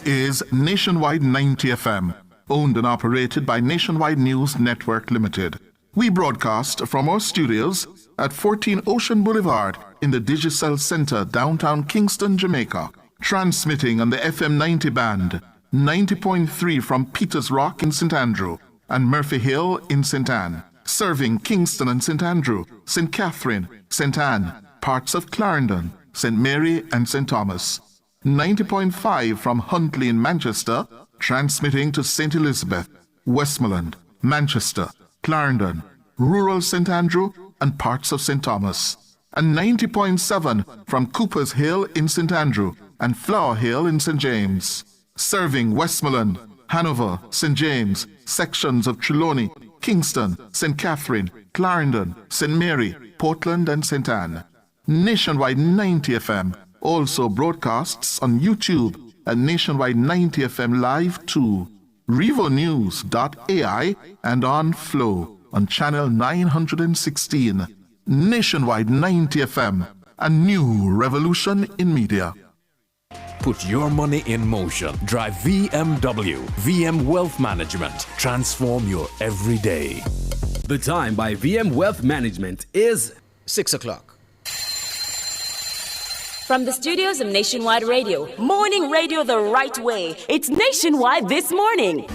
is Nationwide 90 FM, owned and operated by Nationwide News Network Limited. We broadcast from our studios at 14 Ocean Boulevard in the Digicel Center, downtown Kingston, Jamaica. Transmitting on the FM 90 band, 90.3 from Peters Rock in St. Andrew and Murphy Hill in St. Anne. Serving Kingston and St. Andrew, St. Catherine, St. Anne, parts of Clarendon, St. Mary and St. Thomas. 90.5 from Huntley in Manchester, transmitting to St. Elizabeth, Westmoreland, Manchester, Clarendon, rural St. Andrew and parts of St. Thomas. And 90.7 from Cooper's Hill in St. Andrew and Flower Hill in St. James. Serving Westmoreland, Hanover, St. James, sections of Trelawney, Kingston, St. Catherine, Clarendon, St. Mary, Portland and St. Anne. Nationwide 90 FM also broadcasts on YouTube at Nationwide 90 FM Live 2, RevoNews.ai and on Flow on channel 916. Nationwide 90 FM, a new revolution in media. Put your money in motion. Drive VMW, VM Wealth Management. Transform your everyday. The time by VM Wealth Management is 6 o'clock. From the studios of Nationwide Radio, morning radio the right way. It's Nationwide This Morning.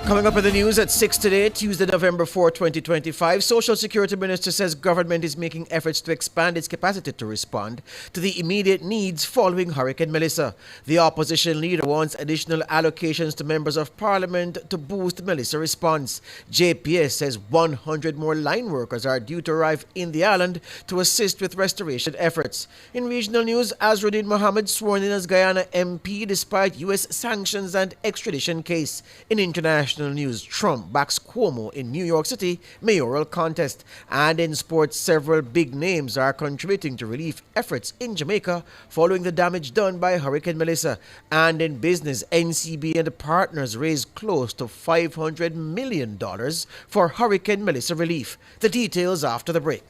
Coming up in the news at 6 today, Tuesday, November 4, 2025, Social Security Minister says government is making efforts to expand its capacity to respond to the immediate needs following Hurricane Melissa. The opposition leader wants additional allocations to members of parliament to boost Melissa response. JPS says 100 more line workers are due to arrive in the island to assist with restoration efforts. In regional news, Azruddin Mohammed sworn in as Guyana MP despite U.S. sanctions and extradition case. In international news, Trump backs Cuomo in New York City mayoral contest. And in sports, several big names are contributing to relief efforts in Jamaica following the damage done by Hurricane Melissa. And in business, NCB and partners raised close to $500 million for Hurricane Melissa relief. The details after the break.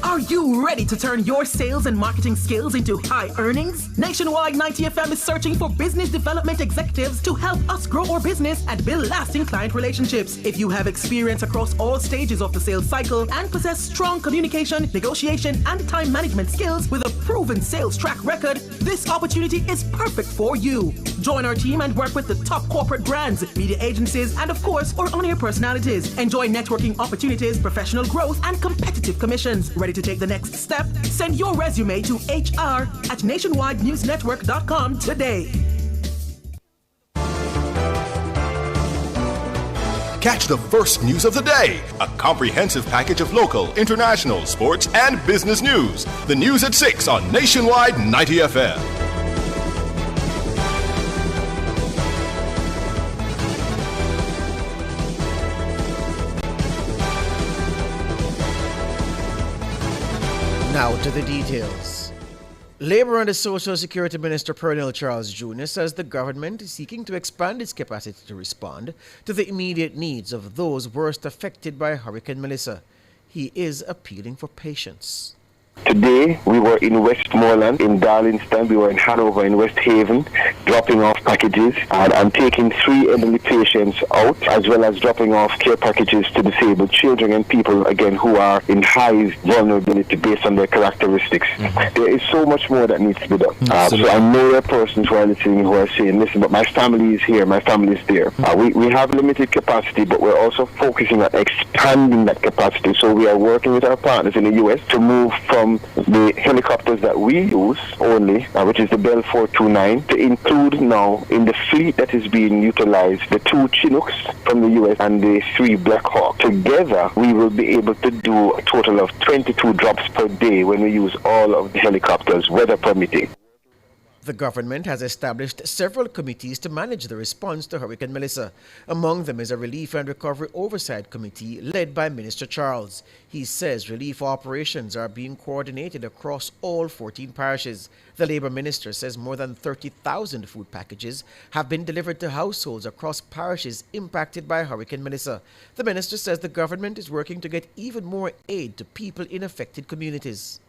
Are you ready to turn your sales and marketing skills into high earnings? Nationwide 90 FM is searching for business development executives to help us grow our business and build lasting client relationships. If you have experience across all stages of the sales cycle and possess strong communication, negotiation, and time management skills with a proven sales track record, this opportunity is perfect for you. Join our team and work with the top corporate brands, media agencies, and of course, our on-air personalities. Enjoy networking opportunities, professional growth, and competitive commissions. Ready to take the next step? Send your resume to hr@nationwidenewsnetwork.com today. Catch the first news of the day. A comprehensive package of local, international, sports, and business news. The news at 6 on Nationwide 90 FM. Now to the details. Labour and the Social Security Minister Pernell Charles Jr. says the government is seeking to expand its capacity to respond to the immediate needs of those worst affected by Hurricane Melissa. He is appealing for patience. Today, we were in Westmoreland, in Darlingston, we were in Hanover, in West Haven, dropping off packages and taking 3 elderly patients out, as well as dropping off care packages to disabled children and people, again, who are in high vulnerability based on their characteristics. There is so much more that needs to be done. So I know there are persons who are listening who are saying, listen, but my family is here, my family is there. We have limited capacity, but we're also focusing on expanding that capacity. So we are working with our partners in the U.S. to move from the helicopters that we use only, which is the Bell 429, to include now in the fleet that is being utilized the 2 Chinooks from the US and the 3 Black Hawk. Together, we will be able to do a total of 22 drops per day when we use all of the helicopters, weather permitting. The government has established several committees to manage the response to Hurricane Melissa. Among them is a Relief and Recovery Oversight Committee led by Minister Charles. He says relief operations are being coordinated across all 14 parishes. The Labour Minister says more than 30,000 food packages have been delivered to households across parishes impacted by Hurricane Melissa. The minister says the government is working to get even more aid to people in affected communities.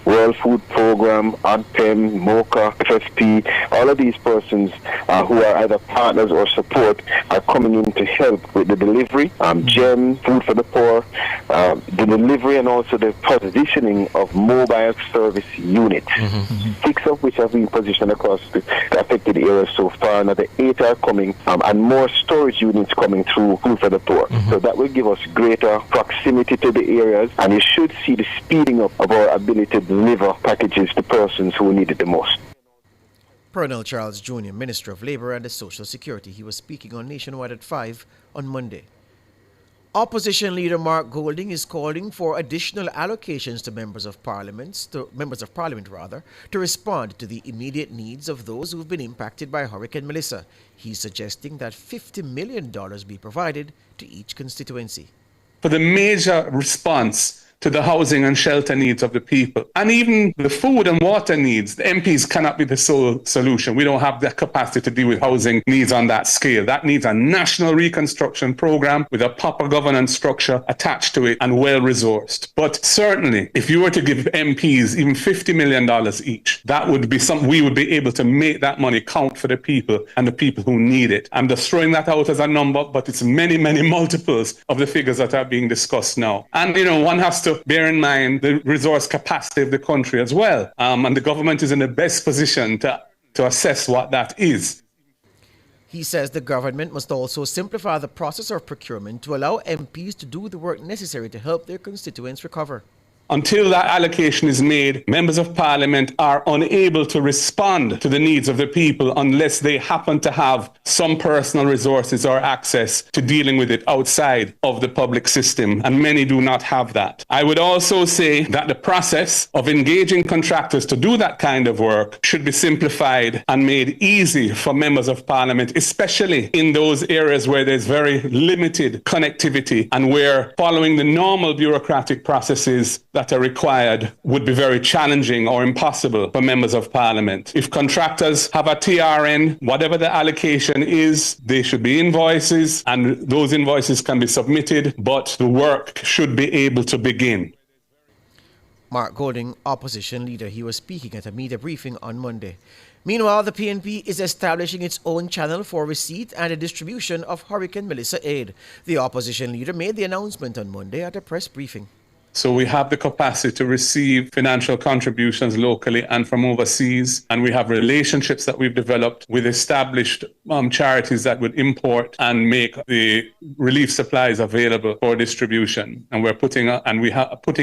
World Food Program, ADPEM, MOCA, FFP, all of these persons who are either partners or support are coming in to help with the delivery, GEM, Food for the Poor, the delivery and also the positioning of mobile service units. 6 of which have been positioned across the affected areas so far. Another 8 are coming and more storage units coming through Food for the Poor. So that will give us greater proximity to the areas, and you should see the speeding up of our ability to deliver packages to persons who need it the most. Pernell Charles Jr., Minister of Labour and Social Security. He was speaking on Nationwide at 5 on Monday. Opposition leader Mark Golding is calling for additional allocations to members of parliament to respond to the immediate needs of those who have been impacted by Hurricane Melissa. He's suggesting that $50 million be provided to each constituency. For the major response to the housing and shelter needs of the people, and even the food and water needs, the MPs cannot be the sole solution. We don't have the capacity to deal with housing needs on that scale. That needs a national reconstruction program with a proper governance structure attached to it and well-resourced. But certainly, if you were to give MPs even $50 million each, that would be something we would be able to make that money count for the people and the people who need it. I'm just throwing that out as a number, but it's many, many multiples of the figures that are being discussed now. And, one has to bear in mind the resource capacity of the country as well. And the government is in the best position to assess what that is. He says the government must also simplify the process of procurement to allow MPs to do the work necessary to help their constituents recover. Until that allocation is made, members of parliament are unable to respond to the needs of the people unless they happen to have some personal resources or access to dealing with it outside of the public system, and many do not have that. I would also say that the process of engaging contractors to do that kind of work should be simplified and made easy for members of parliament, especially in those areas where there's very limited connectivity and where following the normal bureaucratic processes that are required would be very challenging or impossible for members of parliament. If contractors have a TRN, whatever the allocation is, there should be invoices, and those invoices can be submitted, but the work should be able to begin. Mark Golding, opposition leader, he was speaking at a media briefing on Monday. Meanwhile, the PNP is establishing its own channel for receipt and a distribution of Hurricane Melissa aid. The opposition leader made the announcement on Monday at a press briefing. So we have the capacity to receive financial contributions locally and from overseas. And we have relationships that we've developed with established charities that would import and make the relief supplies available for distribution. And we're putting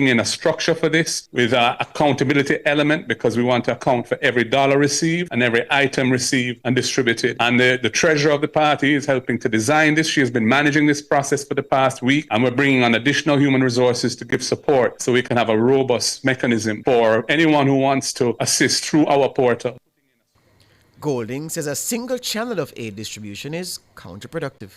in a structure for this with an accountability element, because we want to account for every dollar received and every item received and distributed. And the treasurer of the party is helping to design this. She has been managing this process for the past week, and we're bringing on additional human resources to give support so we can have a robust mechanism for anyone who wants to assist through our portal. Golding says a single channel of aid distribution is counterproductive.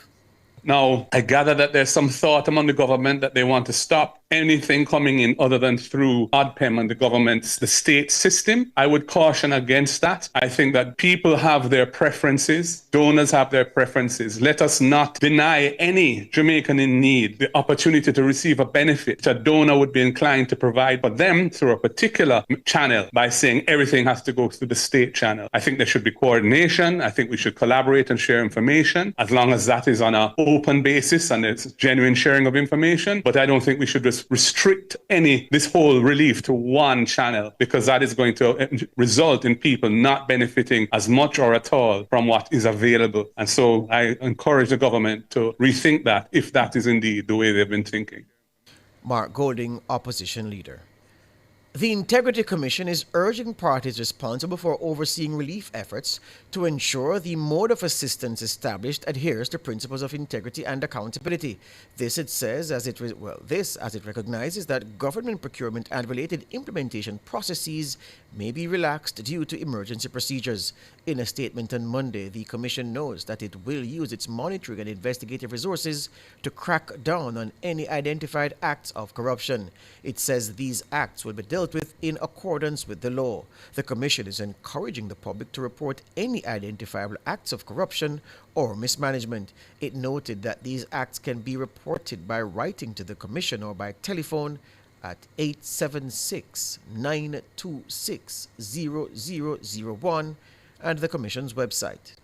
Now, I gather that there's some thought among the government that they want to stop anything coming in other than through ADPEM and the state system. I would caution against that. I think that people have their preferences, donors have their preferences. Let us not deny any Jamaican in need the opportunity to receive a benefit a donor would be inclined to provide for them through a particular channel by saying everything has to go through the state channel. I think there should be coordination. I think we should collaborate and share information, as long as that is on an open basis and it's genuine sharing of information. But I don't think we should just restrict this whole relief to one channel, because that is going to result in people not benefiting as much or at all from what is available. And so I encourage the government to rethink that, if that is indeed the way they've been thinking. Mark Golding, opposition leader. The Integrity Commission is urging parties responsible for overseeing relief efforts to ensure the mode of assistance established adheres to principles of integrity and accountability. This, it says, as it recognizes that government procurement and related implementation processes may be relaxed due to emergency procedures. In a statement on Monday, the Commission knows that it will use its monitoring and investigative resources to crack down on any identified acts of corruption. It says these acts will be dealt with in accordance with the law. The Commission is encouraging the public to report any identifiable acts of corruption or mismanagement. It noted that these acts can be reported by writing to the Commission or by telephone at 876-926-0001 and the Commission's website.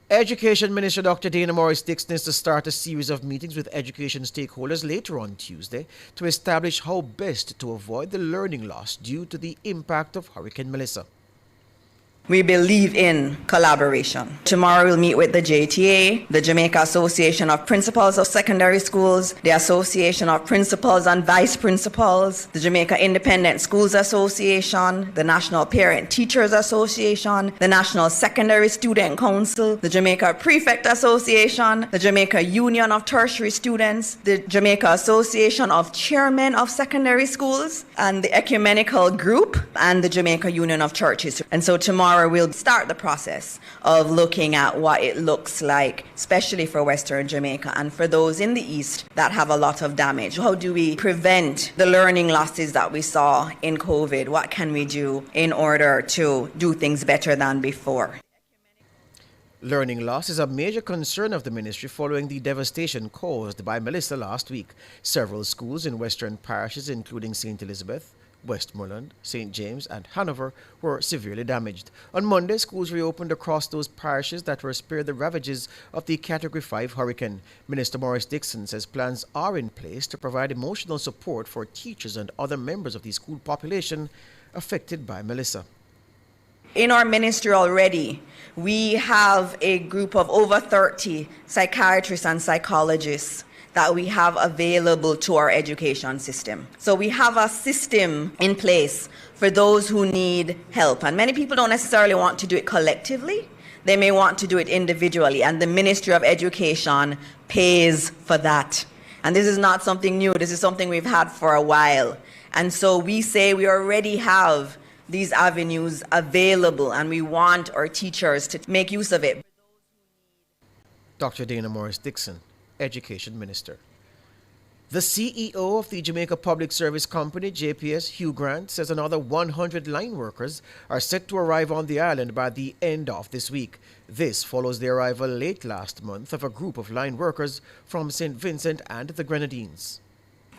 Education Minister Dr. Dana Morris-Dixon is to start a series of meetings with education stakeholders later on Tuesday to establish how best to avoid the learning loss due to the impact of Hurricane Melissa. We believe in collaboration. Tomorrow we'll meet with the JTA, the Jamaica Association of Principals of Secondary Schools, the Association of Principals and Vice Principals, the Jamaica Independent Schools Association, the National Parent Teachers Association, the National Secondary Student Council, the Jamaica Prefect Association, the Jamaica Union of Tertiary Students, the Jamaica Association of Chairmen of Secondary Schools, and the Ecumenical Group, and the Jamaica Union of Churches. And so tomorrow we'll start the process of looking at what it looks like, especially for Western Jamaica and for those in the East that have a lot of damage. How do we prevent the learning losses that we saw in COVID? What can we do in order to do things better than before? Learning loss is a major concern of the ministry following the devastation caused by Melissa last week. Several schools in western parishes, including St. Elizabeth, Westmoreland, St. James, and Hanover, were severely damaged. On Monday, schools reopened across those parishes that were spared the ravages of the Category 5 hurricane. Minister Morris-Dixon says plans are in place to provide emotional support for teachers and other members of the school population affected by Melissa. In our ministry already, we have a group of over 30 psychiatrists and psychologists that we have available to our education system. So we have a system in place for those who need help. And many people don't necessarily want to do it collectively. They may want to do it individually. And the Ministry of Education pays for that. And this is not something new. This is something we've had for a while. And so we say we already have these avenues available, and we want our teachers to make use of it. Dr. Dana Morris-Dixon, Education Minister. The CEO of the Jamaica Public Service Company, JPS, Hugh Grant, says another 100 line workers are set to arrive on the island by the end of this week. This follows the arrival late last month of a group of line workers from St. Vincent and the Grenadines.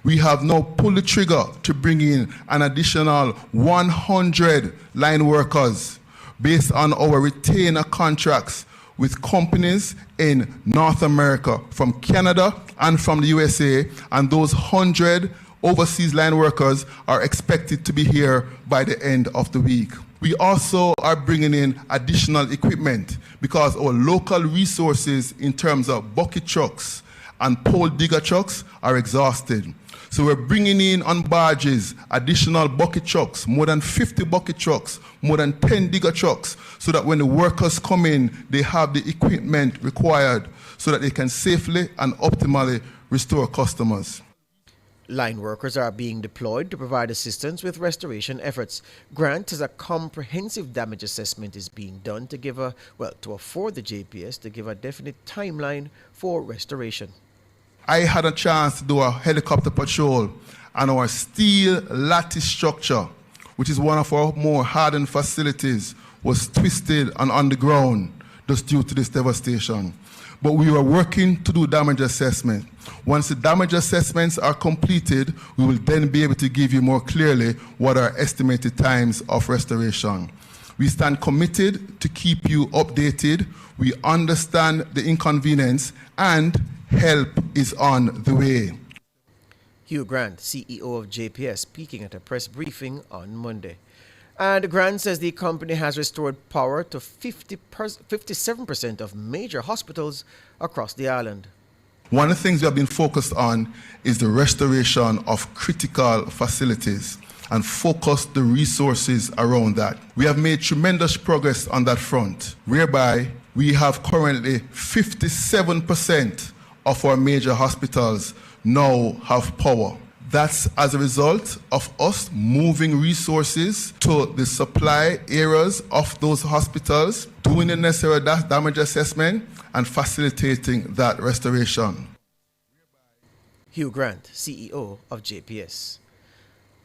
We have now pulled the trigger to bring in an additional 100 line workers based on our retainer contracts with companies in North America, from Canada and from the USA, and those 100 overseas line workers are expected to be here by the end of the week. We also are bringing in additional equipment because our local resources in terms of bucket trucks and pole digger trucks are exhausted. So we're bringing in on barges additional bucket trucks, more than 50 bucket trucks, more than 10 digger trucks, so that when the workers come in, they have the equipment required so that they can safely and optimally restore customers. Line workers are being deployed to provide assistance with restoration efforts. Grant says a comprehensive damage assessment is being done to afford the JPS to give a definite timeline for restoration. I had a chance to do a helicopter patrol, and our steel lattice structure, which is one of our more hardened facilities, was twisted and on the ground just due to this devastation. But we were working to do damage assessment. Once the damage assessments are completed, we will then be able to give you more clearly what are estimated times of restoration. We stand committed to keep you updated. We understand the inconvenience, and help is on the way. Hugh Grant, CEO of JPS, speaking at a press briefing on Monday. And Grant says the company has restored power to 57% of major hospitals across the island. One of the things we have been focused on is the restoration of critical facilities and focus the resources around that. We have made tremendous progress on that front, whereby we have currently 57% of our major hospitals now have power. That's as a result of us moving resources to the supply areas of those hospitals, doing the necessary damage assessment, and facilitating that restoration. Hugh Grant, CEO of JPS.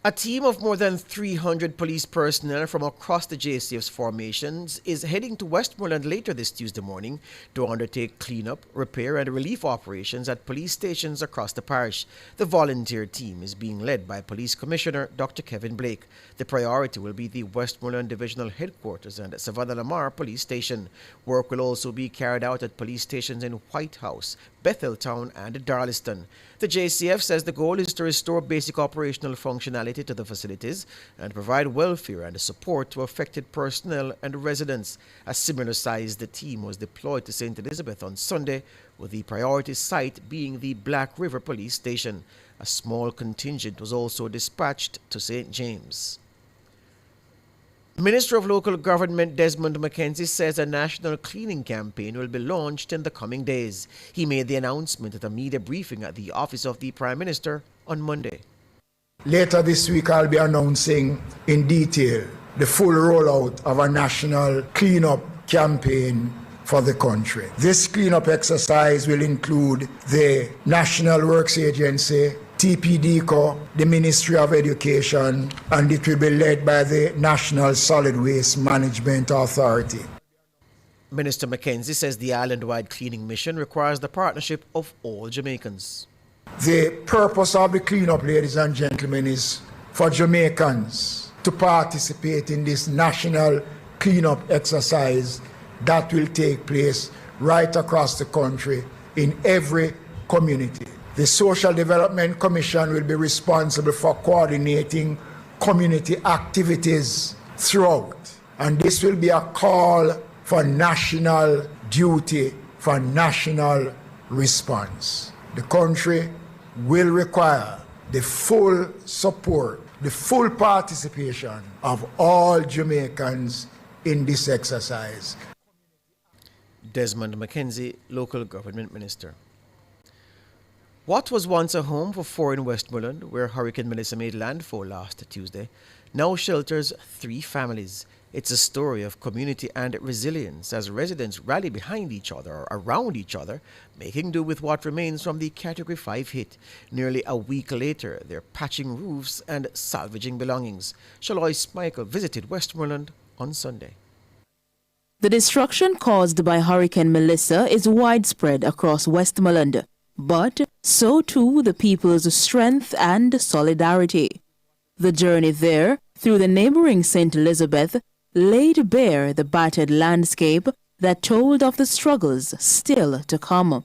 A team of more than 300 police personnel from across the JCF's formations is heading to Westmoreland later this Tuesday morning to undertake cleanup, repair and relief operations at police stations across the parish. The volunteer team is being led by Police Commissioner Dr. Kevin Blake. The priority will be the Westmoreland Divisional Headquarters and Savannah Lamar Police Station. Work will also be carried out at police stations in White House, Betheltown and Darliston. The JCF says the goal is to restore basic operational functionality to the facilities and provide welfare and support to affected personnel and residents. A similar-sized team was deployed to St. Elizabeth on Sunday, with the priority site being the Black River Police Station. A small contingent was also dispatched to St. James. Minister of Local Government Desmond McKenzie says a national cleaning campaign will be launched in the coming days. He made the announcement at a media briefing at the office of the Prime Minister on Monday. Later this week, I'll be announcing in detail the full rollout of a national cleanup campaign for the country. This cleanup exercise will include the National Works Agency, TPDCO, the Ministry of Education, and it will be led by the National Solid Waste Management Authority. Minister McKenzie says the island-wide cleaning mission requires the partnership of all Jamaicans. The purpose of the cleanup, ladies and gentlemen, is for Jamaicans to participate in this national cleanup exercise that will take place right across the country in every community. The Social Development Commission will be responsible for coordinating community activities throughout. And this will be a call for national duty, for national response. The country will require the full support, the full participation of all Jamaicans in this exercise. Desmond McKenzie, Local Government Minister. What was once a home for four in Westmoreland, where Hurricane Melissa made landfall last Tuesday, now shelters 3 families. It's a story of community and resilience as residents rally behind each other or around each other, making do with what remains from the Category 5 hit. Nearly a week later, they're patching roofs and salvaging belongings. Shalois Michael visited Westmoreland on Sunday. The destruction caused by Hurricane Melissa is widespread across Westmoreland, but so too the people's strength and solidarity. The journey there, through the neighboring St. Elizabeth, laid bare the battered landscape that told of the struggles still to come.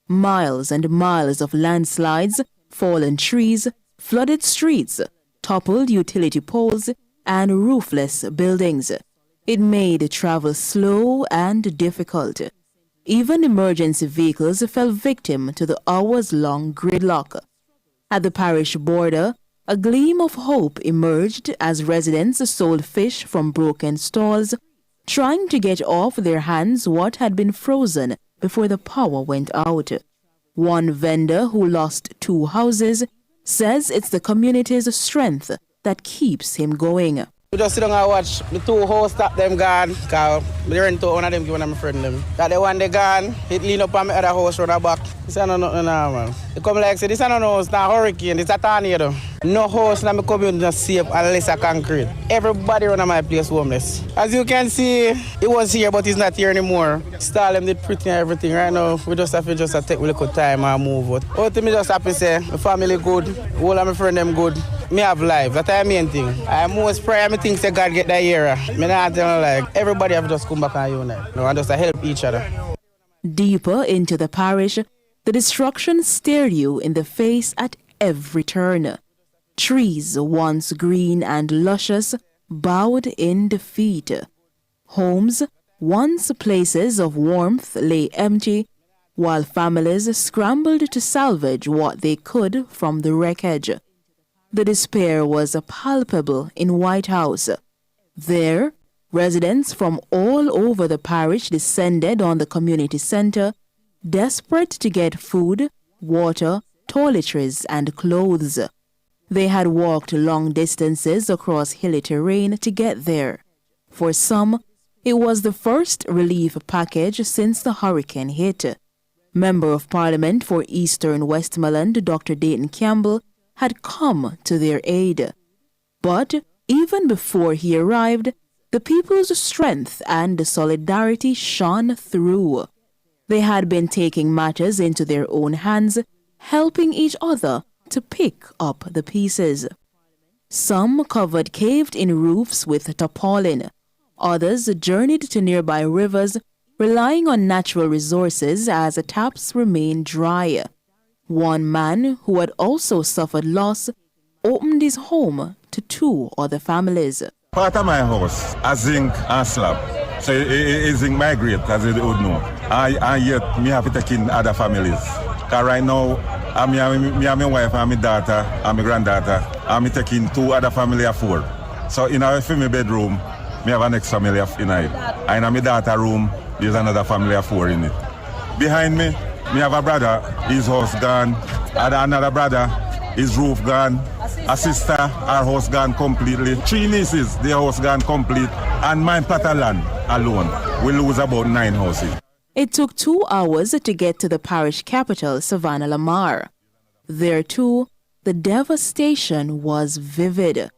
Miles and miles of landslides, fallen trees, flooded streets, toppled utility poles, and roofless buildings. It made travel slow and difficult. Even emergency vehicles fell victim to the hours-long gridlock. At the parish border, a gleam of hope emerged as residents sold fish from broken stalls, trying to get off their hands what had been frozen before the power went out. One vendor who lost 2 houses says it's the community's strength that keeps him going. We just sit down and watch the 2 houses that them gone, because we rent to one of them, give them a friend them. That the one they gone, it lean up on my other house round the back. This is not nothing now, man. They come like say, this is not no house, not hurricane, this is a tornado. No house in my community is safe unless a concrete. Everybody around my place homeless. As you can see, it was here, but it's not here anymore. Stall them did pretty and everything. Right now, we just have to take a little time and move out. Ultimately, just happy to say, my family good, all of my friends them good. Me have life, that's the main thing. I most pray, I think that God get that year. Me not tell like, everybody have just come back and unite. No, and just help each other. Deeper into the parish, the destruction stared you in the face at every turn. Trees, once green and luscious, bowed in defeat. Homes, once places of warmth, lay empty, while families scrambled to salvage what they could from the wreckage. The despair was palpable in White House. There, residents from all over the parish descended on the community center, desperate to get food, water, toiletries, and clothes. They had walked long distances across hilly terrain to get there. For some, it was the first relief package since the hurricane hit. Member of Parliament for Eastern Westmoreland, Dr. Dayton Campbell, had come to their aid. But even before he arrived, the people's strength and solidarity shone through. They had been taking matters into their own hands, helping each other to pick up the pieces. Some covered caved-in roofs with tarpaulin. Others journeyed to nearby rivers, relying on natural resources as the taps remained dry. One man, who had also suffered loss, opened his home to 2 other families. Part of my house, a zinc and slab. So it zinc migrate, as you would know. And yet, me have to take in other families. Because right now, me and my wife and my daughter and my granddaughter, and me taking 2 other family of 4. So in our family bedroom, me have an extra family in it. And in my daughter room, there's another family of 4 in it. Behind me, me have a brother, his house gone. And another brother, his roof gone. A sister, her house gone completely. 3 nieces, their house gone complete. And my plot of land alone, we lose about 9 houses. It took 2 hours to get to the parish capital, Savannah Lamar. There too, the devastation was vivid.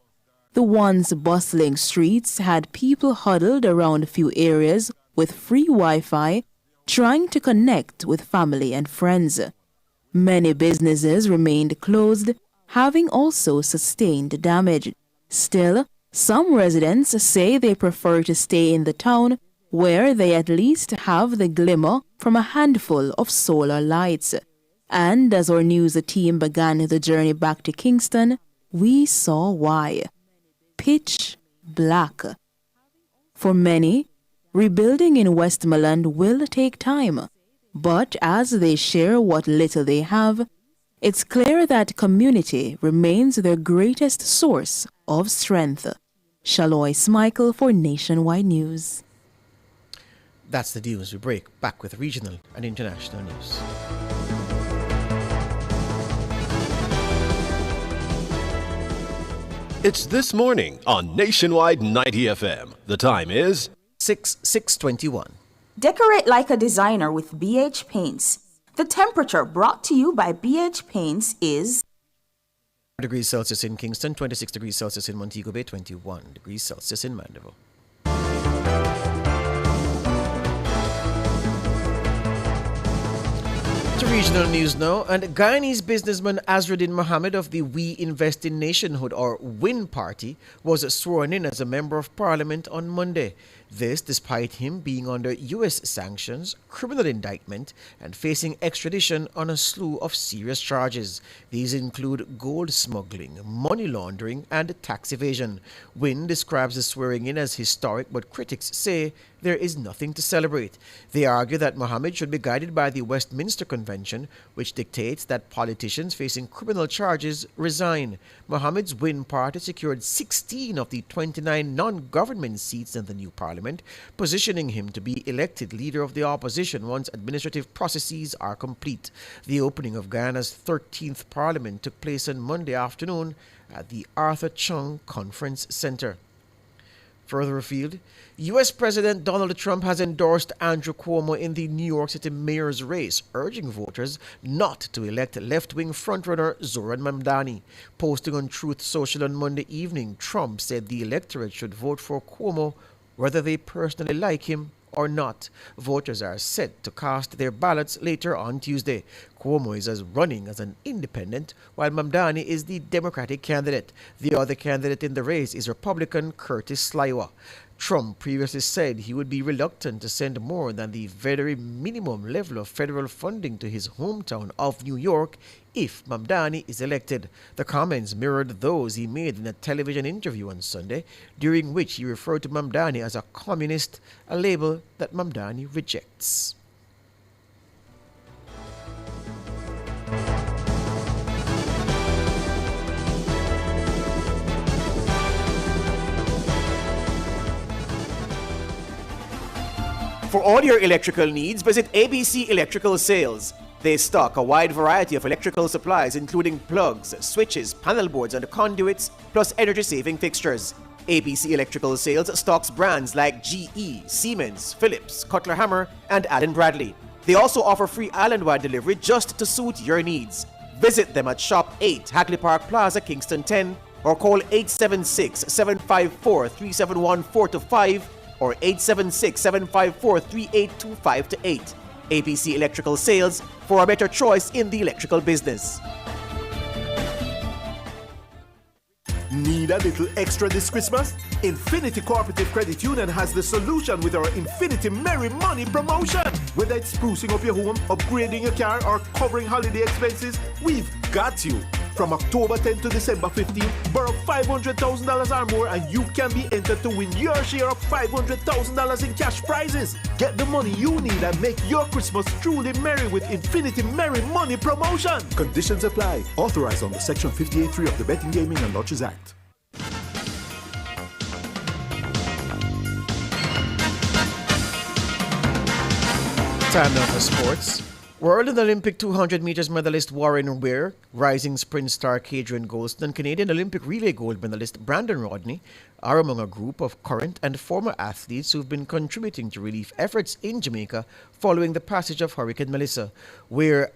The once bustling streets had people huddled around a few areas with free Wi-Fi, trying to connect with family and friends. Many businesses remained closed, having also sustained damage. Still, some residents say they prefer to stay in the town, where they at least have the glimmer from a handful of solar lights. And as our news team began the journey back to Kingston, we saw why. Pitch black. For many, rebuilding in Westmoreland will take time, but as they share what little they have, it's clear that community remains their greatest source of strength. Shaloy Smichael for Nationwide News. That's the news we break. Back with regional and international news. It's This Morning on Nationwide 90 FM. The time is 6:21. Decorate like a designer with BH Paints. The temperature brought to you by BH Paints is degrees Celsius in Kingston, 26 degrees Celsius in Montego Bay, 21 degrees Celsius in Mandeville. To regional news now, and Guyanese businessman Azruddin Mohammed of the We Invest in Nationhood, or WIN party, was sworn in as a member of parliament on Monday. This despite him being under U.S. sanctions, criminal indictment, and facing extradition on a slew of serious charges. These include gold smuggling, money laundering, and tax evasion. WIN describes the swearing in as historic, but critics say there is nothing to celebrate. They argue that Mohammed should be guided by the Westminster Convention, which dictates that politicians facing criminal charges resign. Mohammed's WIN party secured 16 of the 29 non-government seats in the new parliament, positioning him to be elected leader of the opposition once administrative processes are complete. The opening of Guyana's 13th parliament took place on Monday afternoon at the Arthur Chung Conference Center. Further afield, U.S. President Donald Trump has endorsed Andrew Cuomo in the New York City mayor's race, urging voters not to elect left-wing frontrunner Zoran Mamdani. Posting on Truth Social on Monday evening, Trump said the electorate should vote for Cuomo whether they personally like him or not. Voters are set to cast their ballots later on Tuesday. Cuomo is running as an independent, while Mamdani is the Democratic candidate. The other candidate in the race is Republican Curtis Sliwa. Trump previously said he would be reluctant to send more than the very minimum level of federal funding to his hometown of New York if Mamdani is elected. The comments mirrored those he made in a television interview on Sunday, during which he referred to Mamdani as a communist, a label that Mamdani rejects. For all your electrical needs, visit ABC Electrical Sales. They stock a wide variety of electrical supplies, including plugs, switches, panel boards, and conduits, plus energy-saving fixtures. ABC Electrical Sales stocks brands like GE, Siemens, Philips, Cutler Hammer, and Allen Bradley. They also offer free island-wide delivery just to suit your needs. Visit them at Shop 8, Hagley Park Plaza, Kingston 10, or call 876-754-3714-5 or 876-754-3825-8. ABC Electrical Sales, for a better choice in the electrical business. Need a little extra this Christmas? Infinity Cooperative Credit Union has the solution with our Infinity Merry Money promotion. Whether it's sprucing up your home, upgrading your car, or covering holiday expenses, we've got you. From October 10 to December 15, borrow $500,000 or more and you can be entered to win your share of $500,000 in cash prizes. Get the money you need and make your Christmas truly merry with Infinity Merry Money promotion. Conditions apply. Authorized under Section 58.3 of the Betting, Gaming and Lotteries Act. Time now for sports. World and Olympic 200 meters medalist Warren Weir, rising sprint star Kadrian Golston, and Canadian Olympic relay gold medalist Brandon Rodney are among a group of current and former athletes who've been contributing to relief efforts in Jamaica following the passage of Hurricane Melissa. Weir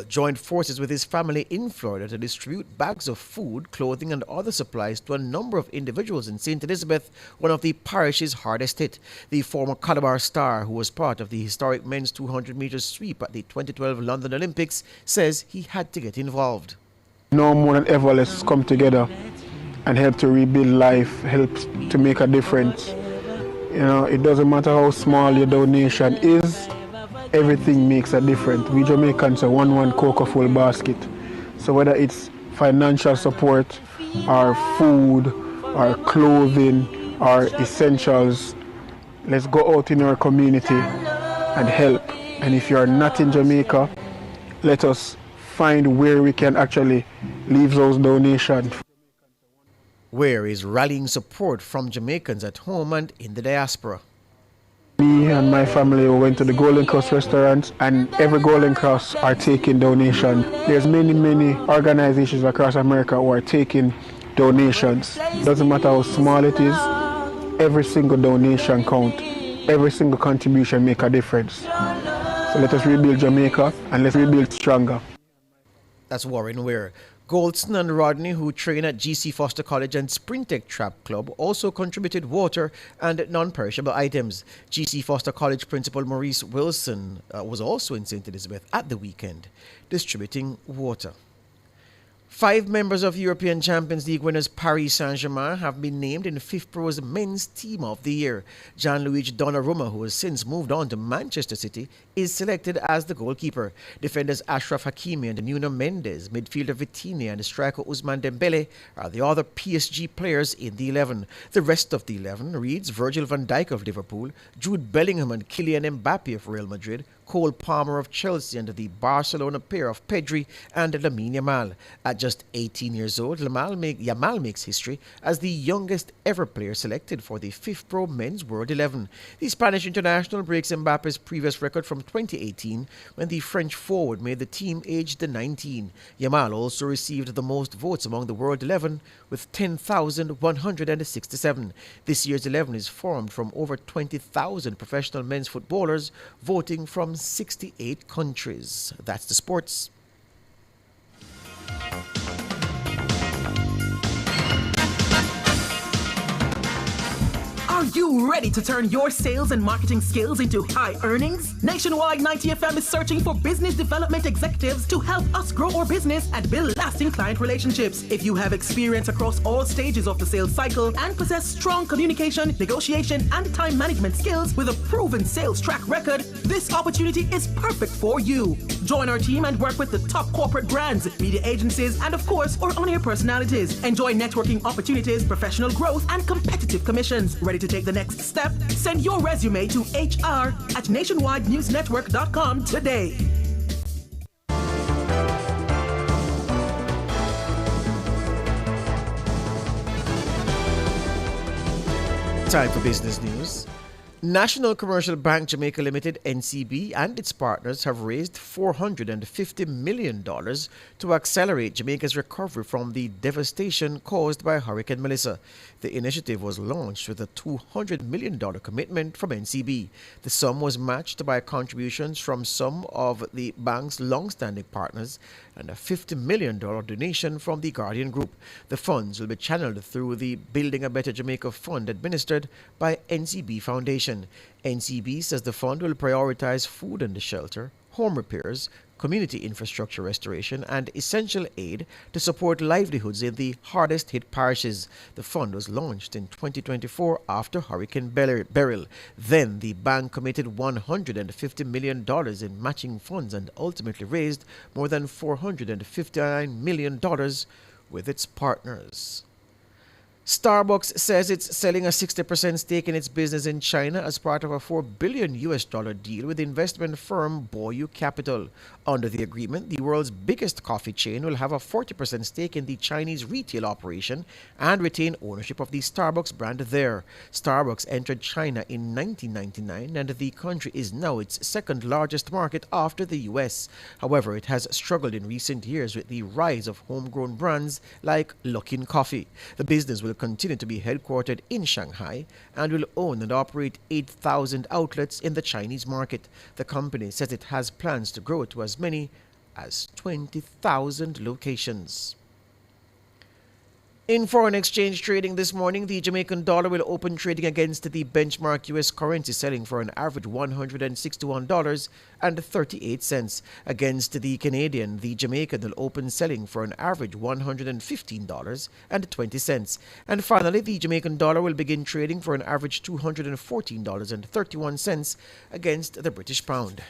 joined forces with his family in Florida to distribute bags of food, clothing, and other supplies to a number of individuals in St. Elizabeth, one of the parishes hardest hit. The former Calabar star, who was part of the historic men's 200 meters sweep at the 2012 London Olympics, says he had to get involved. No more than ever, let's come together and help to rebuild life, help to make a difference. You know, it doesn't matter how small your donation is, everything makes a difference. We Jamaicans are one cocoa full basket. So whether it's financial support, or food, or clothing, or essentials, let's go out in our community and help. And if you're not in Jamaica, let us find where we can actually leave those donations. Weir is rallying support from Jamaicans at home and in the diaspora. Me and my family went to the Golden Cross restaurant, and every Golden Cross are taking donation. There's many organizations across America who are taking donations. Doesn't matter how small it is, every single donation counts. Every single contribution make a difference. So let us rebuild Jamaica and let's rebuild stronger. That's Warren Weir. Goldston and Rodney, who train at GC Foster College and Sprintec Trap Club, also contributed water and non-perishable items. GC Foster College Principal Maurice Wilson was also in St. Elizabeth at the weekend, distributing water. 5 members of European Champions League winners Paris Saint-Germain have been named in FIFPro's Men's Team of the Year. Gianluigi Donnarumma, who has since moved on to Manchester City, is selected as the goalkeeper. Defenders Ashraf Hakimi and Nuno Mendes, midfielder Vitinha and striker Ousmane Dembele are the other PSG players in the 11. The rest of the 11 reads Virgil van Dijk of Liverpool, Jude Bellingham and Kylian Mbappe of Real Madrid, Cole Palmer of Chelsea, and the Barcelona pair of Pedri and Lamine Yamal. At just 18 years old, Yamal makes history as the youngest ever player selected for the FIFPro Men's World 11. The Spanish international breaks Mbappe's previous record from 2018 when the French forward made the team aged 19. Yamal also received the most votes among the World 11 with 10,167. This year's 11 is formed from over 20,000 professional men's footballers voting from 68 countries. That's the sports. Are you ready to turn your sales and marketing skills into high earnings? Nationwide 90 FM is searching for business development executives to help us grow our business and build lasting client relationships. If you have experience across all stages of the sales cycle and possess strong communication, negotiation, and time management skills with a proven sales track record, this opportunity is perfect for you. Join our team and work with the top corporate brands, media agencies, and of course, our on-air personalities. Enjoy networking opportunities, professional growth, and competitive commissions. Ready to take the next step? Send your resume to hr@nationwidenewsnetwork.com today. Time for business news. National Commercial Bank Jamaica Limited, NCB, and its partners have raised $450 million to accelerate Jamaica's recovery from the devastation caused by Hurricane Melissa. The initiative was launched with a $200 million commitment from NCB. The sum was matched by contributions from some of the bank's long-standing partners and a $50 million donation from the Guardian Group. The funds will be channeled through the Building a Better Jamaica Fund administered by NCB Foundation. NCB says the fund will prioritize food and shelter, home repairs, community infrastructure restoration, and essential aid to support livelihoods in the hardest hit parishes. The fund was launched in 2024 after Hurricane Beryl. Then the bank committed $150 million in matching funds and ultimately raised more than $459 million with its partners. Starbucks says it's selling a 60% stake in its business in China as part of a $4 billion deal with investment firm Boyu Capital. Under the agreement, the world's biggest coffee chain will have a 40% stake in the Chinese retail operation and retain ownership of the Starbucks brand there. Starbucks entered China in 1999 and the country is now its second largest market after the US. However, it has struggled in recent years with the rise of homegrown brands like Luckin Coffee. The business will continue to be headquartered in Shanghai and will own and operate 8,000 outlets in the Chinese market. The company says it has plans to grow to as many as 20,000 locations. In foreign exchange trading this morning, the Jamaican dollar will open trading against the benchmark U.S. currency selling for an average $161.38. Against the Canadian, the Jamaican will open selling for an average $115.20. And finally, the Jamaican dollar will begin trading for an average $214.31 against the British pound.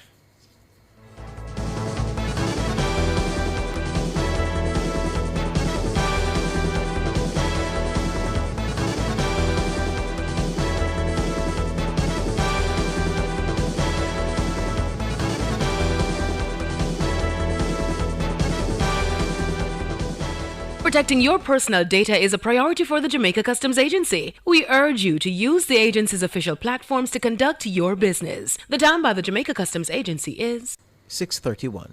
Protecting your personal data is a priority for the Jamaica Customs Agency. We urge you to use the agency's official platforms to conduct your business. The time by the Jamaica Customs Agency is 6:31.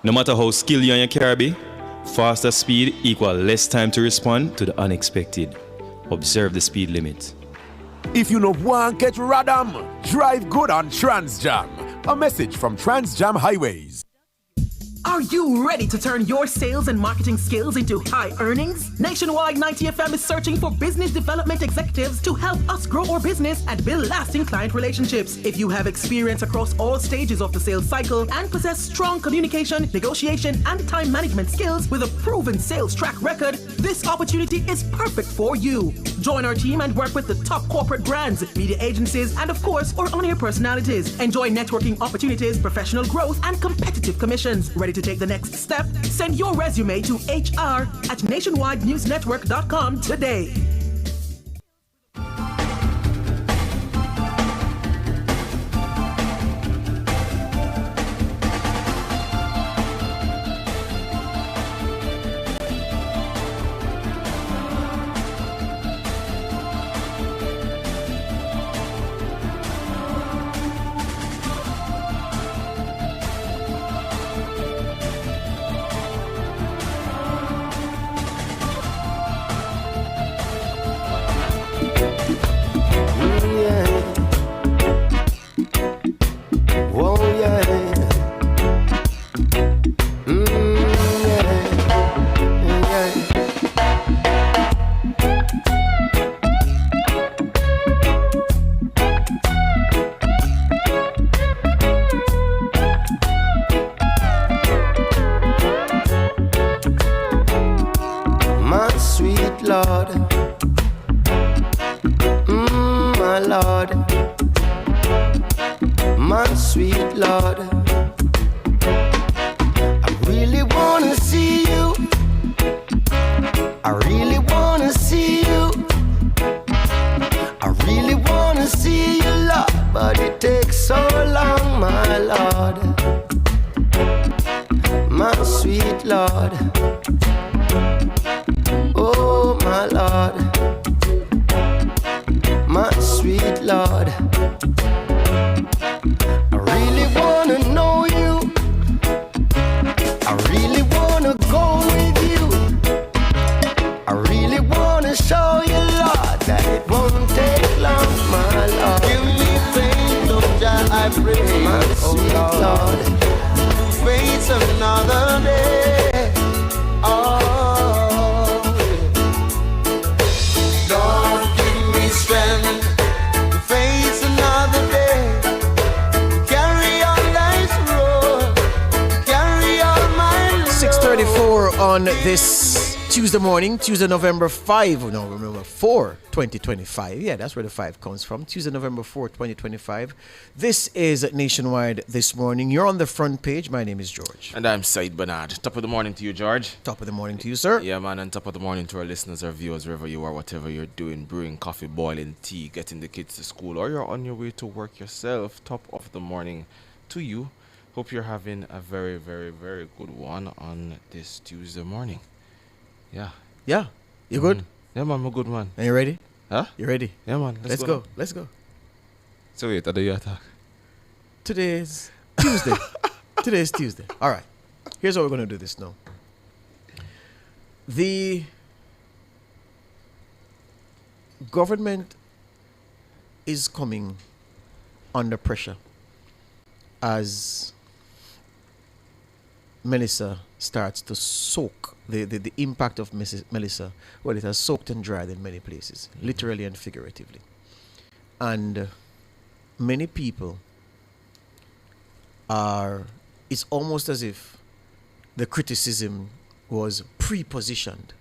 No matter how skilled you and your car be, faster speed equals less time to respond to the unexpected. Observe the speed limit. If you no want catch Radam, drive good on TransJam. A message from TransJam Highways. Are you ready to turn your sales and marketing skills into high earnings? Nationwide 90 FM is searching for business development executives to help us grow our business and build lasting client relationships. If you have experience across all stages of the sales cycle and possess strong communication, negotiation, and time management skills with a proven sales track record, this opportunity is perfect for you. Join our team and work with the top corporate brands, media agencies, and of course, our on-air personalities. Enjoy networking opportunities, professional growth, and competitive commissions. Ready to take the next step? Send your resume to hr@nationwidenewsnetwork.com today. Lord, on this Tuesday morning, Tuesday, November 4, 2025. Yeah, that's where the 5 comes from. Tuesday, November 4, 2025. This is Nationwide This Morning. You're on the front page. My name is George. And I'm Said Bernard. Top of the morning to you, George. Top of the morning to you, sir. Yeah, man, and top of the morning to our listeners, our viewers, wherever you are, whatever you're doing, brewing coffee, boiling tea, getting the kids to school, or you're on your way to work yourself. Top of the morning to you. Hope you're having a very, very, very good one on this Tuesday morning. Yeah. Yeah. You good? Yeah, man, I'm a good man. Are you ready? Huh? You ready? Yeah, man. Let's go. Let's go. So wait, I do you attack? Today's Tuesday. Today's Tuesday. All right. Here's how we're going to do this now. The government is coming under pressure as Melissa starts to soak the impact of Melissa. Well, it has soaked and dried in many places, literally and figuratively. And many people it's almost as if the criticism was pre-positioned,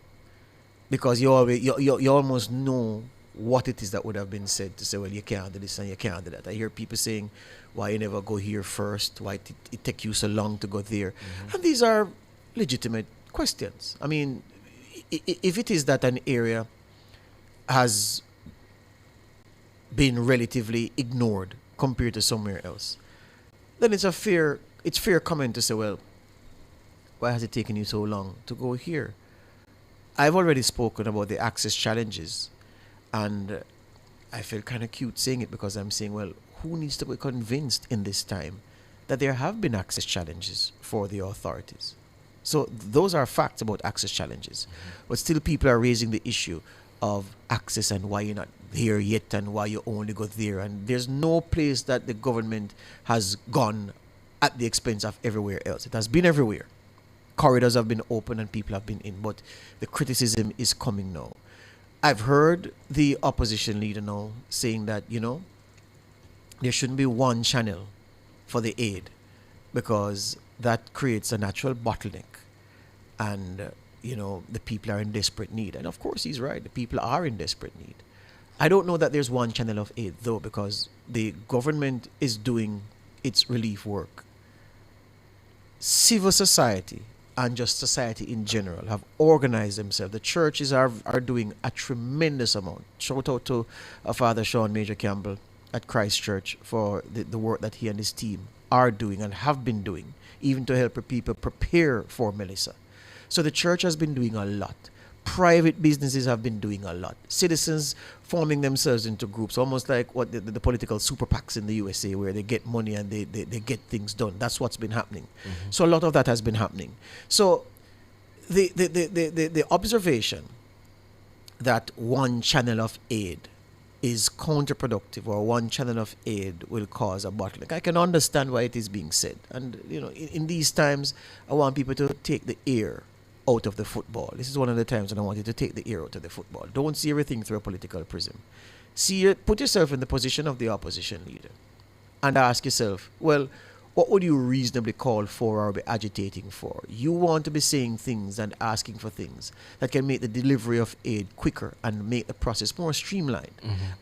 because you almost know what it is that would have been said to say, well, you can't do this and you can't do that. I hear people saying, why you never go here first? Why it take you so long to go there? And these are legitimate questions. I mean, if it is that an area has been relatively ignored compared to somewhere else, then it's fair comment to say, well, why has it taken you so long to go here? I've already spoken about the access challenges, and I feel kind of cute saying it, because I'm saying, well, who needs to be convinced in this time that there have been access challenges for the authorities? So those are facts about access challenges. But still people are raising the issue of access and why you're not there yet and why you only go there. And there's no place that the government has gone at the expense of everywhere else. It has been everywhere. Corridors have been open and people have been in, but the criticism is coming now. I've heard the opposition leader now saying that, there shouldn't be one channel for the aid, because that creates a natural bottleneck. And, the people are in desperate need. And of course, he's right. The people are in desperate need. I don't know that there's one channel of aid, though, because the government is doing its relief work. Civil society and just society in general have organized themselves. The churches are doing a tremendous amount. Shout out to Father Sean Major Campbell at Christ Church for the work that he and his team are doing and have been doing, even to help people prepare for Melissa. So the church has been doing a lot. Private businesses have been doing a lot. Citizens forming themselves into groups, almost like what the political super PACs in the USA, where they get money and they get things done. That's what's been happening. So a lot of that has been happening. So the observation that one channel of aid is counterproductive, or one channel of aid will cause a bottleneck, I can understand why it is being said. And in these times, I want people to take the ear out of the football. This is one of the times when I want you to take the ear out of the football. Don't see everything through a political prism. Put yourself in the position of the opposition leader and ask yourself, well, what would you reasonably call for or be agitating for? You want to be saying things and asking for things that can make the delivery of aid quicker and make the process more streamlined.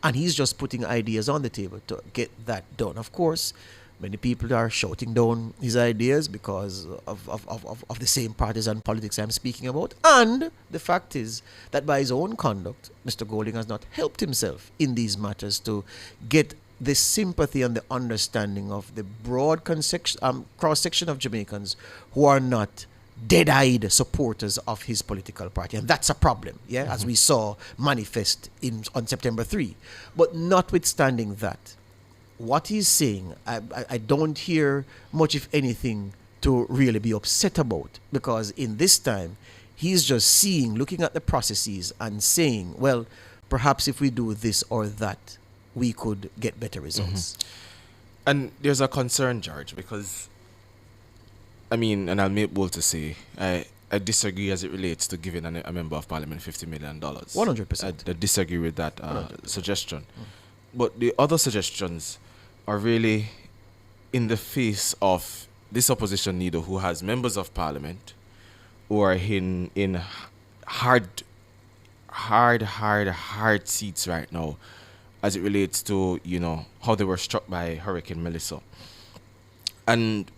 And he's just putting ideas on the table to get that done. Of course, many people are shouting down his ideas because of the same partisan politics I'm speaking about. And the fact is that by his own conduct, Mr. Golding has not helped himself in these matters to get the sympathy and the understanding of the broad cross-section of Jamaicans who are not dead-eyed supporters of his political party. And that's a problem, as we saw manifest on September 3. But notwithstanding that, what he's saying, I don't hear much, if anything, to really be upset about, because in this time, he's just looking at the processes and saying, well, perhaps if we do this or that, we could get better results. And there's a concern, George, because, and I'll make bold to say, I disagree as it relates to giving a member of parliament $50 million. 100%. I disagree with that suggestion. But the other suggestions are really in the face of this opposition leader who has members of parliament who are in hard seats right now as it relates to, how they were struck by Hurricane Melissa. And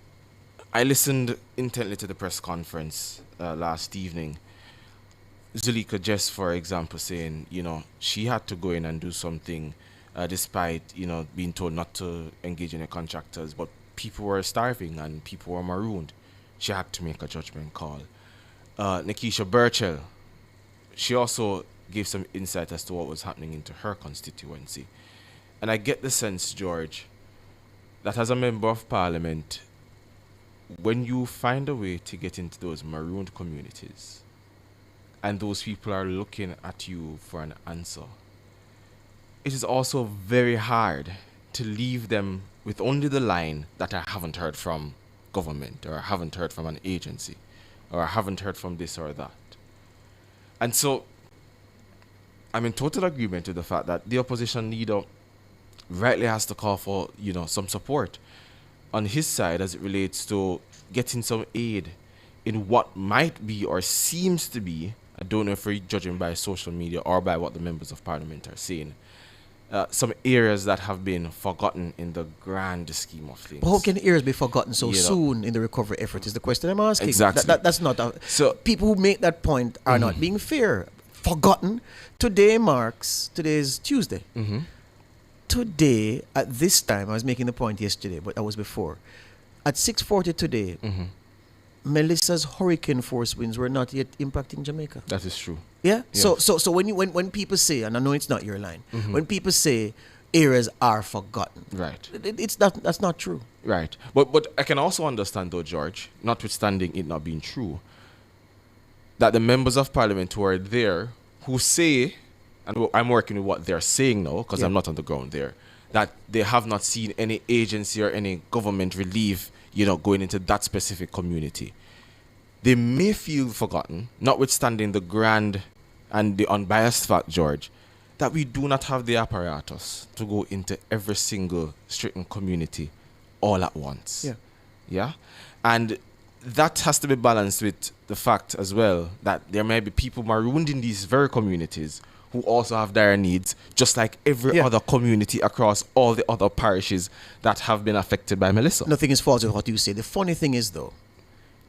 I listened intently to the press conference last evening. Zuleika Jess, for example, saying, she had to go in and do something despite, being told not to engage in the contractors, but people were starving and people were marooned. She had to make a judgment call. Nikisha Burchell, she also gave some insight as to what was happening into her constituency. And I get the sense, George, that as a member of parliament, when you find a way to get into those marooned communities and those people are looking at you for an answer, it is also very hard to leave them with only the line that I haven't heard from government, or I haven't heard from an agency, or I haven't heard from this or that. And so I'm in total agreement with the fact that the opposition leader rightly has to call for, some support on his side as it relates to getting some aid in what might be or seems to be, I don't know if we're judging by social media or by what the members of parliament are saying, some areas that have been forgotten in the grand scheme of things. But how can areas be forgotten so soon in the recovery effort is the question I'm asking. Exactly. That's not so people who make that point are not being fair. Forgotten. Today's Tuesday. Today, at this time, I was making the point yesterday, but that was before. At 6:40 today, Melissa's hurricane force winds were not yet impacting Jamaica. That is true. Yeah. So when people say, and I know it's not your line, when people say areas are forgotten, right? That's not true. Right. But I can also understand though, George, notwithstanding it not being true, that the members of parliament who are there who say, and I'm working with what they're saying now because I'm not on the ground there, that they have not seen any agency or any government relief, going into that specific community. They may feel forgotten, notwithstanding the grand and the unbiased fact, George, that we do not have the apparatus to go into every single stricken community all at once. Yeah. Yeah? And that has to be balanced with the fact as well that there may be people marooned in these very communities who also have dire needs, just like every other community across all the other parishes that have been affected by Melissa. Nothing is false with what you say. The funny thing is, though,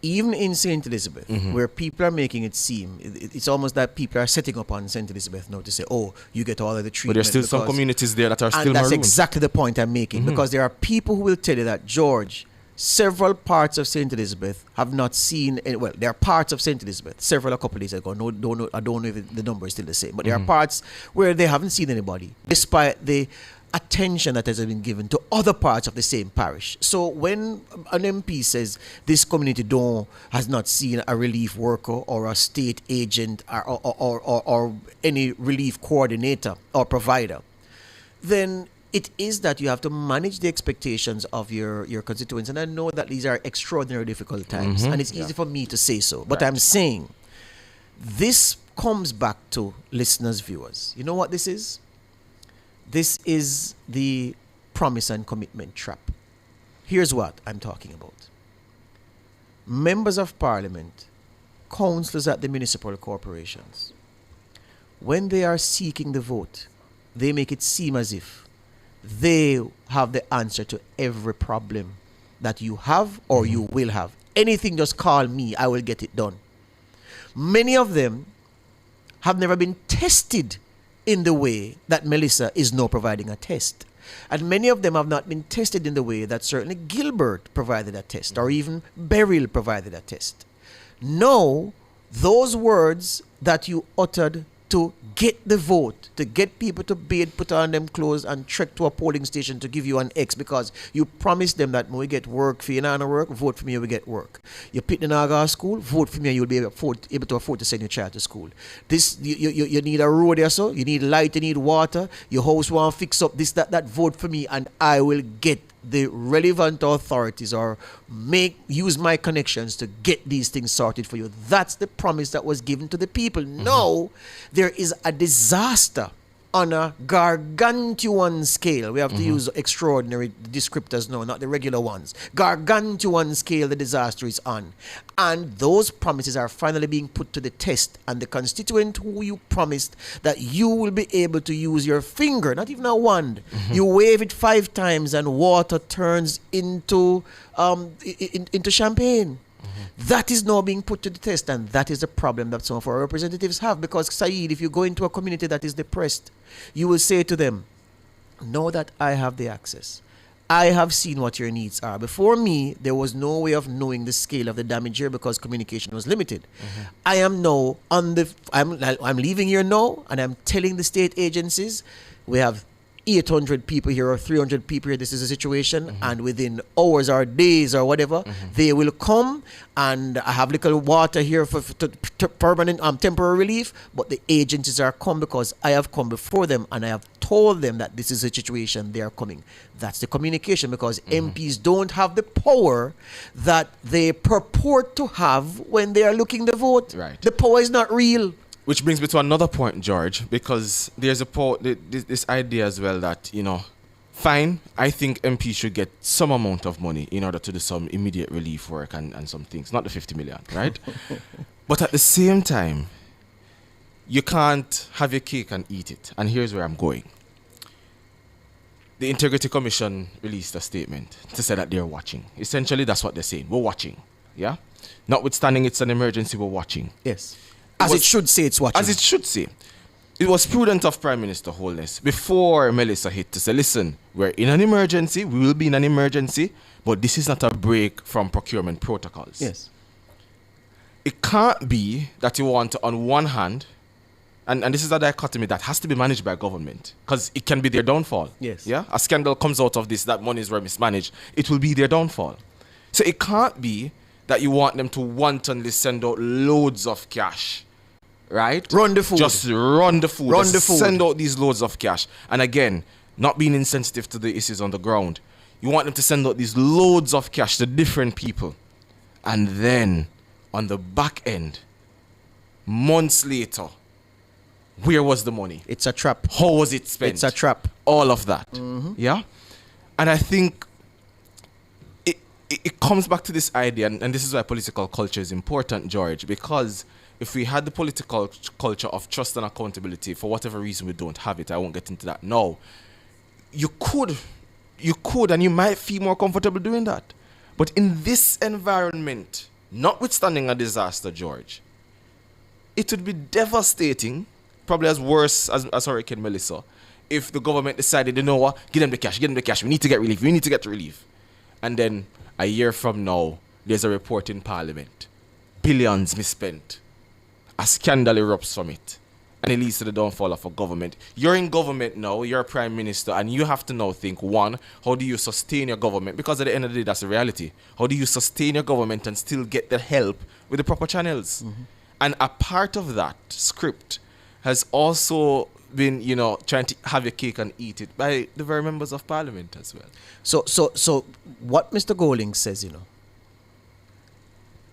even in St. Elizabeth, where people are making it seem, it's almost that people are setting up on St. Elizabeth now to say, oh, you get all of the treatment. But there's still some communities there that are still marooned. And that's marooned. exactly the point I'm making, because there are people who will tell you that, George, several parts of St. Elizabeth have not seen, there are parts of St. Elizabeth, several a couple of days ago, I don't know if the number is still the same, but there are parts where they haven't seen anybody, despite the attention that has been given to other parts of the same parish. So when an MP says this community has not seen a relief worker or a state agent or any relief coordinator or provider, then it is that you have to manage the expectations of your constituents. And I know that these are extraordinarily difficult times, and it's easy for me to say so. But I'm saying this comes back to listeners, viewers. You know what this is? This is the promise and commitment trap. Here's what I'm talking about. Members of parliament, councillors at the municipal corporations, when they are seeking the vote, they make it seem as if they have the answer to every problem that you have or you will have. Anything, just call me, I will get it done. Many of them have never been tested in the way that Melissa is now providing a test. And many of them have not been tested in the way that certainly Gilbert provided a test, or even Beryl provided a test. No, those words that you uttered to get the vote, to get people to bid, put on them clothes and trek to a polling station to give you an X because you promised them that when we get work for you and work, vote for me, you will get work. You pick the Naga school, vote for me and you'll be able to afford to send your child to school. This you need a road there, so you need light, you need water, your house want to fix up, this, that, vote for me and I will get the relevant authorities or use my connections to get these things sorted for you. That's the promise that was given to the people. No, there is a disaster on a gargantuan scale. We have to use extraordinary descriptors now, not the regular ones. Gargantuan scale the disaster is on. And those promises are finally being put to the test. And the constituent who you promised that you will be able to use your finger, not even a wand, you wave it 5 times and water turns into champagne. That is now being put to the test, and that is the problem that some of our representatives have. Because, Saeed, if you go into a community that is depressed, you will say to them, know that I have the access. I have seen what your needs are. Before me, there was no way of knowing the scale of the damage here because communication was limited. I am now I'm leaving here now, and I'm telling the state agencies, we have 800 people here or 300 people here, this is a situation, and within hours or days or whatever, they will come, and I have little water here for permanent temporary relief, but the agencies are come because I have come before them and I have told them that this is a situation, they are coming. That's the communication, because MPs don't have the power that they purport to have when they are looking to vote. Right. The power is not real. Which brings me to another point, George, because there's this idea as well that, fine, I think MPs should get some amount of money in order to do some immediate relief work and some things, not the 50 million, right? But at the same time, you can't have your cake and eat it. And here's where I'm going. The Integrity Commission released a statement to say that they're watching. Essentially, that's what they're saying. We're watching, yeah? Notwithstanding it's an emergency, we're watching. Yes. As it should say it's watching. As it should say. It was prudent of Prime Minister Holness before Melissa hit to say, listen, we're in an emergency, we will be in an emergency, but this is not a break from procurement protocols. Yes. It can't be that you want to, on one hand, and this is a dichotomy that has to be managed by government, because it can be their downfall. Yes. Yeah? A scandal comes out of this, that monies were mismanaged, it will be their downfall. So it can't be that you want them to wantonly send out loads of cash. Right? Run the food. Just run the food. Run Just the food. Send out these loads of cash. And again, not being insensitive to the issues on the ground. You want them to send out these loads of cash to different people. And then, on the back end, months later, where was the money? It's a trap. How was it spent? It's a trap. All of that. Yeah? And I think it comes back to this idea, and this is why political culture is important, George, because if we had the political culture of trust and accountability, for whatever reason we don't have it, I won't get into that now, you could, and you might feel more comfortable doing that. But in this environment, notwithstanding a disaster, George, it would be devastating, probably as worse as Hurricane Melissa, if the government decided, you know what, give them the cash, we need to get relief. And then a year from now, there's a report in Parliament. Billions misspent. A scandal erupts from it. And it leads to the downfall of a government. You're in government now, you're a prime minister, and you have to now think, one, how do you sustain your government? Because at the end of the day, that's the reality. How do you sustain your government and still get the help with the proper channels? And a part of that script has also been, trying to have your cake and eat it by the very members of Parliament as well. So what Mr. Golding says,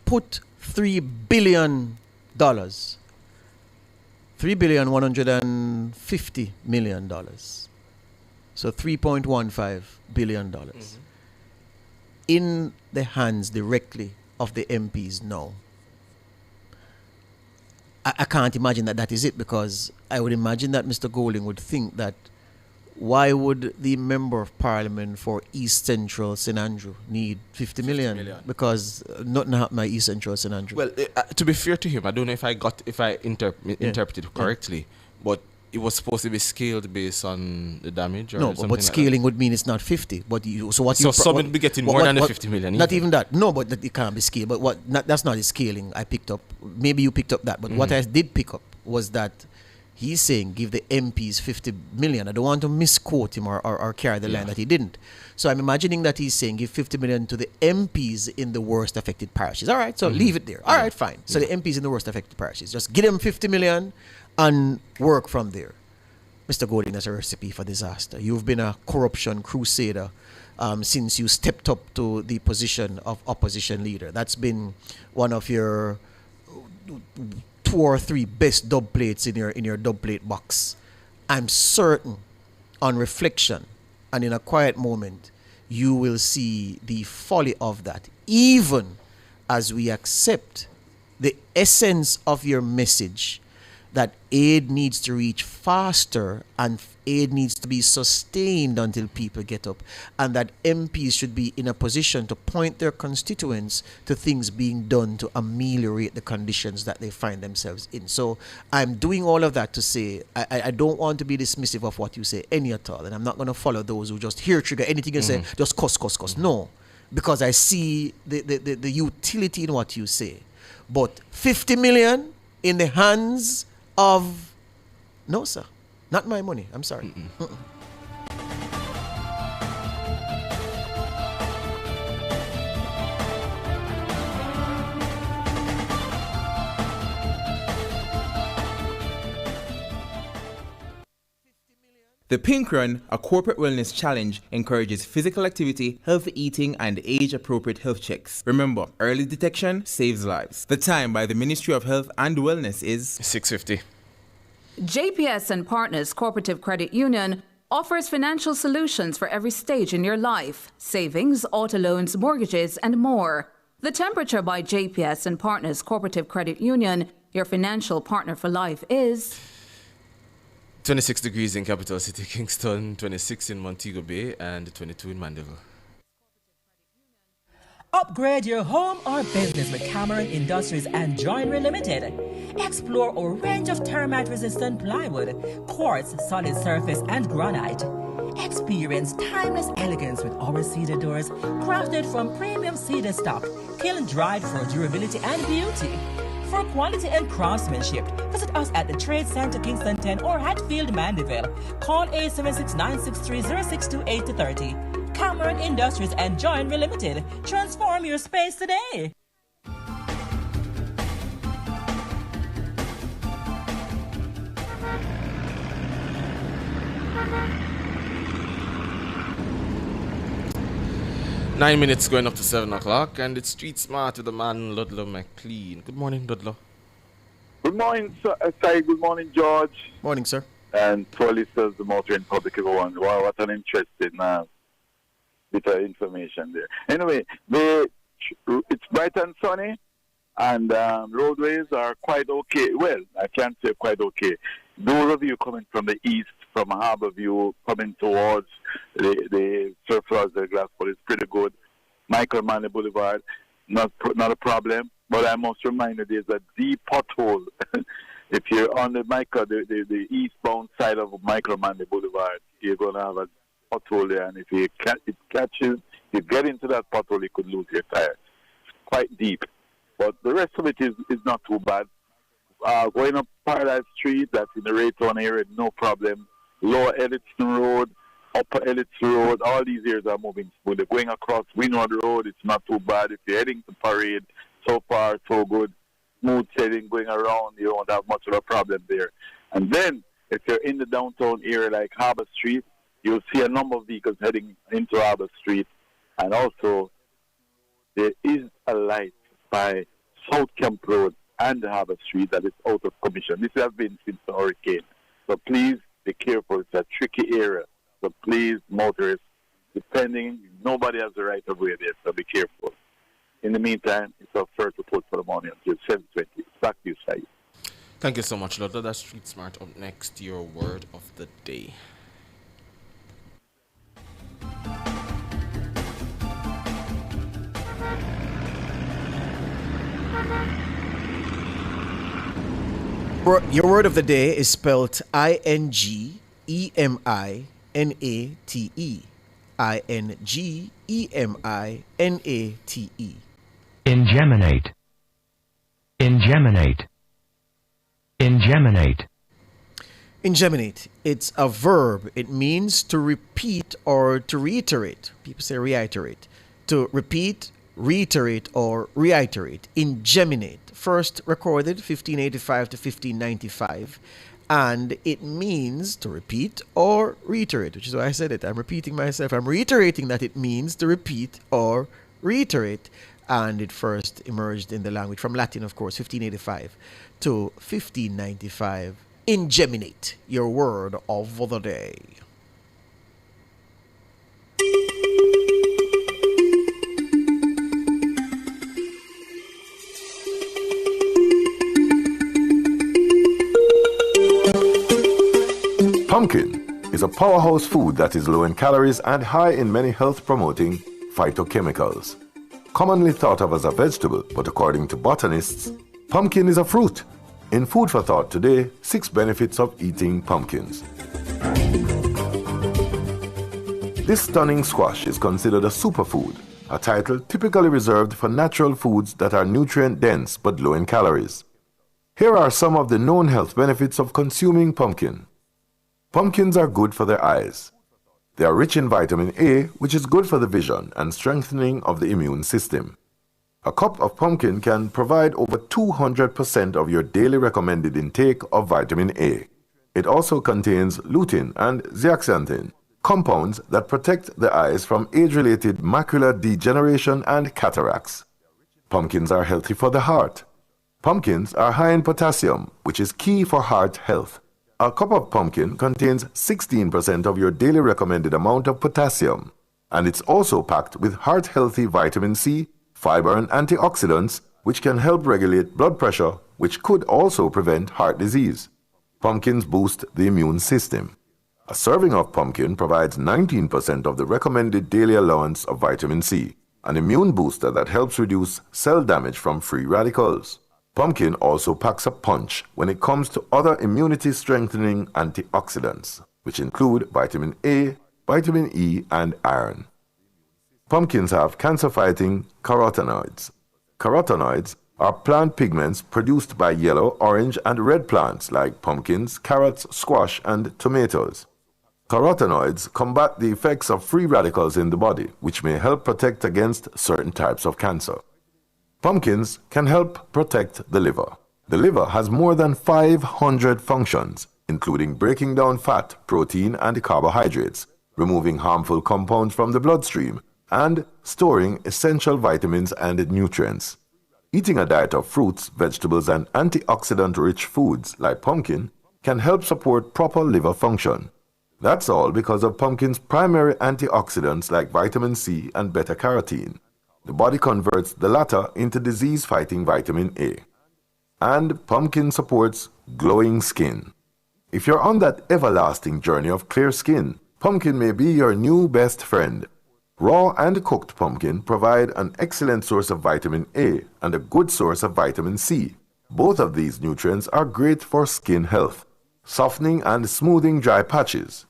put $3 billion, $3,150 million, so $3.15 billion in the hands directly of the MPs now. I can't imagine that is it, because I would imagine that Mr. Golding would think that why would the Member of Parliament for East Central St. Andrew need 50 million? Because nothing happened at East Central St. Andrew. Well, to be fair to him, I don't know if I interpreted correctly, but it was supposed to be scaled based on the damage or something but scaling would mean it's not 50. But some would be getting more than the 50 million. Not even that. No, but it can't be scaled. But that's not the scaling I picked up. Maybe you picked up that. But what I did pick up was that he's saying give the MPs 50 million. I don't want to misquote him or carry the line that he didn't. So I'm imagining that he's saying give 50 million to the MPs in the worst affected parishes. All right, so leave it there. All right, fine. So the MPs in the worst affected parishes, just give them 50 million and work from there. Mr. Golding, that's a recipe for disaster. You've been a corruption crusader since you stepped up to the position of opposition leader. That's been one of your 2 or 3 best dub plates in your dub plate box. I'm certain on reflection and in a quiet moment, you will see the folly of that, even as we accept the essence of your message that aid needs to reach faster and aid needs to be sustained until people get up, and that MPs should be in a position to point their constituents to things being done to ameliorate the conditions that they find themselves in. So I'm doing all of that to say I don't want to be dismissive of what you say any at all, and I'm not going to follow those who just hear trigger anything you say, just cuss. No, because I see the utility in what you say. But 50 million in the hands of... No, sir. Not my money. I'm sorry. The Pink Run, a corporate wellness challenge, encourages physical activity, healthy eating, and age-appropriate health checks. Remember, early detection saves lives. The time by the Ministry of Health and Wellness is 6:50. JPS and Partners Cooperative Credit Union offers financial solutions for every stage in your life: savings, auto loans, mortgages, and more. The Temperature by JPS and Partners Cooperative Credit Union, your financial partner for life, is 26 degrees in capital city Kingston, 26 in Montego Bay, and 22 in Mandeville. Upgrade your home or business with Cameron Industries and Joinery Limited. Explore a range of termite-resistant plywood, quartz, solid surface, and granite. Experience timeless elegance with our cedar doors, crafted from premium cedar stock, kiln-dried for durability and beauty. For quality and craftsmanship, visit us at the Trade Center Kingston 10 or Hatfield, Mandeville. Call 876-963-0628-30. Cameron Industries and Joinery Limited. Transform your space today. Nine minutes going up to 7 o'clock, and it's Street Smart with the man Ludlow McLean. Good morning, Ludlow. Good morning, sir. Good morning, George. Morning, sir. And to our listeners, the motoring public, everyone. Wow, what an interesting bit of information there. Anyway, it's bright and sunny, and roadways are quite okay. Well, I can't say quite okay. Those of you coming from the east, from Harborview, coming towards the surplus, the Glasgow, is pretty good. Michael Manley Boulevard, not a problem. But I must remind you, there's a deep pothole. If you're on the the eastbound side of Michael Manley Boulevard, you're going to have a pothole there. And if it catches, you get into that pothole, you could lose your tires. Quite deep. But the rest of it is not too bad. Going up Paradise Street, that's in the Raytown area, no problem. Lower Elliston Road, Upper Elliston Road, all these areas are moving smoothly. Going across Windward Road, it's not too bad. If you're heading to Parade, so far, so good. Smooth sailing going around, you don't have much of a problem there. And then, if you're in the downtown area like Harbour Street, you'll see a number of vehicles heading into Harbour Street. And also, there is a light by South Camp Road and Harbour Street that is out of commission. This has been since the hurricane. So please be careful. It's a tricky area. So please, motorists, nobody has the right of way there, so be careful. In the meantime, it's our first report for the morning until 7:20. Back to you, Sai. Thank you so much, Ludlow. That's Street Smart. Up next, your word of the day. Your word of the day is spelled Ingeminate. Ingeminate. Ingeminate. Ingeminate. Ingeminate. Ingeminate. It's a verb. It means to repeat or to reiterate. People say reiterate. To repeat, reiterate, or reiterate. Ingeminate. First recorded 1585 to 1595. And it means to repeat or reiterate, which is why I said it. I'm repeating myself. I'm reiterating that it means to repeat or reiterate. And it first emerged in the language from Latin, of course, 1585 to 1595 Ingeminate, your word of the day. Pumpkin is a powerhouse food that is low in calories and high in many health-promoting phytochemicals. Commonly thought of as a vegetable, but according to botanists, pumpkin is a fruit. In Food for Thought today, 6 benefits of eating pumpkins. This stunning squash is considered a superfood, a title typically reserved for natural foods that are nutrient-dense but low in calories. Here are some of the known health benefits of consuming pumpkin. Pumpkins are good for the eyes. They are rich in vitamin A, which is good for the vision and strengthening of the immune system. A cup of pumpkin can provide over 200% of your daily recommended intake of vitamin A. It also contains lutein and zeaxanthin, compounds that protect the eyes from age-related macular degeneration and cataracts. Pumpkins are healthy for the heart. Pumpkins are high in potassium, which is key for heart health. A cup of pumpkin contains 16% of your daily recommended amount of potassium, and it's also packed with heart-healthy vitamin C, fiber and antioxidants, which can help regulate blood pressure, which could also prevent heart disease. Pumpkins boost the immune system. A serving of pumpkin provides 19% of the recommended daily allowance of vitamin C, an immune booster that helps reduce cell damage from free radicals. Pumpkin also packs a punch when it comes to other immunity-strengthening antioxidants, which include vitamin A, vitamin E, and iron. Pumpkins have cancer-fighting carotenoids. Carotenoids are plant pigments produced by yellow, orange, and red plants like pumpkins, carrots, squash, and tomatoes. Carotenoids combat the effects of free radicals in the body, which may help protect against certain types of cancer. Pumpkins can help protect the liver. The liver has more than 500 functions, including breaking down fat, protein, and carbohydrates, removing harmful compounds from the bloodstream, and storing essential vitamins and nutrients. Eating a diet of fruits, vegetables, and antioxidant-rich foods like pumpkin can help support proper liver function. That's all because of pumpkin's primary antioxidants like vitamin C and beta-carotene. The body converts the latter into disease-fighting vitamin A. And pumpkin supports glowing skin. If you're on that everlasting journey of clear skin, pumpkin may be your new best friend. Raw and cooked pumpkin provide an excellent source of vitamin A and a good source of vitamin C. Both of these nutrients are great for skin health, softening and smoothing dry patches,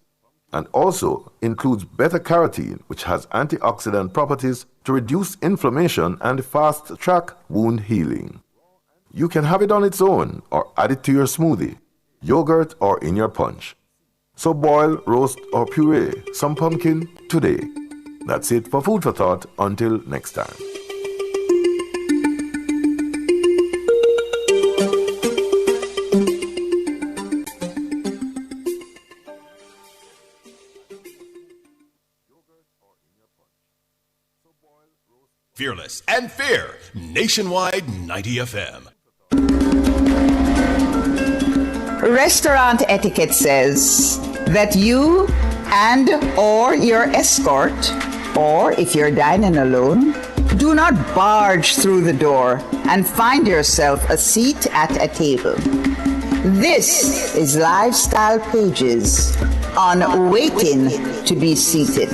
and also includes beta-carotene, which has antioxidant properties to reduce inflammation and fast-track wound healing. You can have it on its own or add it to your smoothie, yogurt, or in your punch. So boil, roast, or puree some pumpkin today. That's it for Food for Thought. Until next time. Fearless and fair. Nationwide 90 FM. Restaurant etiquette says that you and or your escort, or if you're dining alone, do not barge through the door and find yourself a seat at a table. This is Lifestyle Pages on Waiting to be Seated.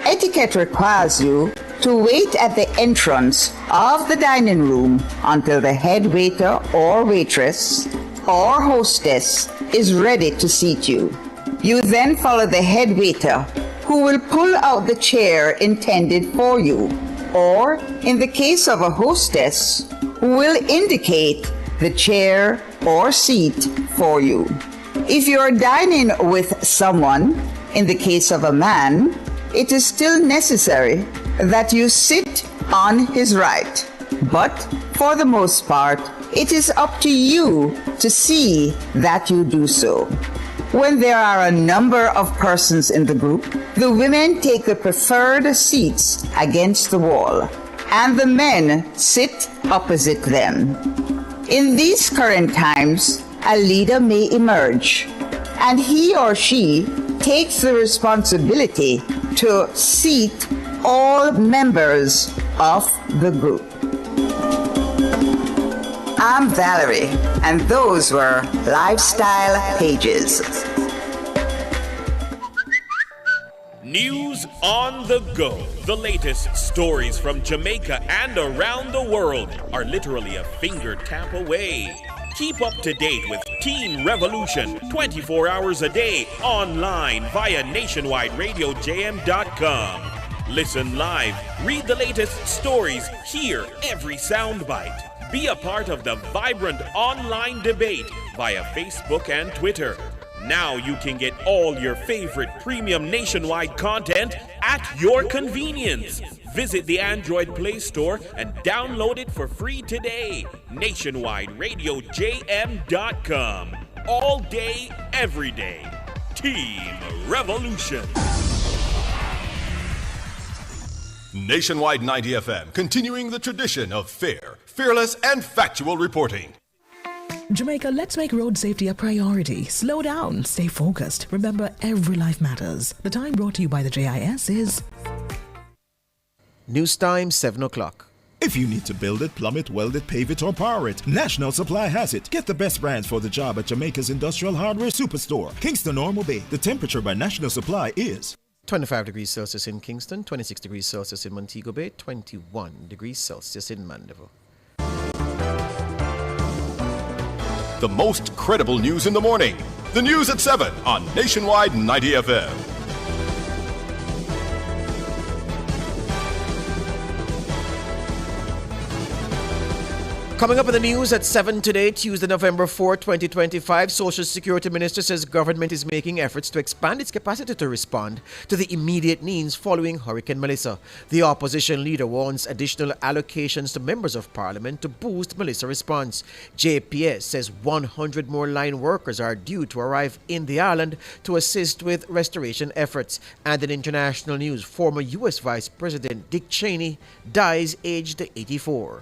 Etiquette requires you to wait at the entrance of the dining room until the head waiter or waitress or hostess is ready to seat you. You then follow the head waiter, who will pull out the chair intended for you, or in the case of a hostess, who will indicate the chair or seat for you. If you're dining with someone, in the case of a man, it is still necessary that you sit on his right. But for the most part, it is up to you to see that you do so. When there are a number of persons in the group, the women take the preferred seats against the wall, and the men sit opposite them. In these current times, a leader may emerge, and he or she takes the responsibility to seat all members of the group. I'm Valerie, and those were Lifestyle Pages. News on the go. The latest stories from Jamaica and around the world are literally a finger tap away. Keep up to date with Teen Revolution 24 hours a day online via nationwideradiojm.com. Listen live, read the latest stories, hear every soundbite. Be a part of the vibrant online debate via Facebook and Twitter. Now you can get all your favorite premium nationwide content at your convenience. Visit the Android Play Store and download it for free today. NationwideRadioJM.com. All day, every day. Team Revolution. Nationwide 90 FM, continuing the tradition of fair, fearless, and factual reporting. Jamaica, let's make road safety a priority. Slow down, stay focused. Remember, every life matters. The time brought to you by the JIS is... News time, 7 o'clock. If you need to build it, plumb it, weld it, pave it, or power it, National Supply has it. Get the best brands for the job at Jamaica's Industrial Hardware Superstore, Kingston Ormo Bay. The temperature by National Supply is 25 degrees Celsius in Kingston, 26 degrees Celsius in Montego Bay, 21 degrees Celsius in Mandeville. The most credible news in the morning. The news at 7 on Nationwide 90 FM. Coming up in the news at 7 today, Tuesday, November 4, 2025, Social Security Minister says government is making efforts to expand its capacity to respond to the immediate needs following Hurricane Melissa. The opposition leader wants additional allocations to members of parliament to boost Melissa response. JPS says 100 more line workers are due to arrive in the island to assist with restoration efforts. And in international news, former U.S. Vice President Dick Cheney dies aged 84.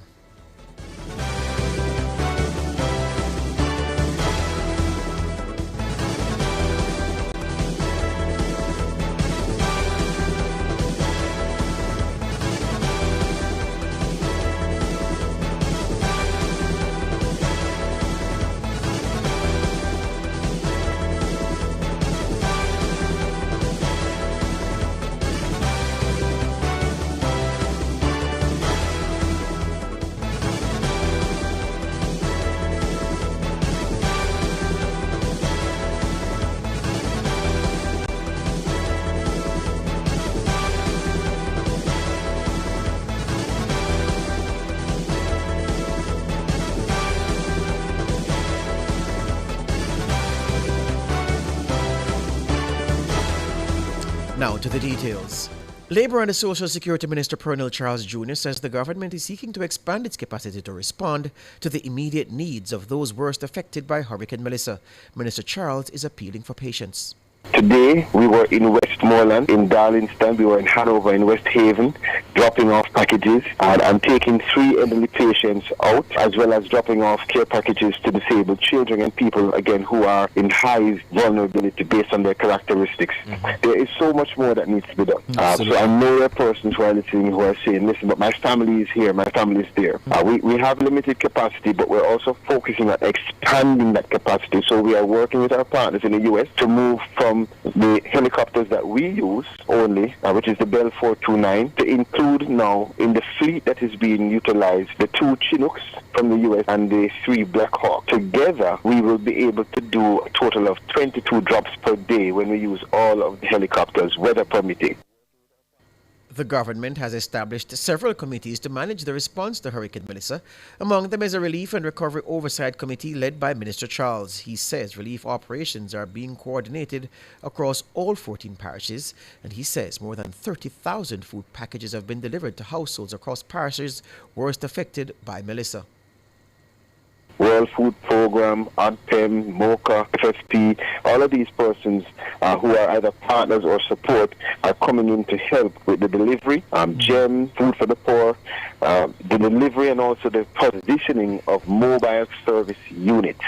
Now to the details. Labour and the Social Security Minister Pernell Charles Jr. says the government is seeking to expand its capacity to respond to the immediate needs of those worst affected by Hurricane Melissa. Minister Charles is appealing for patience. Today, we were in Westmoreland, in Darlingston, we were in Hanover, in West Haven, dropping off packages and taking 3 elderly patients out, as well as dropping off care packages to disabled children and people, again, who are in high vulnerability based on their characteristics. There is so much more that needs to be done. So I know there are persons who are listening who are saying, listen, but my family is here, my family is there. We have limited capacity, but we're also focusing on expanding that capacity. So we are working with our partners in the U.S. to move from the helicopters that we use only, which is the Bell 429, to include now in the fleet that is being utilized the 2 Chinooks from the U.S. and the 3 Black Hawk. Together, we will be able to do a total of 22 drops per day when we use all of the helicopters, weather permitting. The government has established several committees to manage the response to Hurricane Melissa. Among them is a Relief and Recovery Oversight Committee led by Minister Charles. He says relief operations are being coordinated across all 14 parishes, and he says more than 30,000 food packages have been delivered to households across parishes worst affected by Melissa. World Food Program, ADPEM, MOCA, FFP, all of these persons who are either partners or support are coming in to help with the delivery, GEM, Food for the Poor, the delivery and also the positioning of mobile service units,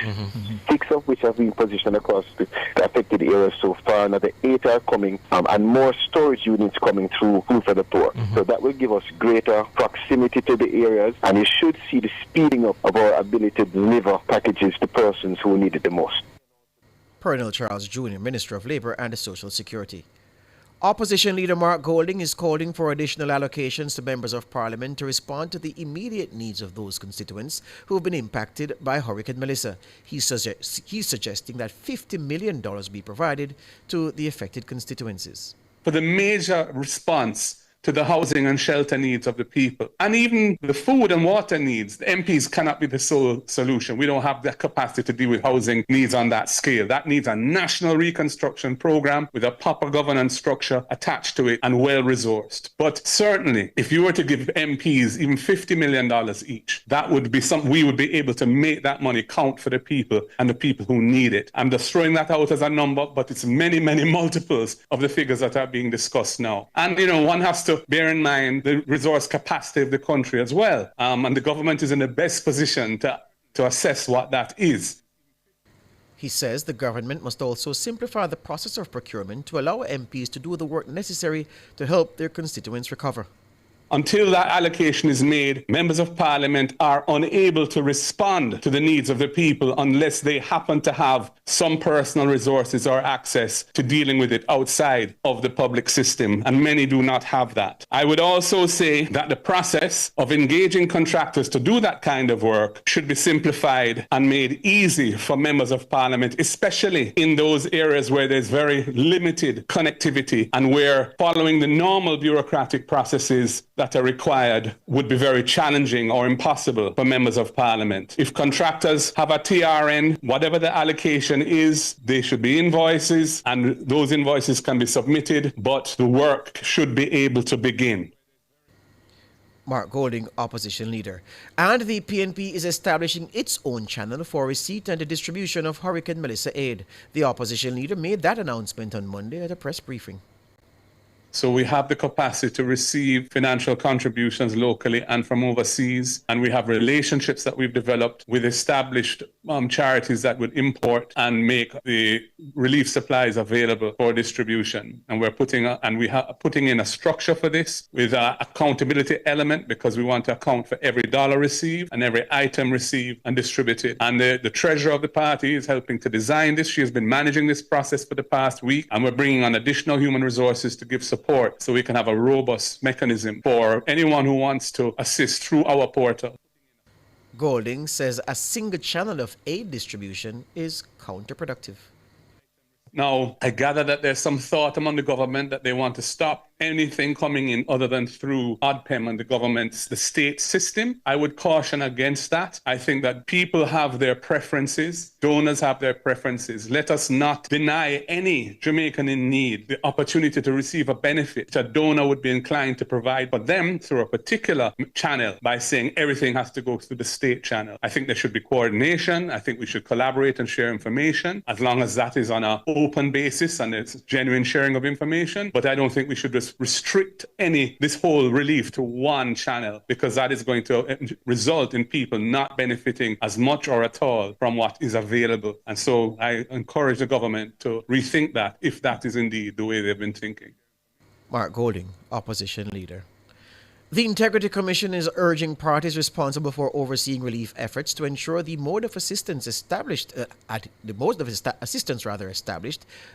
6 of which have been positioned across the affected areas so far. Another 8 are coming, and more storage units coming through Food for the Poor. So that will give us greater proximity to the areas, and you should see the speeding up of our ability to deliver packages to persons who need it the most. Pernell Charles Jr., Minister of Labour and Social Security. Opposition leader Mark Golding is calling for additional allocations to members of Parliament to respond to the immediate needs of those constituents who have been impacted by Hurricane Melissa. He's suggesting that $50 million be provided to the affected constituencies. For the major response to the housing and shelter needs of the people, and even the food and water needs, the MPs cannot be the sole solution. We don't have the capacity to deal with housing needs on that scale. That needs a national reconstruction program with a proper governance structure attached to it and well-resourced. But certainly, if you were to give MPs even $50 million each, that would be something we would be able to make that money count for the people and the people who need it. I'm just throwing that out as a number, but it's many, many multiples of the figures that are being discussed now. And, one has to bear in mind the resource capacity of the country as well. And the government is in the best position to assess what that is. He says the government must also simplify the process of procurement to allow MPs to do the work necessary to help their constituents recover. Until that allocation is made, members of Parliament are unable to respond to the needs of the people unless they happen to have some personal resources or access to dealing with it outside of the public system, and many do not have that. I would also say that the process of engaging contractors to do that kind of work should be simplified and made easy for members of Parliament, especially in those areas where there's very limited connectivity and where following the normal bureaucratic processes that are required would be very challenging or impossible for members of Parliament. If contractors have a TRN, whatever the allocation is, they should be invoices, and those invoices can be submitted, but the work should be able to begin. Mark Golding, opposition leader. And the PNP is establishing its own channel for receipt and the distribution of Hurricane Melissa aid. The opposition leader made that announcement on Monday at a press briefing. So we have the capacity to receive financial contributions locally and from overseas. And we have relationships that we've developed with established charities that would import and make the relief supplies available for distribution. And we're putting in a structure for this with an accountability element, because we want to account for every dollar received and every item received and distributed. And the treasurer of the party is helping to design this. She has been managing this process for the past week, and we're bringing on additional human resources to give support so we can have a robust mechanism for anyone who wants to assist through our portal. Golding says a single channel of aid distribution is counterproductive. Now, I gather that there's some thought among the government that they want to stop anything coming in other than through ADPEM and the state system. I would caution against that. I think that people have their preferences, donors have their preferences. Let us not deny any Jamaican in need the opportunity to receive a benefit a donor would be inclined to provide for them through a particular channel by saying everything has to go through the state channel. I think there should be coordination. I think we should collaborate and share information as long as that is on an open basis and it's genuine sharing of information. But I don't think we should just restrict this whole relief to one channel, because that is going to result in people not benefiting as much or at all from what is available. And so I encourage the government to rethink that, if that is indeed the way they've been thinking. Mark Golding, opposition leader. The Integrity Commission is urging parties responsible for overseeing relief efforts to ensure the mode of assistance established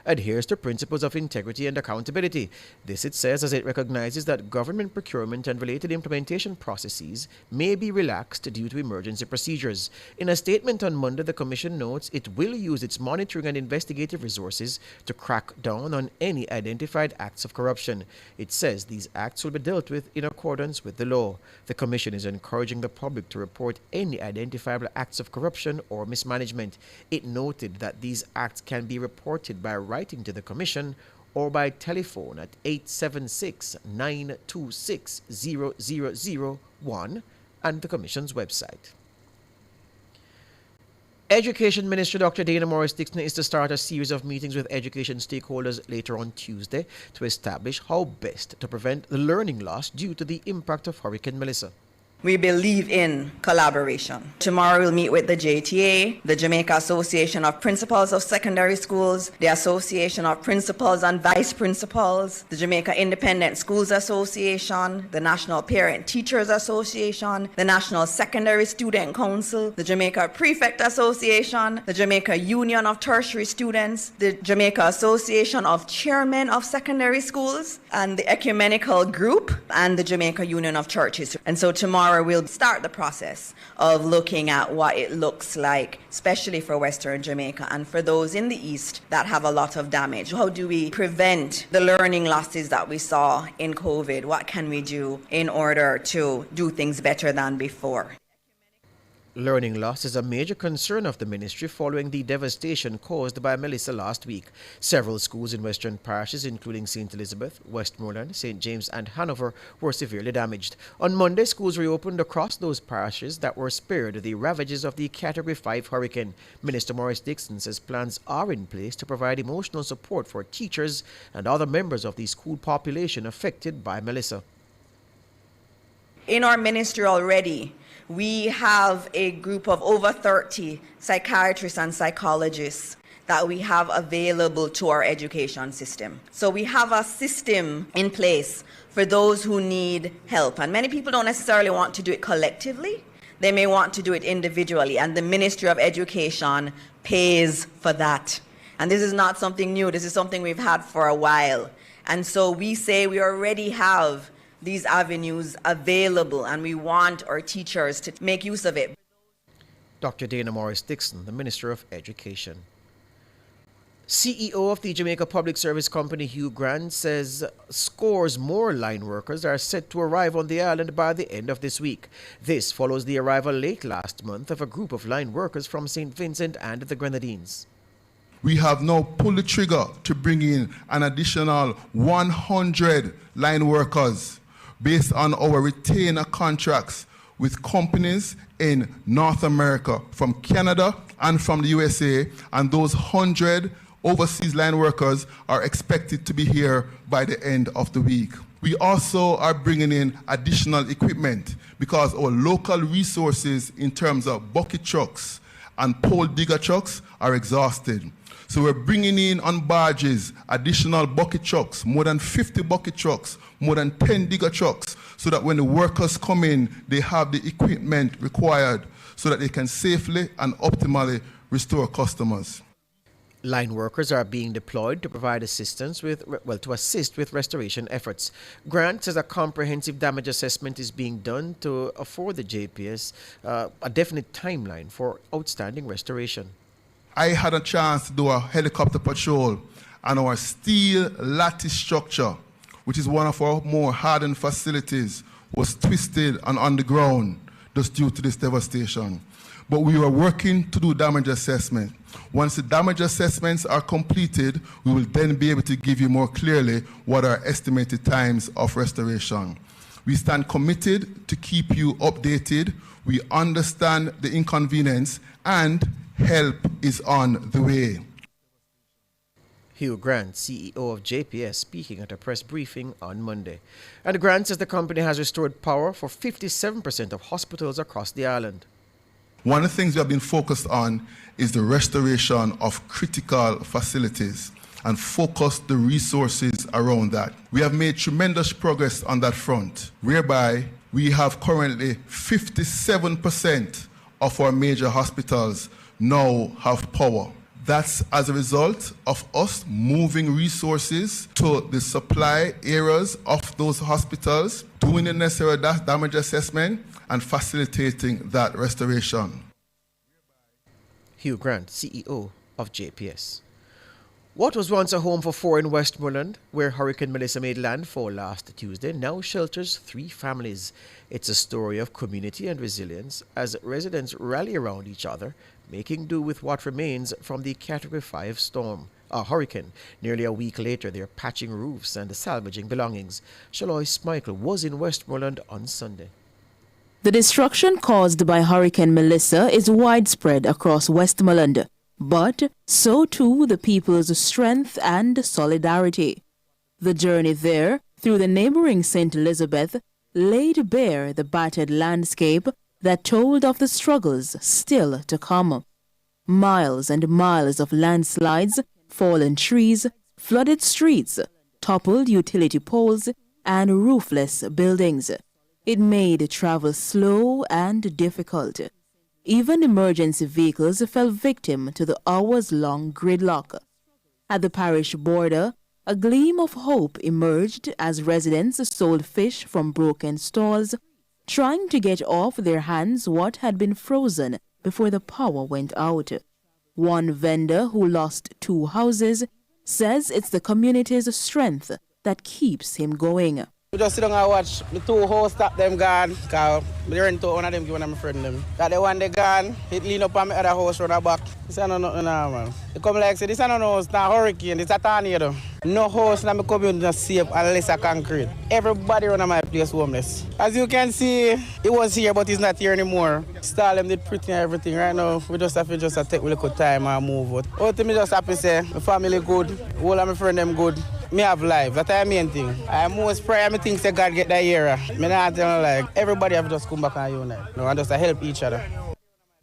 adheres to principles of integrity and accountability. This, it says, as it recognizes that government procurement and related implementation processes may be relaxed due to emergency procedures. In a statement on Monday, the Commission notes it will use its monitoring and investigative resources to crack down on any identified acts of corruption. It says these acts will be dealt with in accordance with the law. The Commission is encouraging the public to report any identifiable acts of corruption or mismanagement. It noted that these acts can be reported by writing to the Commission or by telephone at 876-926-0001 and the Commission's website. Education Minister Dr. Dana Morris-Dixon is to start a series of meetings with education stakeholders later on Tuesday to establish how best to prevent the learning loss due to the impact of Hurricane Melissa. We believe in collaboration. Tomorrow we'll meet with the JTA, the Jamaica Association of Principals of Secondary Schools, the Association of Principals and Vice Principals, the Jamaica Independent Schools Association, the National Parent Teachers Association, the National Secondary Student Council, the Jamaica Prefect Association, the Jamaica Union of Tertiary Students, the Jamaica Association of Chairmen of Secondary Schools, and the Ecumenical Group, and the Jamaica Union of Churches. And so tomorrow we'll start the process of looking at what it looks like, especially for Western Jamaica and for those in the East that have a lot of damage. How do we prevent the learning losses that we saw in COVID? What can we do in order to do things better than before? Learning loss is a major concern of the ministry following the devastation caused by Melissa last week. Several schools in western parishes, including St. Elizabeth, Westmoreland, St. James and Hanover, were severely damaged. On Monday, schools reopened across those parishes that were spared the ravages of the Category 5 hurricane. Minister Morris-Dixon says plans are in place to provide emotional support for teachers and other members of the school population affected by Melissa. In our ministry already, we have a group of over 30 psychiatrists and psychologists that we have available to our education system. So we have a system in place for those who need help. And many people don't necessarily want to do it collectively. They may want to do it individually. And the Ministry of Education pays for that. And this is not something new. This is something we've had for a while. And so we say we already have these avenues available, and we want our teachers to make use of it. Dr. Dana Morris-Dixon, the Minister of Education. CEO of the Jamaica Public Service Company, Hugh Grant, says scores more line workers are set to arrive on the island by the end of this week. This follows the arrival late last month of a group of line workers from St. Vincent and the Grenadines. We have now pulled the trigger to bring in an additional 100 line workers based on our retainer contracts with companies in North America, from Canada and from the USA, and those 100 overseas line workers are expected to be here by the end of the week. We also are bringing in additional equipment because our local resources in terms of bucket trucks and pole digger trucks are exhausted. So we're bringing in on barges additional bucket trucks, more than 50 bucket trucks, more than 10 digger trucks, so that when the workers come in, they have the equipment required so that they can safely and optimally restore customers. Line workers are being deployed to provide assistance to assist with restoration efforts. Grant says a comprehensive damage assessment is being done to afford the JPS a definite timeline for outstanding restoration. I had a chance to do a helicopter patrol on our steel lattice structure, which is one of our more hardened facilities, was twisted and on the ground just due to this devastation. But we were working to do damage assessment. Once the damage assessments are completed, we will then be able to give you more clearly what are estimated times of restoration. We stand committed to keep you updated. We understand the inconvenience, and help is on the way. Hugh Grant, CEO of JPS, speaking at a press briefing on Monday. And Grant says the company has restored power for 57% of hospitals across the island. One of the things we have been focused on is the restoration of critical facilities and focus the resources around that. We have made tremendous progress on that front, whereby we have currently 57% of our major hospitals now have power. That's as a result of us moving resources to the supply areas of those hospitals, doing the necessary damage assessment, and facilitating that restoration. Hugh Grant, CEO of JPS. What was once a home for 4 in Westmoreland, where Hurricane Melissa made landfall last Tuesday, now shelters 3 families. It's a story of community and resilience as residents rally around each other, making do with what remains from the Category 5 hurricane. Nearly a week later, they're patching roofs and salvaging belongings. Shalois Michael was in Westmoreland on Sunday. The destruction caused by Hurricane Melissa is widespread across Westmoreland, but so too the people's strength and solidarity. The journey there, through the neighboring St. Elizabeth, laid bare the battered landscape that told of the struggles still to come. Miles and miles of landslides, fallen trees, flooded streets, toppled utility poles, and roofless buildings. It made travel slow and difficult. Even emergency vehicles fell victim to the hours-long gridlock. At the parish border, a gleam of hope emerged as residents sold fish from broken stalls, trying to get off their hands what had been frozen before the power went out. One vendor who lost 2 houses says it's the community's strength that keeps him going. We just sit down and watch the 2 hosts stop them gone, because I rent to one of them, give one of my friend them. That the one they gone, it lean up on my other house run the back. This is nothing now, man. They come like say, this is no house, not hurricane, this is a tornado. No house in my community is safe unless a concrete. Everybody run my place homeless. As you can see, it was here, but it's not here anymore. Stall them did pretty and everything. Right now, we just have to take a little time and move out. Ultimately, just happy to say, my family good, all of my friends them good. Me have life, that's the main thing. I most pray and think that God get that year. Me not tell like everybody have just come back and unite. No, and just help each other.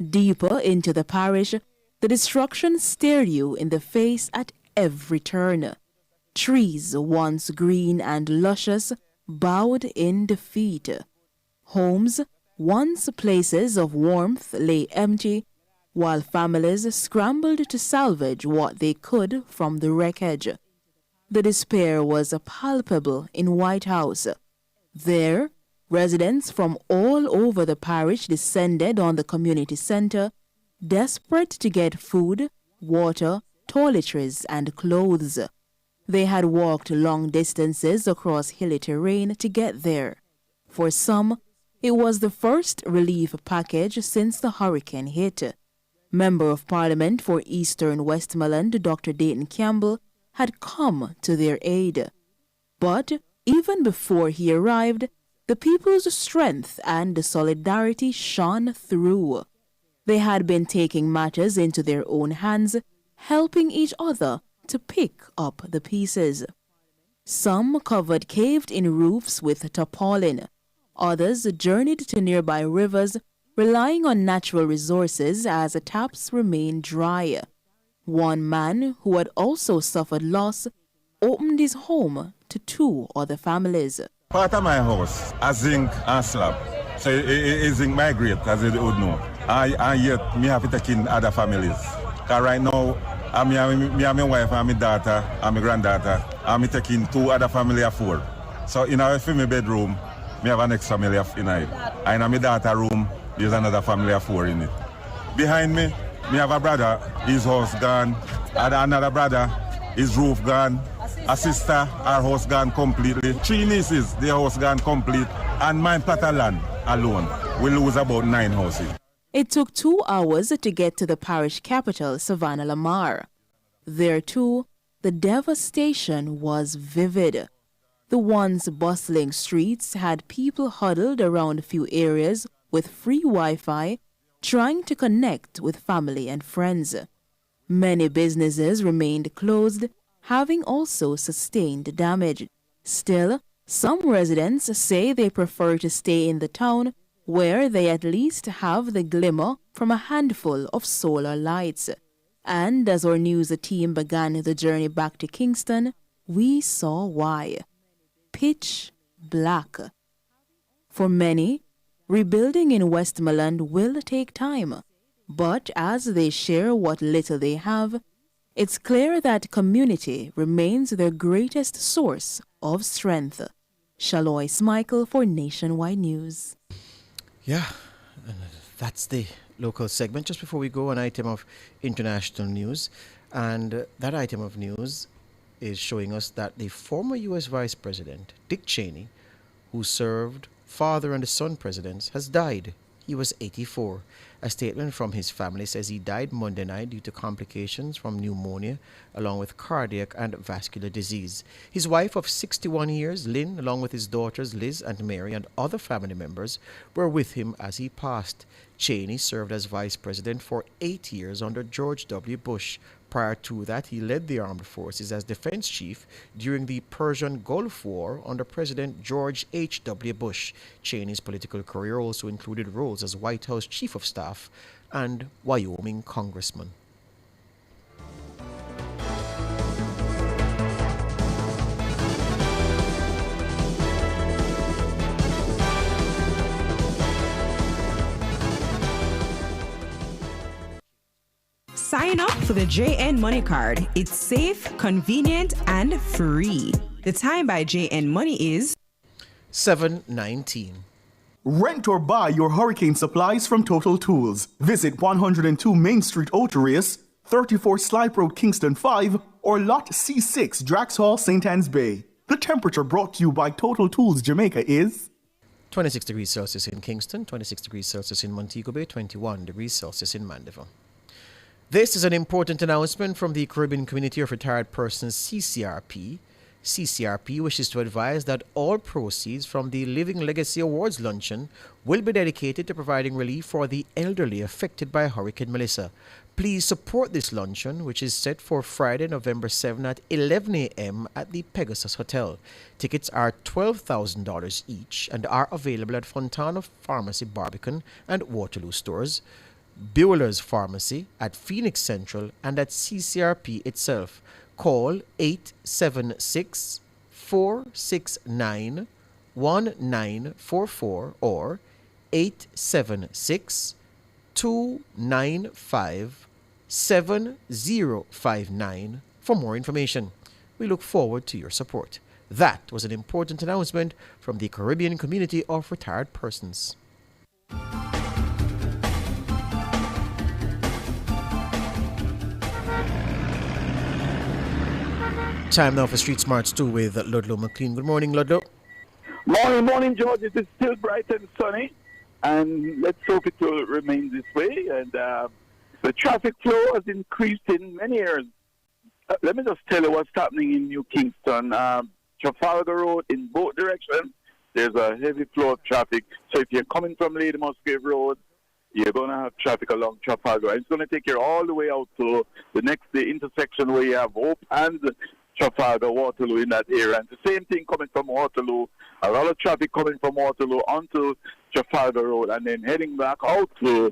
Deeper into the parish, the destruction stared you in the face at every turn. Trees, once green and luscious, bowed in defeat. Homes, once places of warmth, lay empty, while families scrambled to salvage what they could from the wreckage. The despair was palpable in White House. There, residents from all over the parish descended on the community center, desperate to get food, water, toiletries, and clothes. They had walked long distances across hilly terrain to get there. For some, it was the first relief package since the hurricane hit. Member of Parliament for Eastern Westmoreland, Dr. Dayton Campbell, had come to their aid. But even before he arrived, the people's strength and solidarity shone through. They had been taking matters into their own hands, helping each other to pick up the pieces. Some covered caved-in roofs with tarpaulin. Others journeyed to nearby rivers, relying on natural resources as the taps remained dry. One man, who had also suffered loss, opened his home to 2 other families. Part of my house, a zinc and slab. So it zinc migrate, as you would know. And yet, me have to take in other families. Because right now, me and my wife and my daughter and my granddaughter, and me taking 2 other family of 4. So in our family bedroom, me have an next family of in it. And in my daughter's room, there's another family of 4 in it. Behind me, me have a brother, his house gone. And another brother, his roof gone. A sister, her house gone completely. 3 nieces, their house gone complete. And my plot of land alone, we lose about 9 houses. It took 2 hours to get to the parish capital, Savannah Lamar. There too, the devastation was vivid. The once bustling streets had people huddled around a few areas with free Wi-Fi, trying to connect with family and friends. Many businesses remained closed, having also sustained damage. Still, some residents say they prefer to stay in the town, where they at least have the glimmer from a handful of solar lights. And as our news team began the journey back to Kingston, we saw why. Pitch black. For many, rebuilding in Westmoreland will take time, but as they share what little they have, it's clear that community remains their greatest source of strength. Shalois Michael for Nationwide News. Yeah, that's the local segment. Just before we go, an item of international news, and that item of news is showing us that the former U.S. Vice President, Dick Cheney, who served father and son presidents, has died. He was 84. A statement from his family says he died Monday night due to complications from pneumonia, along with cardiac and vascular disease. His wife of 61 years, Lynn, along with his daughters Liz and Mary and other family members, were with him as he passed. Cheney served as vice president for 8 years under George W. Bush. Prior to that, he led the armed forces as defense chief during the Persian Gulf War under President George H.W. Bush. Cheney's political career also included roles as White House Chief of Staff and Wyoming congressman. Sign up for the JN Money Card. It's safe, convenient, and free. The time by JN Money is 7:19. Rent or buy your hurricane supplies from Total Tools. Visit 102 Main Street, Oterius, 34 Slipe Road, Kingston 5, or Lot C6, Drax Hall, St. Anne's Bay. The temperature brought to you by Total Tools Jamaica is 26 degrees Celsius in Kingston, 26 degrees Celsius in Montego Bay, 21 degrees Celsius in Mandeville. This is an important announcement from the Caribbean Community of Retired Persons, CCRP. CCRP wishes to advise that all proceeds from the Living Legacy Awards luncheon will be dedicated to providing relief for the elderly affected by Hurricane Melissa. Please support this luncheon, which is set for Friday, November 7 at 11 a.m. at the Pegasus Hotel. Tickets are $12,000 each and are available at Fontana Pharmacy Barbican and Waterloo stores, Bueller's Pharmacy at Phoenix Central, and at CCRP itself. Call 876-469-1944 or 876-295-7059 for more information. We look forward to your support. That was an important announcement from the Caribbean Community of Retired Persons. Time now for Street Smarts 2 with Ludlow McLean. Good morning, Ludlow. Morning, George. It is still bright and sunny, and let's hope it will remain this way. And the traffic flow has increased in many areas. Let me just tell you what's happening in New Kingston. Trafalgar Road in both directions, there's a heavy flow of traffic. So if you're coming from Lady Musgrave Road, you're going to have traffic along Trafalgar. It's going to take you all the way out to the intersection where you have Hope and Trafalgar, Waterloo in that area. And the same thing coming from Waterloo. A lot of traffic coming from Waterloo onto Trafalgar Road and then heading back out to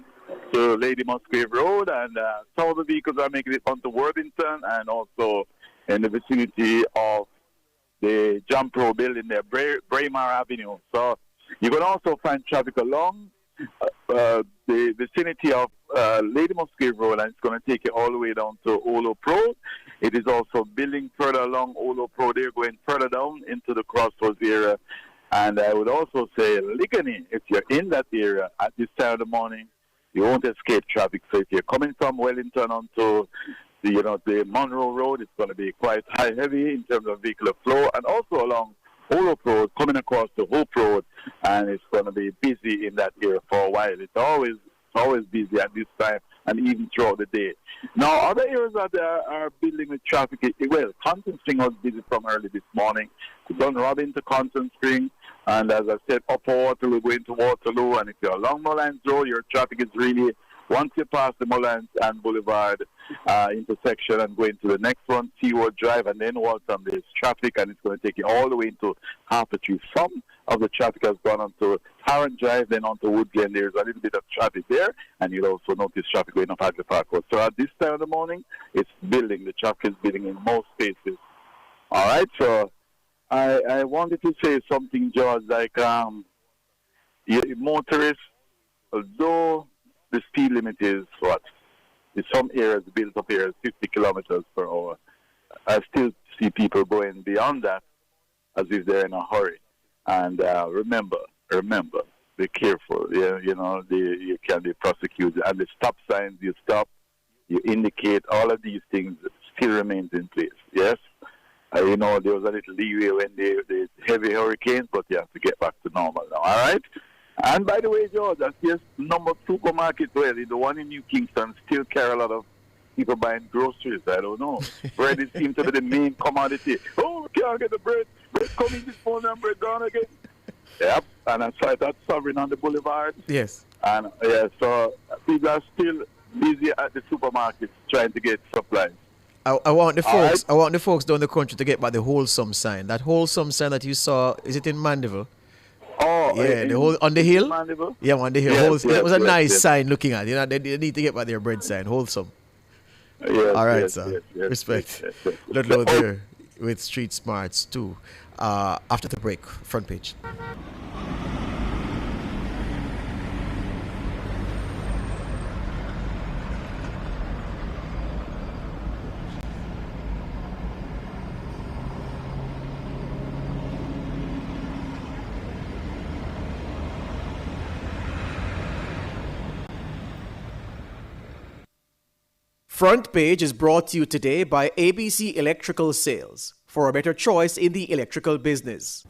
Lady Musgrave Road. And some of the vehicles are making it onto Worthington and also in the vicinity of the John Pro building there, Braemar Avenue. So you're going to also find traffic along the vicinity of Lady Musgrave Road, and it's going to take you all the way down to Olo Pro. It is also building further along Olo Pro. They're going further down into the Crossroads area. And I would also say Ligony, if you're in that area at this time of the morning, you won't escape traffic. So if you're coming from Wellington onto the Monroe Road, it's going to be quite heavy in terms of vehicular flow, and also along Olo Road, coming across the Hope Road, and it's going to be busy in that area for a while. It's always busy at this time and even throughout the day. Now, other areas that are building with traffic, well, Constance Spring was busy from early this morning. We've done Robin to Constance Spring, and as I said, Upper Waterloo going to Waterloo, and if you're along Mullines Road, your traffic is really, once you pass the Mullines and Boulevard intersection and going to the next one, Seaward Drive, and then Waltham, there's traffic, and it's going to take you all the way into Harper-Tree. Some of the traffic has gone onto Tarrant Drive, then onto Woodglen. There's a little bit of traffic there, and you'll also notice traffic going up Hadley Park Road. So at this time of the morning, it's building. The traffic is building in most spaces. All right, so I wanted to say something, George, like motorists, although the speed limit is in some areas, built up areas, 50 kilometers per hour, I still see people going beyond that as if they're in a hurry. And remember, be careful. You can be prosecuted. And the stop signs, you stop, you indicate, all of these things still remains in place. Yes? There was a little leeway when the heavy hurricanes, but you have to get back to normal now. All right? And by the way, George, I see a number of supermarkets where the one in New Kingston still carry a lot of people buying groceries. I don't know. Bread seems to be the main commodity. Oh, we can't get the bread. Bread coming this morning and bread gone again. Yep. And I saw that sovereign on the boulevard. Yes. And so people are still busy at the supermarkets trying to get supplies. I want the folks. I want the folks down the country to get back the wholesome sign. That wholesome sign that you saw, is it in Mandeville? Oh, yeah, the whole on the hill. Mandeville? Yeah, on the hill. Yes, it was a nice yes. sign looking at. You know, they need to get back their bread sign. Wholesome. Yes, all right, yes, sir. yes, Respect. yes. Ludlow there with Street Smarts too. After the break, front page. Front Page is brought to you today by ABC Electrical Sales, for a better choice in the electrical business.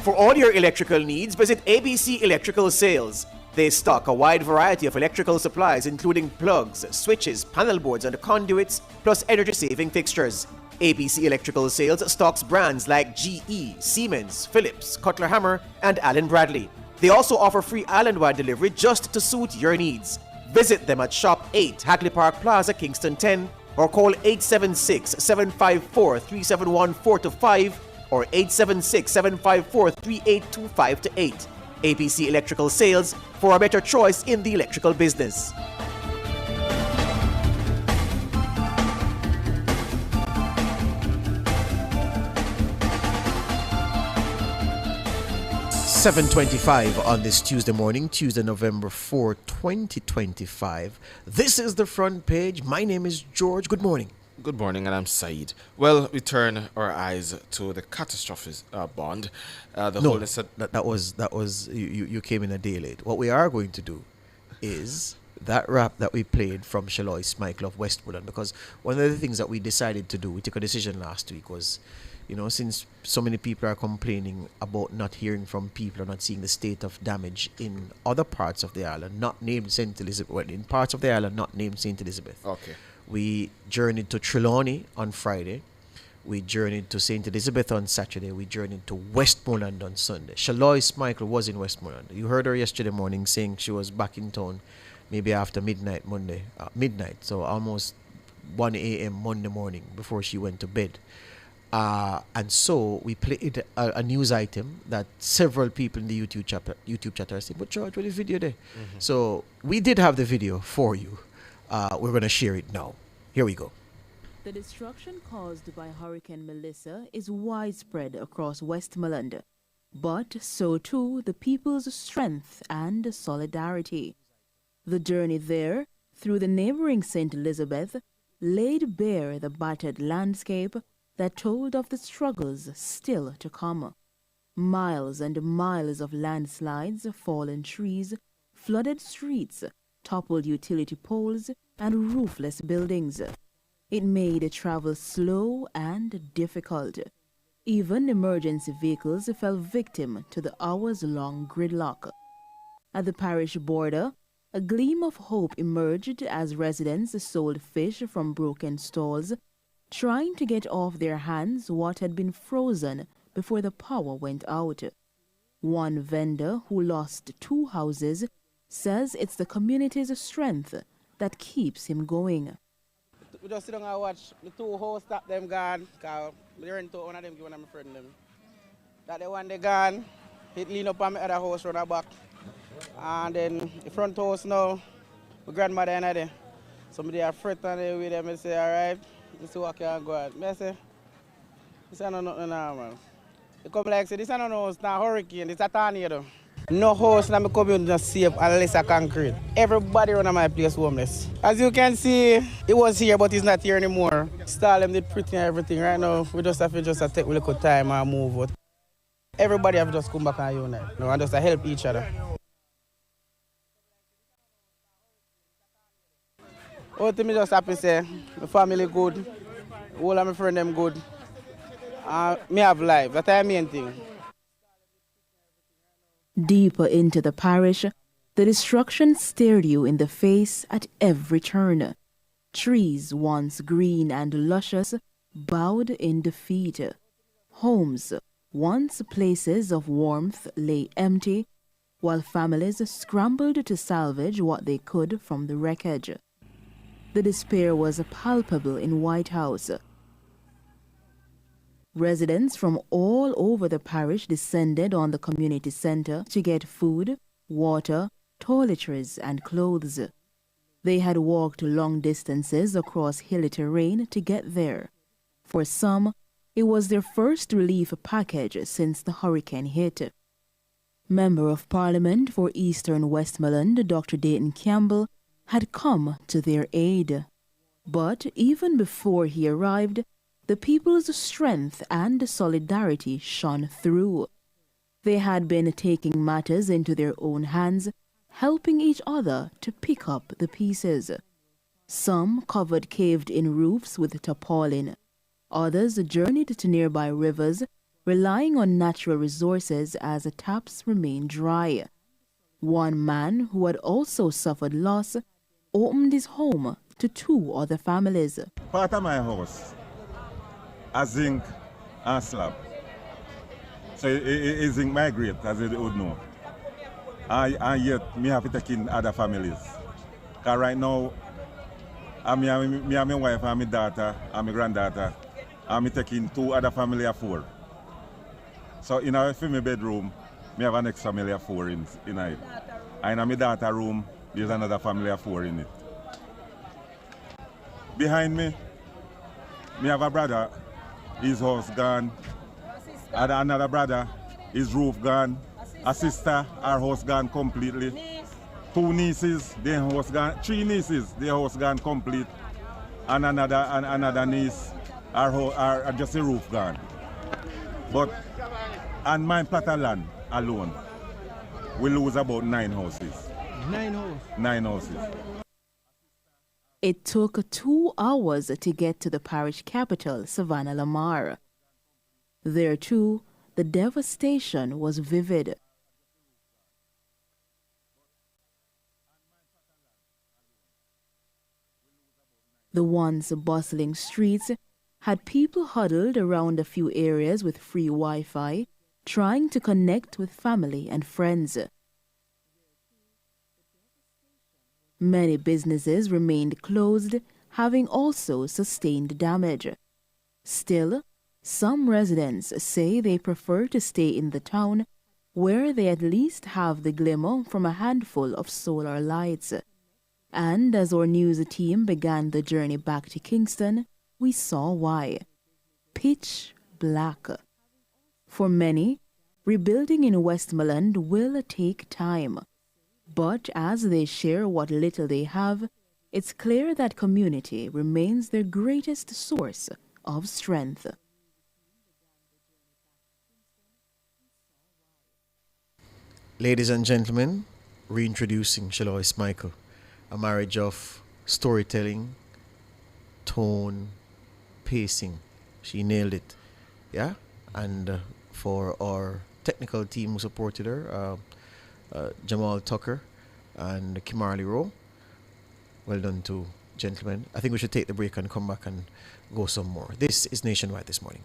For all your electrical needs, visit ABC Electrical Sales. They stock a wide variety of electrical supplies including plugs, switches, panel boards and conduits, plus energy-saving fixtures. ABC Electrical Sales stocks brands like GE, Siemens, Philips, Cutler Hammer and Allen Bradley. They also offer free island-wide delivery just to suit your needs. Visit them at Shop 8, Hagley Park Plaza, Kingston 10, or call 876-754-3714-5 or 876-754-3825-8. ABC Electrical Sales, for a better choice in the electrical business. .25 on this Tuesday morning, Tuesday, November 4, 2025. This is the Front Page. My name is George. Good morning. Good morning, and I'm Saeed. Well, we turn our eyes to the catastrophe bond. That was you came in a day late. What we are going to do is that rap that we played from Shalois Michael of Westmoreland, because one of the things that we decided to do, we took a decision last week, was, you know, since so many people are complaining about not hearing from people or not seeing the state of damage in other parts of the island, not named St. Elizabeth, well, in parts of the island not named St. Elizabeth. Okay. We journeyed to Trelawney on Friday. We journeyed to St. Elizabeth on Saturday. We journeyed to Westmoreland on Sunday. Shalois Michael was in Westmoreland. You heard her yesterday morning saying she was back in town maybe after midnight, so almost 1 a.m. Monday morning before she went to bed. And so we played a news item that several people in the YouTube chat are saying, but George, what is the video there? Mm-hmm. So we did have the video for you. We're going to share it now. Here we go. The destruction caused by Hurricane Melissa is widespread across Westmoreland, but so too the people's strength and solidarity. The journey there, through the neighboring St. Elizabeth, laid bare the battered landscape that told of the struggles still to come. Miles and miles of landslides, fallen trees, flooded streets, toppled utility poles, and roofless buildings. It made travel slow and difficult. Even emergency vehicles fell victim to the hours-long gridlock. At the parish border, a gleam of hope emerged as residents sold fish from broken stalls, trying to get off their hands what had been frozen before the power went out. One vendor who lost 2 houses says it's the community's strength that keeps him going. We just sit down and watch the 2 houses that them gone, because we rent to one of them, give one of my friend them. That the one they gone, it lean up on my other house round the back. And then the front house now, my grandmother and there. Somebody are fret on there with them and say, alright, let's see what can go on. I say, this is not nothing now, man. They come like, say, this is not no, it's not a hurricane, it's a tornado. No house in my community is safe unless a concrete. Everybody around my place homeless. As you can see, it was here, but it's not here anymore. Stalin did pretty and everything. Right now, we just have to take a little time and move out. Everybody have to just come back and unite, and just help each other. All thing me just happy say, my family good, all of my friends them good. Me have life, that's the main thing. Deeper into the parish, the destruction stared you in the face at every turn. Trees once green and luscious bowed in defeat. Homes, once places of warmth, lay empty, while families scrambled to salvage what they could from the wreckage. The despair was palpable in White House. Residents from all over the parish descended on the community center to get food, water, toiletries, and clothes. They had walked long distances across hilly terrain to get there. For some, it was their first relief package since the hurricane hit. Member of Parliament for Eastern Westmoreland, Dr. Dayton Campbell, had come to their aid. But even before he arrived, the people's strength and solidarity shone through. They had been taking matters into their own hands, helping each other to pick up the pieces. Some covered caved-in roofs with tarpaulin. Others journeyed to nearby rivers, relying on natural resources as taps remained dry. One man, who had also suffered loss, opened his home to 2 other families. Part of my house, a zinc and slab. So it zinc migrate, as you would know. And yet, me have to take in other families. Because right now, me and my wife and my daughter and my granddaughter, and me taking 2 other family of 4. So in our family bedroom, me have a next family of 4 in it. And in my daughter's room, there's another family of 4 in it. Behind me, me have a brother, his house gone. And another brother, his roof gone. A sister, her house gone completely. 2 nieces, their house gone. 3 nieces, their house gone complete. And another niece, her just the roof gone. But on my plot of land alone, we lose about 9 houses. 9 houses? 9 houses. It took 2 hours to get to the parish capital, Savannah Lamar. There too, the devastation was vivid. The once bustling streets had people huddled around a few areas with free Wi-Fi, trying to connect with family and friends. Many businesses remained closed, having also sustained damage. Still, some residents say they prefer to stay in the town, where they at least have the glimmer from a handful of solar lights. And as our news team began the journey back to Kingston, we saw why. Pitch black. For many, rebuilding in Westmoreland will take time. But as they share what little they have, it's clear that community remains their greatest source of strength. Ladies and gentlemen, reintroducing Shalois Michael, a marriage of storytelling, tone, pacing. She nailed it. Yeah? And for our technical team who supported her, Jamal Tucker and Kimberly Rowe, well done to gentlemen. I think we should take the break and come back and go some more. This is Nationwide this morning.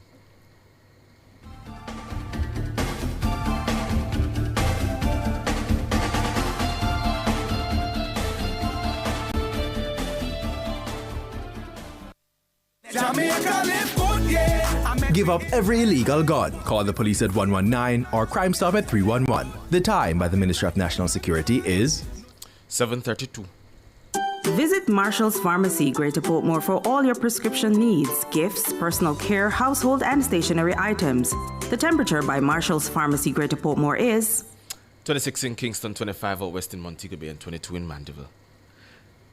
Give up every illegal gun. Call the police at 119 or Crime Stop at 311. The time by the Ministry of National Security is 7:32. Visit Marshall's Pharmacy, Greater Portmore, for all your prescription needs, gifts, personal care, household, and stationery items. The temperature by Marshall's Pharmacy, Greater Portmore is 26 in Kingston, 25 out west in Montego Bay, and 22 in Mandeville.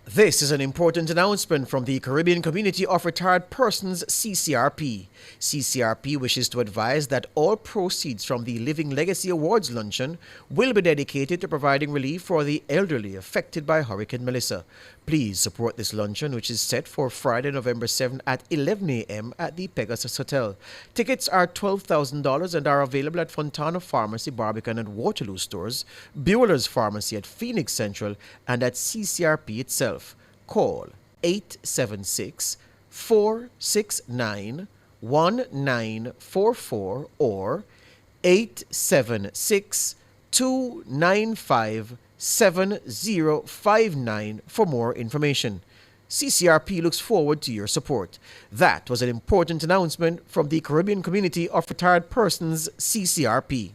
This is an important announcement from the Caribbean Community of Retired Persons, CCRP. CCRP wishes to advise that all proceeds from the Living Legacy Awards luncheon will be dedicated to providing relief for the elderly affected by Hurricane Melissa. Please support this luncheon, which is set for Friday, November 7th at 11 a.m. at the Pegasus Hotel. Tickets are $12,000 and are available at Fontana Pharmacy, Barbican and Waterloo stores, Bueller's Pharmacy at Phoenix Central, and at CCRP itself. Call 876-469-1944 or 876-295-7059 for more information. CCRP looks forward to your support. That was an important announcement from the Caribbean Community of Retired Persons, CCRP.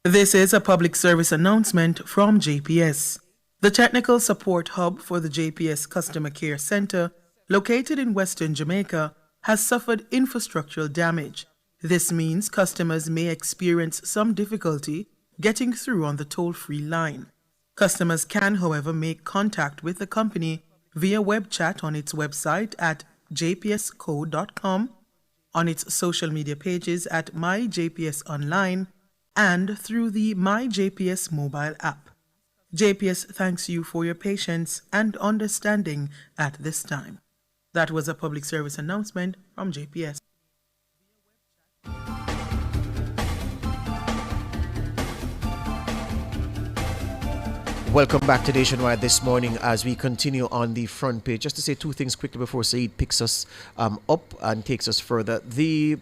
This is a public service announcement from JPS. The technical support hub for the JPS Customer Care Center, located in Western Jamaica, has suffered infrastructural damage. This means customers may experience some difficulty getting through on the toll-free line. Customers can, however, make contact with the company via web chat on its website at jpsco.com, on its social media pages at MyJPSOnline, and through the MyJPS mobile app. JPS thanks you for your patience and understanding at this time. That was a public service announcement from JPS. Welcome back to Nationwide this morning as we continue on the front page. Just to say two things quickly before Saeed picks us up and takes us further. The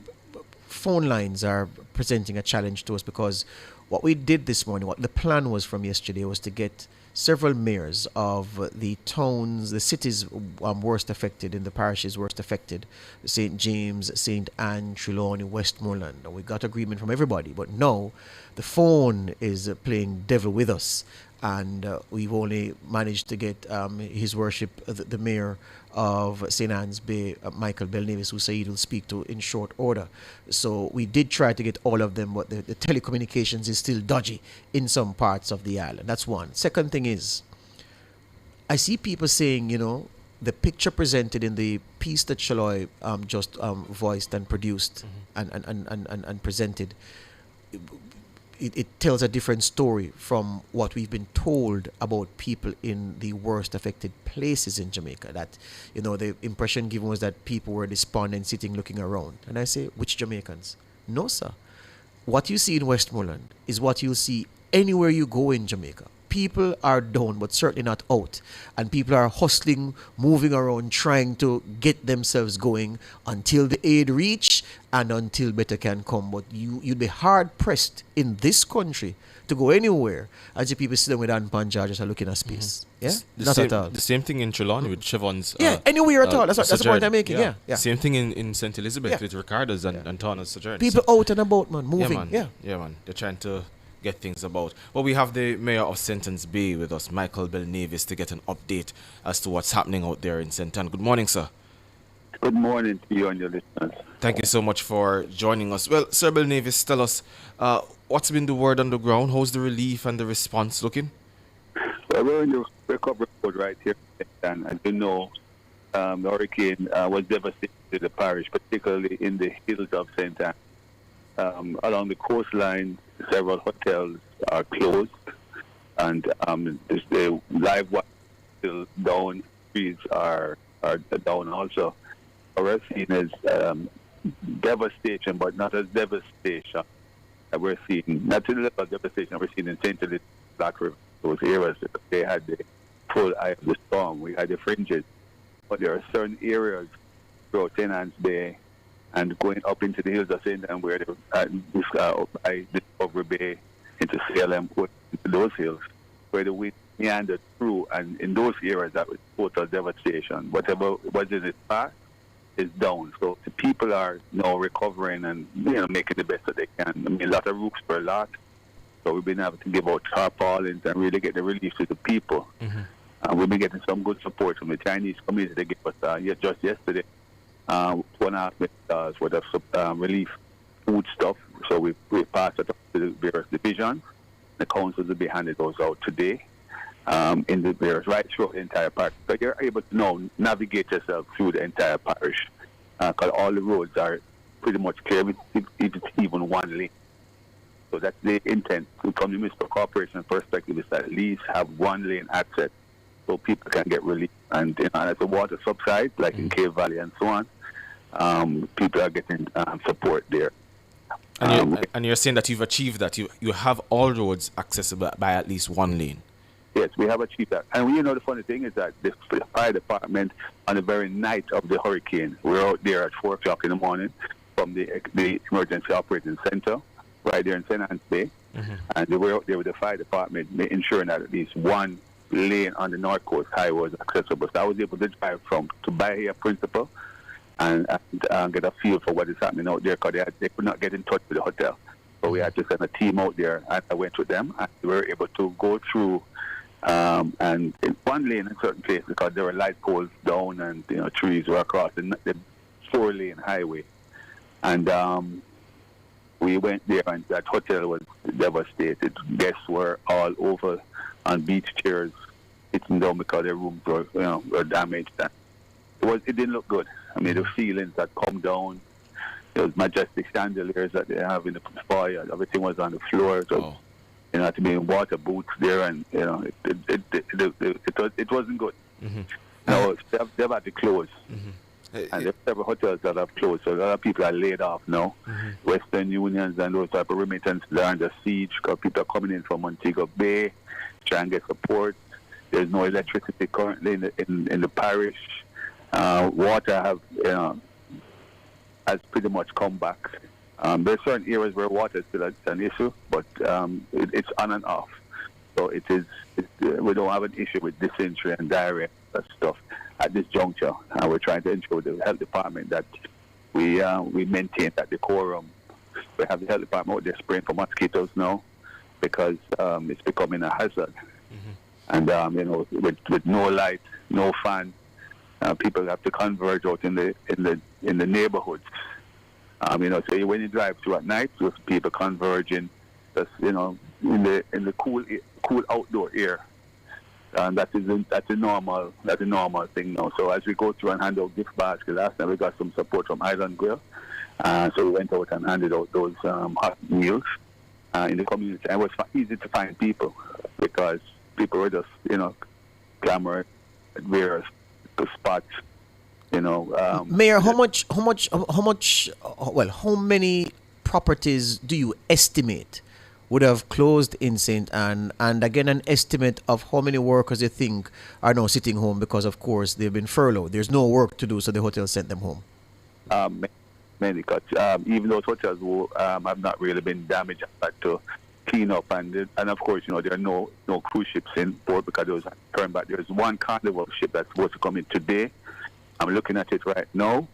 phone lines are presenting a challenge to us because what we did this morning, what the plan was from yesterday, was to get several mayors of the towns, the cities worst affected, in the parishes worst affected, St. James, St. Anne, Trelawney, Westmoreland. And we got agreement from everybody, but now the phone is playing devil with us. And we've only managed to get His Worship, the Mayor of St. Anne's Bay, Michael Belnavis, who Saeed will speak to in short order. So we did try to get all of them, but the telecommunications is still dodgy in some parts of the island. That's one. Second thing is, I see people saying, you know, the picture presented in the piece that Shaloy just voiced and produced and presented, it tells a different story from what we've been told about people in the worst affected places in Jamaica. That, you know, the impression given was that people were despondent, sitting, looking around. And I say, which Jamaicans? No, sir. What you see in Westmoreland is what you'll see anywhere you go in Jamaica. People are down, but certainly not out. And people are hustling, moving around, trying to get themselves going until the aid reach and until better can come. But you'd be hard-pressed in this country to go anywhere and see people sitting with hand pan jar just looking at space. Yeah? Not at all. The same thing in Trelawney with Siobhan's. Yeah, anywhere at all. That's the point I'm making. Yeah. Same thing in St. Elizabeth with Ricardo's and Tana's Sojourn. People out and about, man, moving. Yeah, man. They're trying to get things about. Well, we have the Mayor of St. Anne's Bay with us, Michael Belnavis, to get an update as to what's happening out there in St. Anne. Good morning, sir. Good morning to you and your listeners. Thank you so much for joining us. Well, Sir Belnavis, tell us, what's been the word on the ground? How's the relief and the response looking? Well, we're in the recovery mode right here in St. Anne. As you know, the hurricane was devastating to the parish, particularly in the hills of St. Anne. Along the coastline, several hotels are closed, and the live wire still down. Trees are down also. We're seeing is devastation, but not as devastation that we're seeing. Not to the level of devastation we're seeing in St. Elizabeth, Black River, those areas. They had the full eye of the storm. We had the fringes, but there are certain areas throughout St. Anne's Bay and going up into the hills of St. Anne, where by Discovery Bay into Salem, into those hills, where the wind meandered through, and in those areas that was total devastation. Whatever was in its path is down. So the people are now recovering and making the best that they can. I mean, a lot of roofs were lost, so we've been able to give out tarpaulins and really get the relief to the people. And we've been getting some good support from the Chinese community. They gave us just yesterday $2.5 million worth of relief food stuff. So we passed it up to the various divisions. The councils will be handing those out today in the various right throughout the entire parish. So you're able to now navigate yourself through the entire parish because all the roads are pretty much clear, if it's even one lane. So that's the intent from the municipal corporation perspective, is that at least have one lane access so people can get relief. And as the water subsides, like in Cave Valley and so on, people are getting support there. And you're saying that you've achieved that. You have all roads accessible by at least one lane. Yes, we have achieved that. And the funny thing is that the fire department, on the very night of the hurricane, we were out there at 4 o'clock in the morning from the Emergency Operating Center, right there in St. Anne's Bay. And they were out there with the fire department, ensuring that at least one lane on the North Coast Highway was accessible. So I was able to drive to Bahia Principal and get a feel for what is happening out there, because they could not get in touch with the hotel. So we had to send a team out there, and I went with them, and we were able to go through and in one lane in certain places, because there were light poles down and trees were across the 4-lane highway. And we went there, and that hotel was devastated. Guests were all over on beach chairs, sitting down because their rooms were damaged. And it didn't look good. I mean, the ceilings had come down. There was majestic chandeliers that they have in the foyer. Everything was on the floor. So, to be in water boots there, and it wasn't good. Now they've had to close. And there are several hotels that have closed, so a lot of people are laid off now. Western Unions and those type of remittances are under siege because people are coming in from Montego Bay trying to get support. There's no electricity currently in the parish. Water has pretty much come back. There's certain areas where water is still an issue, but it's on and off. So we don't have an issue with dysentery and diarrhea and stuff at this juncture. And we're trying to ensure the health department that we maintain that decorum. We have the health department out there spraying for mosquitoes now because it's becoming a hazard. And with no light, no fan, people have to converge out in the neighborhoods. So when you drive through at night, with people converging, just in the cool outdoor air, and that's a normal thing now. So as we go through and hand out gift baskets, last time we got some support from Island Grill, so we went out and handed out those hot meals in the community. And it was easy to find people because people were just clamoring at various spots. Mayor, how many properties do you estimate would have closed in St. Anne? And again, an estimate of how many workers you think are now sitting home because, of course, they've been furloughed. There's no work to do, so the hotel sent them home. Many, because even those hotels have not really been damaged, but to clean up, and of course, there are no cruise ships in port because there was turned back. There's one Carnival ship that's supposed to come in today. I'm looking at it right now,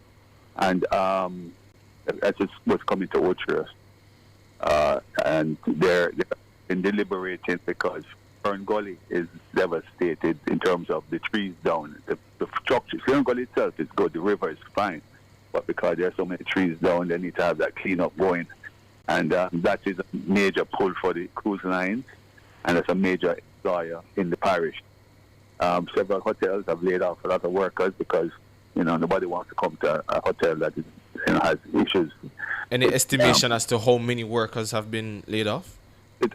and that's what's coming to Ocho Rios. And they're deliberating because Fern Gully is devastated in terms of the trees down. The structure, Fern Gully itself is good, the river is fine, but because there are so many trees down, they need to have that cleanup going. And that is a major pull for the cruise lines, and it's a major employer in the parish. Several hotels have laid off a lot of workers because nobody wants to come to a hotel that is, has issues. Any estimation as to how many workers have been laid off?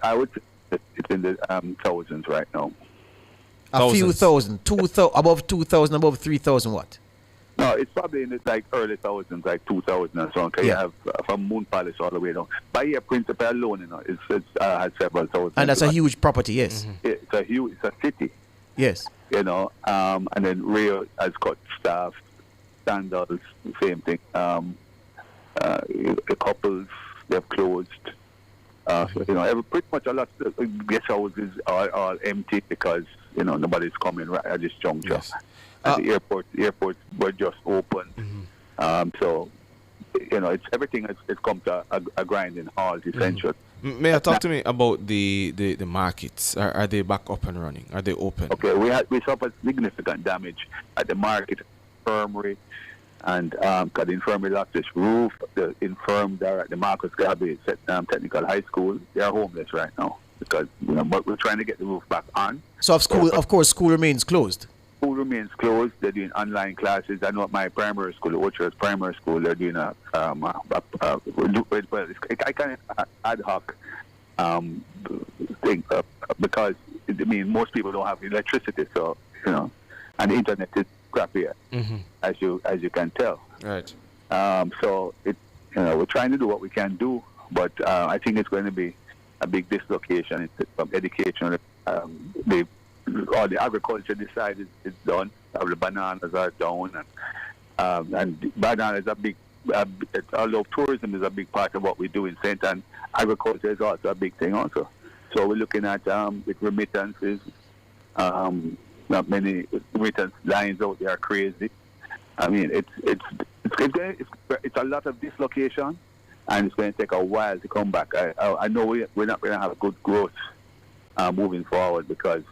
I would say it's in the thousands right now. A few thousand, above 2,000, above 3,000 what? No, it's probably in the early thousands, 2,000 and so on. Because you have from Moon Palace all the way down. Bahia Principal alone, it has several thousand. And that's a huge property, yes. It's a city. Yes. And then Rio has got staff, sandals, same thing. The couples, they've closed. Pretty much a lot of guest houses are all empty because, nobody's coming right at this juncture. Yes. And the airports were just open. So, it's everything has come to a grinding halt, essentially. May I talk to me about the markets? Are they back up and running? Are they open? Okay, we suffered significant damage at the market, infirmary, and because the infirmary lost its roof. The infirm there at the Marcus Garvey Technical High School, they are homeless right now because but we're trying to get the roof back on. So of course, school remains closed. School remains closed. They're doing online classes. I know at my primary school, Ocho Rios Primary School, they're doing a kind of ad hoc thing because most people don't have electricity, so and the internet is crappier, as you can tell. Right. So we're trying to do what we can do, but I think it's going to be a big dislocation from education. All the agriculture side is done. The bananas are down, and bananas are big. Although tourism is a big part of what we do in St. Anne, agriculture is also a big thing also. So we're looking at with remittances. Not many remittance lines out there are crazy. I mean, it's a lot of dislocation, and it's going to take a while to come back. I know we're not going to have good growth moving forward, because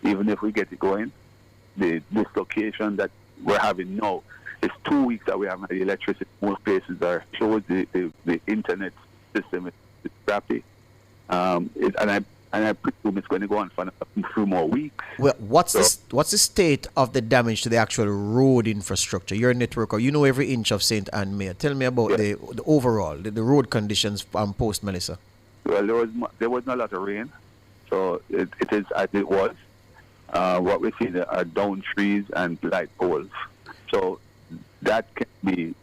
even if we get it going, the dislocation that we're having now, it's 2 weeks that we haven't had electricity. Most places are closed. The internet system is crappy, and I presume it's going to go on for a few more weeks. Well, what's the state of the damage to the actual road infrastructure? You're a networker. You know every inch of St. Anne, Mayor. Tell me about the overall, the road conditions post Melissa. Well, there wasn't a lot of rain, so it is as it was. What we see are down trees and light poles. So that can be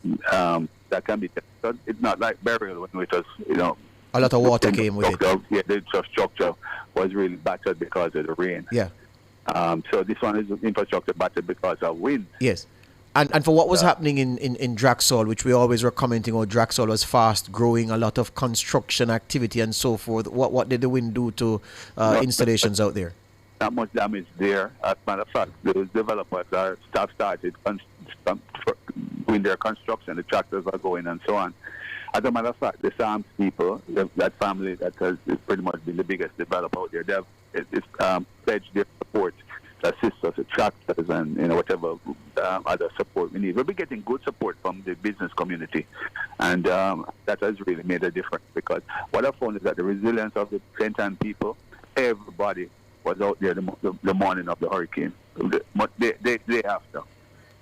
it's not like burial when it was, a lot of water came with it. Yeah, the infrastructure was really battered because of the rain. Yeah. So this one is infrastructure battered because of wind. Yes. And for what was happening in Draxall, which we always were commenting on, Draxall was fast growing, a lot of construction activity and so forth. What did the wind do to installations out there? Not much damage there. As a matter of fact, those developers have started doing their construction. The tractors are going and so on. As a matter of fact, the Sams people, that family that has pretty much been the biggest developer out there, they've pledged their support to assist us with tractors and whatever other support we need. We'll be getting good support from the business community, and that has really made a difference, because what I found is that the resilience of the St. Anne people, everybody was out there the morning of the hurricane, the day after,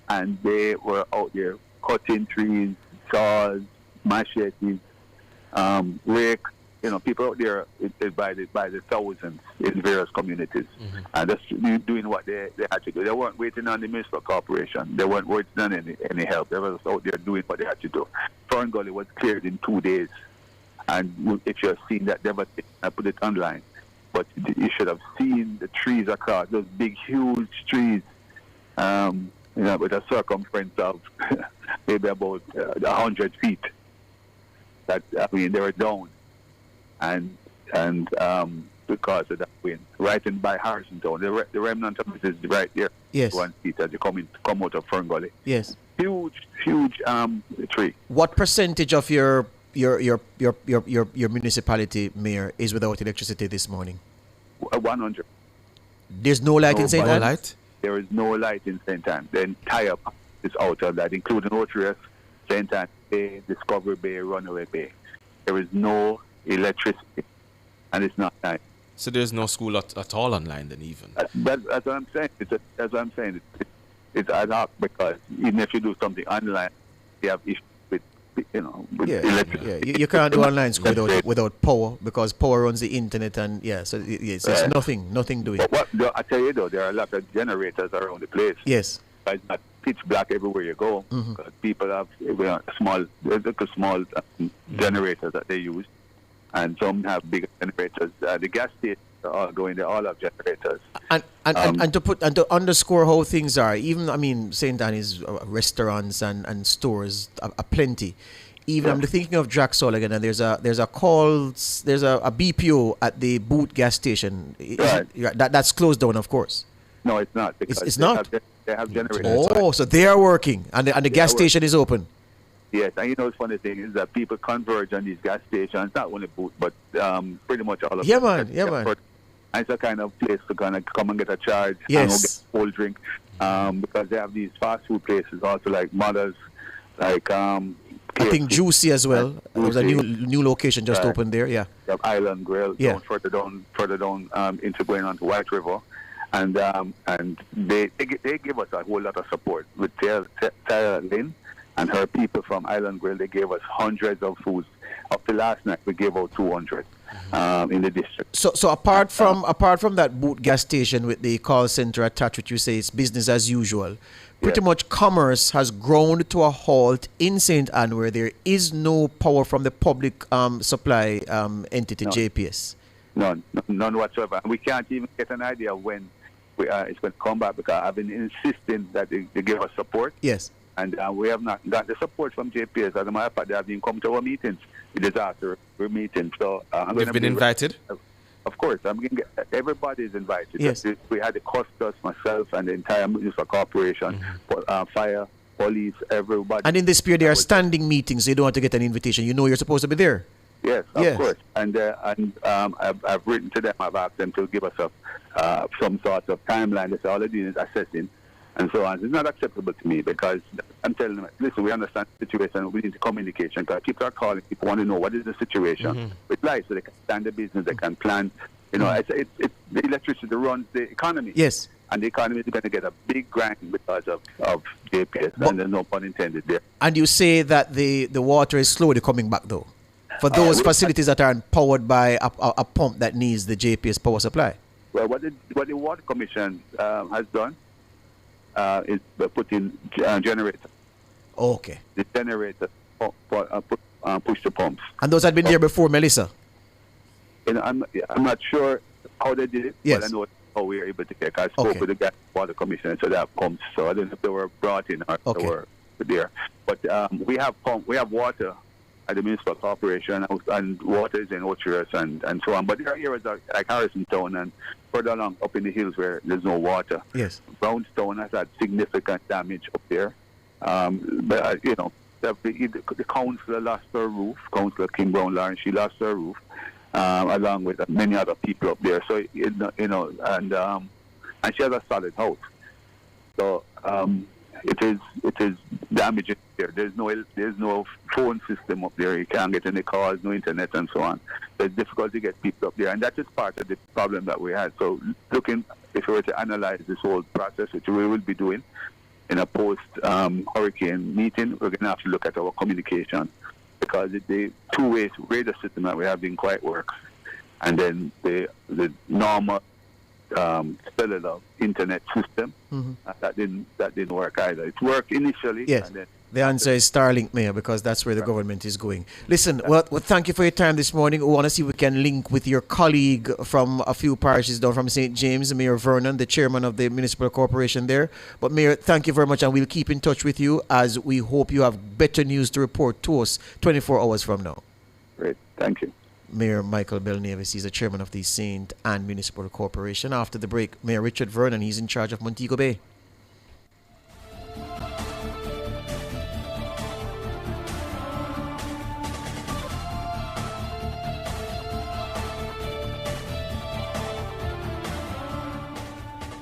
and they were out there cutting trees, saws, machetes, rake. People out there by the thousands in various communities, and just doing what they had to do. They weren't waiting on the municipal corporation. They weren't waiting on any help. They were just out there doing what they had to do. Fern Gully was cleared in 2 days, and if you've seen that devastation, I put it online. But you should have seen the trees across, those big, huge trees, with a circumference of maybe about 100 feet. They were down, and because of that wind, right in by Harrison Town, the remnant of it is right there. Yes. One feet as you come out of Fern Gully. Yes. Huge tree. What percentage of your municipality, Mayor, is without electricity this morning? 100. There's no light in St. Anne? There is no light in St. Anne. The entire is out of that, including Otrius, St. Anne Bay, Discovery Bay, Runaway Bay. There is no electricity, and it's not night. So there's no school at all online then, even? That's what I'm saying. That's what I'm saying. It's ad hoc, because even if you do something online, you have issues with electricity. You can't do online school without power, because power runs the internet, and so it's nothing doing. But I tell you though, there are a lot of generators around the place. Yes. It's not pitch black everywhere you go. Because people have small generators that they use, and some have bigger generators. The gas stations are going there, all have generators. And to underscore how things are, even St. Anne is restaurants and stores are plenty. Even I'm thinking of Draxall again, and there's a BPO at the Boot gas station. That's closed down, of course. No, it's not. It's not. They have generators. Oh, so they are working, and the gas station is open. Yes, and the funny thing is that people converge on these gas stations, not only Boot, but pretty much all of them. Yeah, man. And it's a kind of place to kind of come and get a charge and go get a cold drink, because they have these fast food places also, like Mother's, like I think Juicy as well. There's a new location just opened there. Yeah. They have Island Grill. Further down into going on to White River, and they give us a whole lot of support with Sarah Lynn and her people from Island Grill. They gave us hundreds of foods. Up to last night, we gave out 200. in the district. So apart from that boot gas station with the call center attached, which you say it's business as usual, pretty much commerce has ground to a halt in St. Anne, where there is no power from the public supply entity, JPS. None whatsoever. And we can't even get an idea when it's going to come back, because I've been insisting that they give us support. Yes. And we have not got the support from JPS. As a matter of fact, they have been coming to our meetings, the disaster meetings. So We've been invited? Of course. Everybody is invited. Yes. We had the Costas, myself, and the entire municipal corporation, fire, police, everybody. And in this period, there are standing meetings. So you don't want to get an invitation. You know you're supposed to be there. Yes, of course. And I've written to them. I've asked them to give us some sort of timeline. They say all they're doing is assessing and so on. It's not acceptable to me, because I'm telling them, listen, we understand the situation. We need communication, because people are calling. People want to know what is the situation with life, so they can stand the business, they can plan. You know, it's the electricity runs the economy. Yes. And the economy is going to get a big grind because of JPS, and there's no pun intended there. And you say that the water is slowly coming back, though, for those facilities that are powered by a pump that needs the JPS power supply? Well, what the Water Commission has done is put in generator. Okay. The generator push the pumps. And those had been there before, Melissa? You know, I'm not sure how they did it, yes. But I know how we were able to get. I spoke with the Water Commission, so they have pumps. So I don't know if they were brought in or they were there. But we have water at the municipal corporation, and water is in Ochiras and so on. But there are areas like Harrison Town and further along up in the hills where there's no water. Yes. Brownstone has had significant damage up there. But you know, the councillor lost her roof. Councillor Kim Brown Lawrence, she lost her roof, along with many other people up there. So you know, and she has a solid house. So it is damaging there. There's no phone system up there. You can't get any calls, no internet, and so on. So it's difficult to get people up there, and that is part of the problem that we had. So if we were to analyze this whole process, which we will be doing in a post-hurricane meeting, we're going to have to look at our communication, because the two-way radar system that we have didn't quite work, and then the normal cellular internet system that didn't work either. It worked initially. Yes. And then the answer is Starlink, Mayor, because that's where the government is going. Listen, well, thank you for your time this morning. We want to see if we can link with your colleague from a few parishes down from St. James, Mayor Vernon, the chairman of the municipal corporation there. But Mayor, thank you very much, and we'll keep in touch with you, as we hope you have better news to report to us 24 hours from now. Great. Thank you. Mayor Michael Belnavis, he's the chairman of the St. Anne Municipal Corporation. After the break, Mayor Richard Vernon, he's in charge of Montego Bay.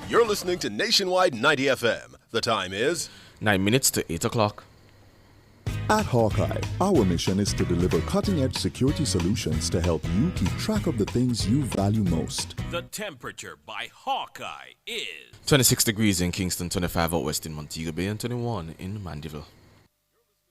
You're listening to Nationwide 90 FM. The time is 9 minutes to 8 o'clock. At Hawkeye, our mission is to deliver cutting-edge security solutions to help you keep track of the things you value most. The temperature by Hawkeye is 26 degrees in Kingston, 25 out west in Montego Bay, and 21 in Mandeville.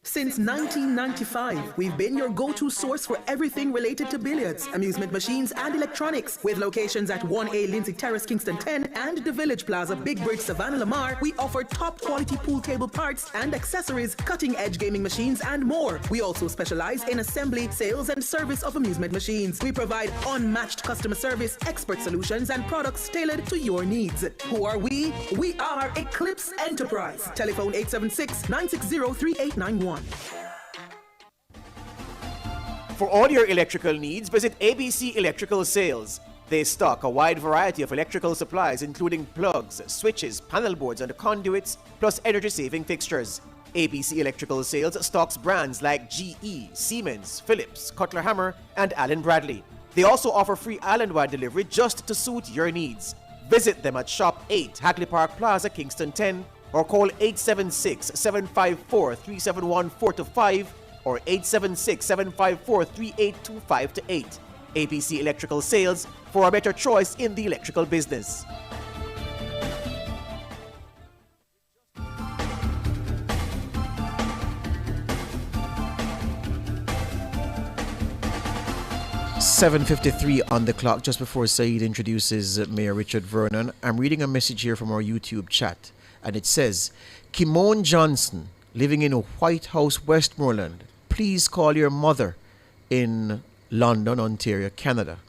Since 1995, we've been your go-to source for everything related to billiards, amusement machines, and electronics. With locations at 1A Lindsay Terrace, Kingston 10, and the Village Plaza, Big Bridge, Savannah Lamar, we offer top-quality pool table parts and accessories, cutting-edge gaming machines, and more. We also specialize in assembly, sales, and service of amusement machines. We provide unmatched customer service, expert solutions, and products tailored to your needs. Who are we? We are Eclipse Enterprise. Telephone 876-960-3891. For all your electrical needs, visit ABC Electrical Sales. They stock a wide variety of electrical supplies, including plugs, switches, panel boards, and conduits, plus energy-saving fixtures. ABC Electrical Sales stocks brands like GE, Siemens, Philips, Cutler Hammer, and Allen Bradley. They also offer free island-wide delivery just to suit your needs. Visit them at Shop 8, Hagley Park Plaza, Kingston 10, or call 876-754-3714-5 or 876-754-3825-8. ABC Electrical Sales, for a better choice in the electrical business. 7:53 on the clock, just before Saeed introduces Mayor Richard Vernon. I'm reading a message here from our YouTube chat, and it says, Kimone Johnson, living in White House, Westmoreland, please call your mother in London, Ontario, Canada.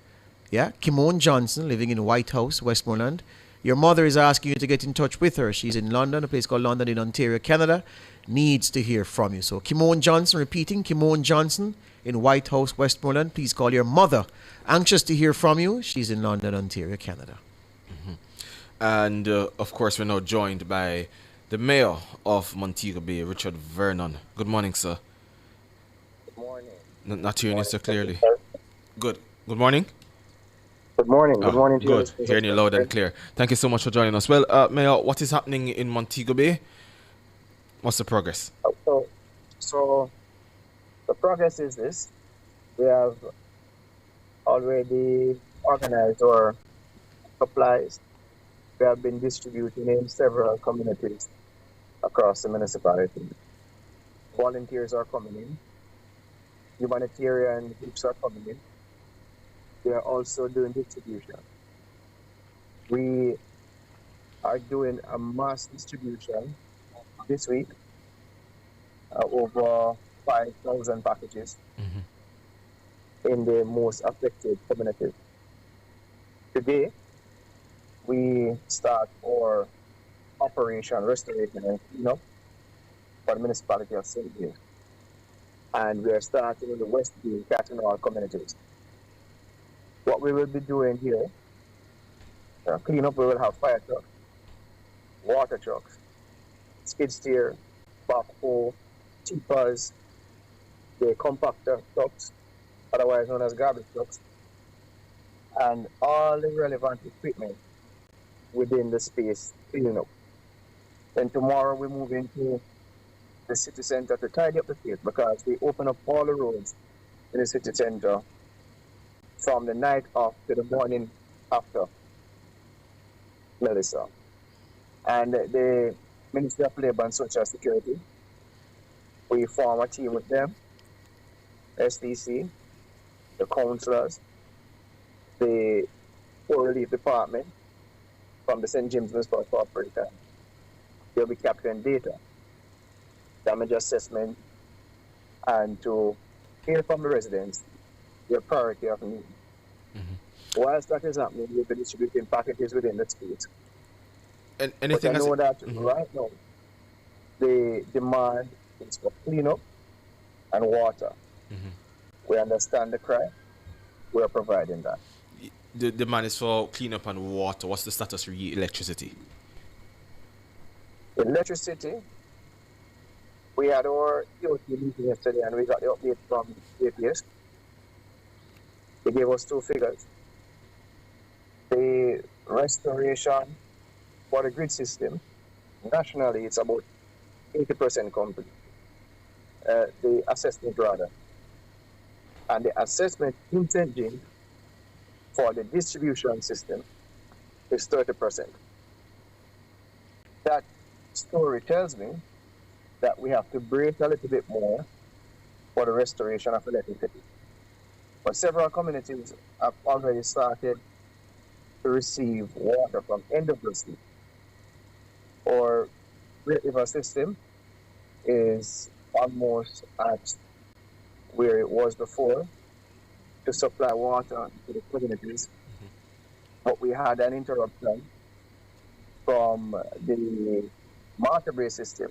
Yeah, Kimone Johnson, living in White House, Westmoreland. Your mother is asking you to get in touch with her. She's in London, a place called London in Ontario, Canada. Needs to hear from you. So Kimone Johnson, repeating, Kimone Johnson in White House, Westmoreland. Please call your mother. Anxious to hear from you. She's in London, Ontario, Canada. And of course, we're now joined by the Mayor of Montego Bay, Richard Vernon. Good morning, sir. Good morning. Not hearing you so clearly. Good. Good morning. Good morning. Good morning to you. Good. Hearing you loud and clear. Thank you so much for joining us. Well, Mayor, what is happening in Montego Bay? What's the progress? So the progress is this. We have already organized our supplies. We have been distributing in several communities across the municipality. Volunteers are coming in. Humanitarian groups are coming in. They are also doing distribution. We are doing a mass distribution this week, over 5,000 packages in the most affected communities. Today, we start our operation restoration and cleanup for the municipality of St. James. And we are starting in the West Bay, Catanal communities. What we will be doing here, cleanup, we will have fire trucks, water trucks, skid steer, backhoe, tippers, the compactor trucks, otherwise known as garbage trucks, and all the relevant equipment within the space cleaning up. Then tomorrow we move into the city center to tidy up the place because we open up all the roads in the city center from the night off to the morning after Melissa. And the Ministry of Labour and Social Security, we form a team with them, SDC, the councillors, the Poor Relief Department from the St. James Municipal Corporation. They'll be capturing data, damage assessment, and to hear from the residents their priority of need. Whilst that is happening, we'll be distributing packages within the state. And But anything I know that right now, the demand is for cleanup and water. We understand the cry. We are providing that. The demand is for cleanup and water. What's the status of electricity? Electricity, we had our EOT meeting yesterday and we got the update from APS. They gave us two figures. The restoration for the grid system, nationally, it's about 80% complete. The assessment rather. And the assessment in St. James for the distribution system is 30%. That story tells me that we have to break a little bit more for the restoration of electricity. But several communities have already started to receive water from NWC. Our Great River system is almost at where it was before to supply water to the communities. But we had an interruption from the Martha Bay system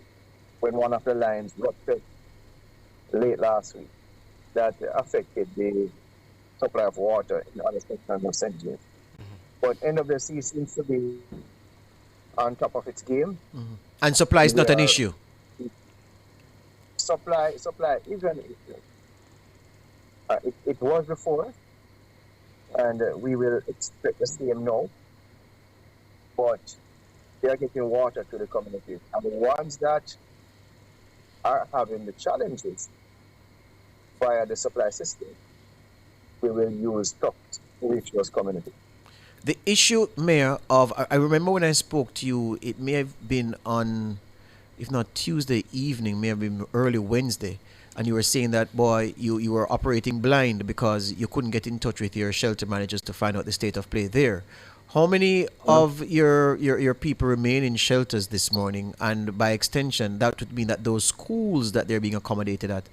when one of the lines ruptured late last week that affected the supply of water in other sections of St. James. But NWC seems to be on top of its game. And supply is not an issue. Supply is an issue. It was before, and we will expect the same now. But they are getting water to the communities. And the ones that are having the challenges via the supply system, we will use trucks to reach those communities. The issue, Mayor, I remember when I spoke to you, it may have been on, if not Tuesday evening, may have been early Wednesday, and you were saying that, boy, you were operating blind because you couldn't get in touch with your shelter managers to find out the state of play there. How many of your people remain in shelters this morning? And by extension, that would mean that those schools that they're being accommodated at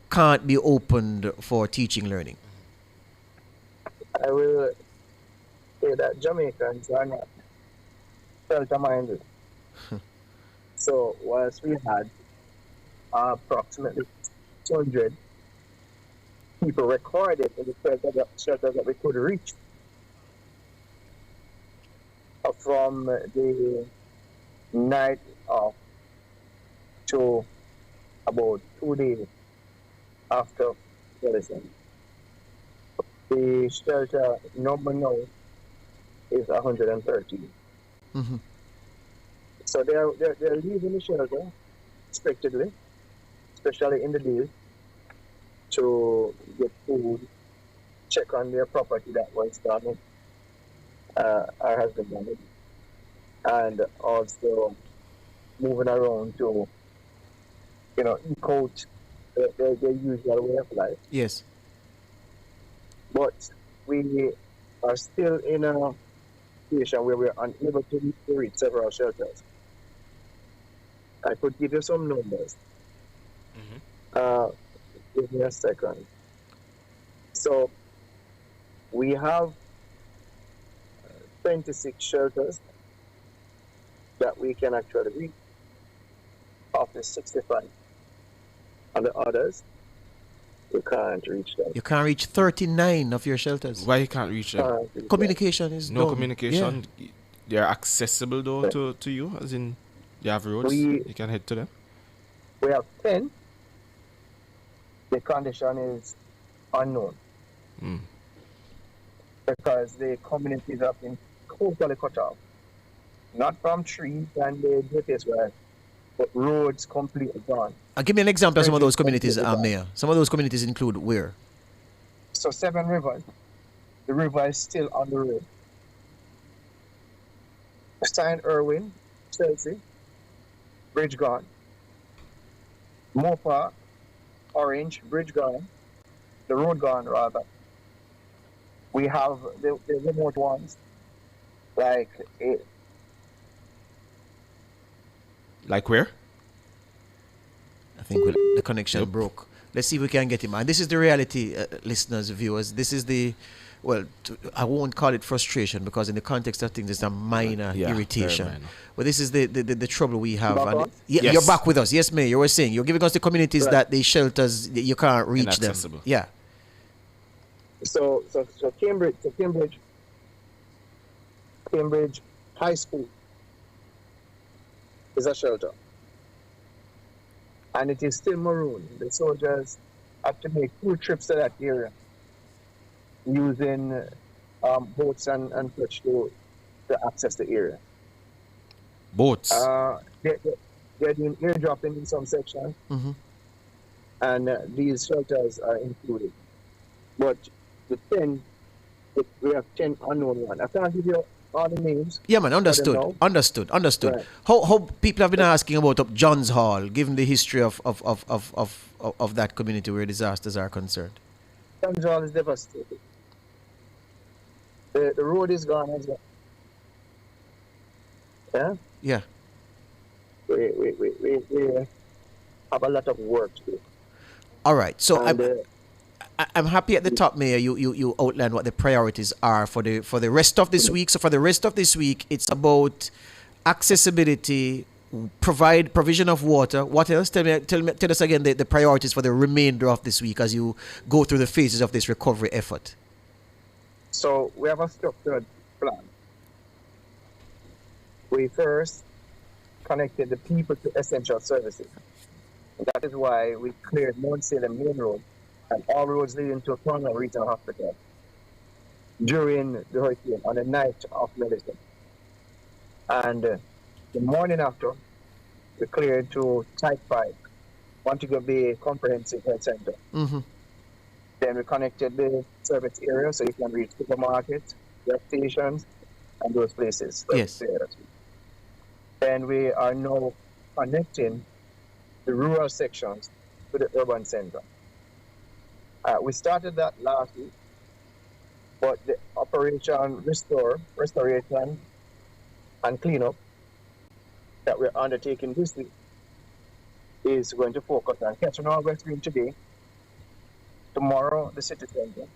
can't be opened for teaching learning. I will say that Jamaicans are not shelter-minded. So whilst we had approximately 200 people recorded in the shelters that we could reach, from the night of to about 2 days after medicine. The shelter number now is 113. Mm-hmm. So they're leaving the shelter expectedly, especially in the day, to get food, check on their property that was damaged. Our husband damaged, and also moving around to, eke out their usual way of life. Yes. But we are still in a situation where we're unable to reach several shelters. I could give you some numbers. Give me a second. So we have 26 shelters that we can actually reach of the 65. And the others, you can't reach them. You can't reach 39 of your shelters. Why you can't reach them? Communication is no down. communication. Yeah. They're accessible though to you, as in you have roads. You can head to them. We have 10. The condition is unknown. Because the communities have been totally cut off. Not from trees and the places where, but roads completely gone. Give me an example of some of those communities, Mayor. Some of those communities include where? So 7 Rivers. The river is still on the road. Stein Irwin, Chelsea, bridge gone. Mopa, Orange, bridge gone. The road gone, rather. We have the remote ones, like where? I think the connection broke. Let's see if we can get him. And this is the reality, listeners, viewers. This is the, I won't call it frustration because in the context of things, it's a minor irritation. Minor. But this is the trouble we have. And Yes. You're back with us. Yes, May. You were saying you're giving us the communities that the shelters you can't reach them. Inaccessible. Yeah. So Cambridge High School is a shelter. And it is still maroon. The soldiers have to make 2 trips to that area using boats and such to access the area. Boats? They're doing airdropping in some sections, and these shelters are included. But we have 10 unknown ones. I can't give you all the names. Yeah, man, understood. Right. How people have been asking about up Johns Hall, given the history of that community where disasters are concerned. Johns Hall is devastated. The road is gone as well. Yeah? Yeah. We have a lot of work to do. All right. So I'm happy at the top, Mayor. You outlined what the priorities are for the rest of this week. So for the rest of this week, it's about accessibility, provision of water. What else? Tell us again the priorities for the remainder of this week as you go through the phases of this recovery effort. So we have a structured plan. We first connected the people to essential services. And that is why we cleared Mount Salem Main Road and all roads leading to Cornwall Regional Hospital during the hurricane on the night of medicine. And the morning after, we cleared to Type 5, Montego Bay Comprehensive Health Center. Then we connected the service area so you can reach supermarkets, gas stations, and those places. Yes. Then we are now connecting the rural sections to the urban center. We started that last week, but the operation restoration and cleanup that we're undertaking this week is going to focus on Kitchener West Green today, tomorrow the city center,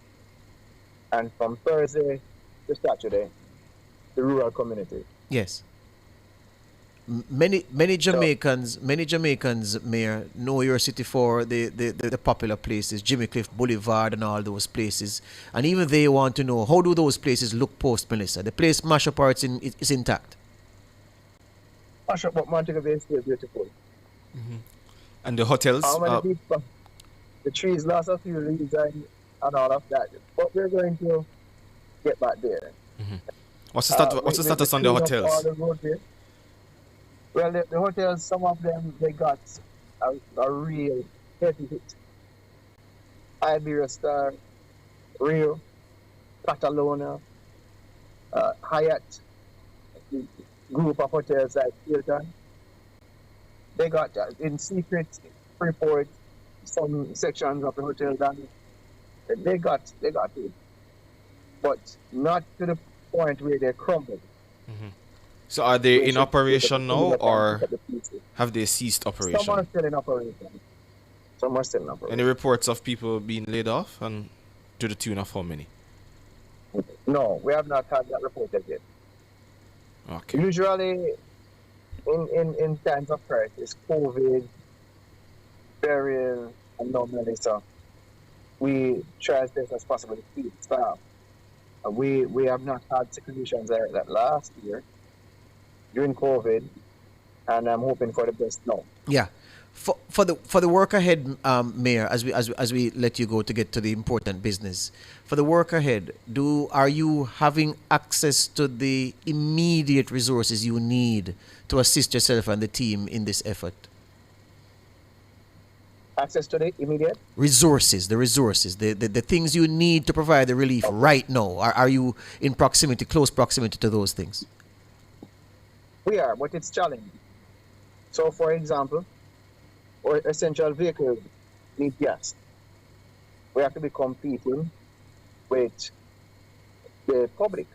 and from Thursday to Saturday, the rural community. Yes. Many Jamaicans, Mayor, know your city for the popular places, Jimmy Cliff Boulevard and all those places. And even they want to know, how do those places look post Melissa? The place mash up or is intact? Mash up, but Montego Bay is still beautiful. Mm-hmm. And the hotels? How many people, the trees lost a few leaves and all of that. But we're going to get back there. Mm-hmm. What's the status on the hotels? Well, the hotels, some of them, they got a real heavy hit. Iberia Star, Rio, Catalonia, Hyatt, the group of hotels like Hilton. They got, in secret, Freeport, some sections of the hotel down. They got it. But not to the point where they crumbled. Mm-hmm. So are they in operation now, or have they ceased operation? Some are still in operation. Any reports of people being laid off, and to the tune of how many? No, we have not had that reported yet. Okay. Usually, in times of crisis, COVID, burial, and now Melissa, we try as best as possible to keep staff. We have not had situations like that last year during COVID, and I'm hoping for the best now. Yeah, for the work ahead, Mayor, as we let you go to get to the important business, for the work ahead, are you having access to the immediate resources you need to assist yourself and the team in this effort? Access to the immediate resources, the things you need to provide the relief right now. Are you in close proximity to those things? We are, but it's challenging. So, for example, our essential vehicles need gas. We have to be competing with the public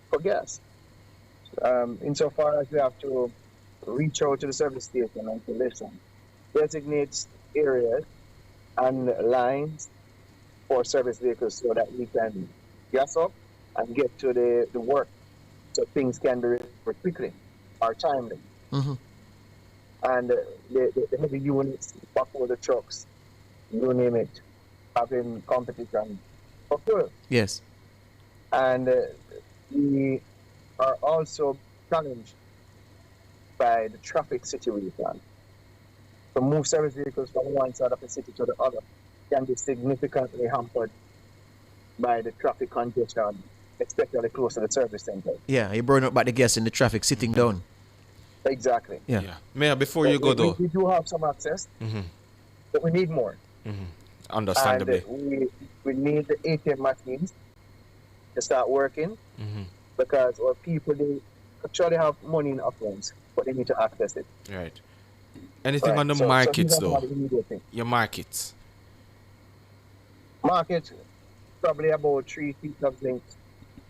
for gas. Insofar as we have to reach out to the service station and to listen, designate areas and lines for service vehicles so that we can gas up and get to the work, so things can be resolved quickly or timely. Mm-hmm. And the heavy units, backhoe the trucks, you name it, having competition for fuel. Yes. And we are also challenged by the traffic situation. To move service vehicles from one side of the city to the other can be significantly hampered by the traffic congestion, especially close to the service center. Yeah, you burn up by the gas in the traffic sitting down. Exactly. Yeah. Mayor, before you go though, we do have some access, but we need more. Understandably. And we need the ATM machines to start working, because our people, they actually have money in accounts, but they need to access it. Right. Anything on the markets though? Your markets. Market, probably about 3 feet of zinc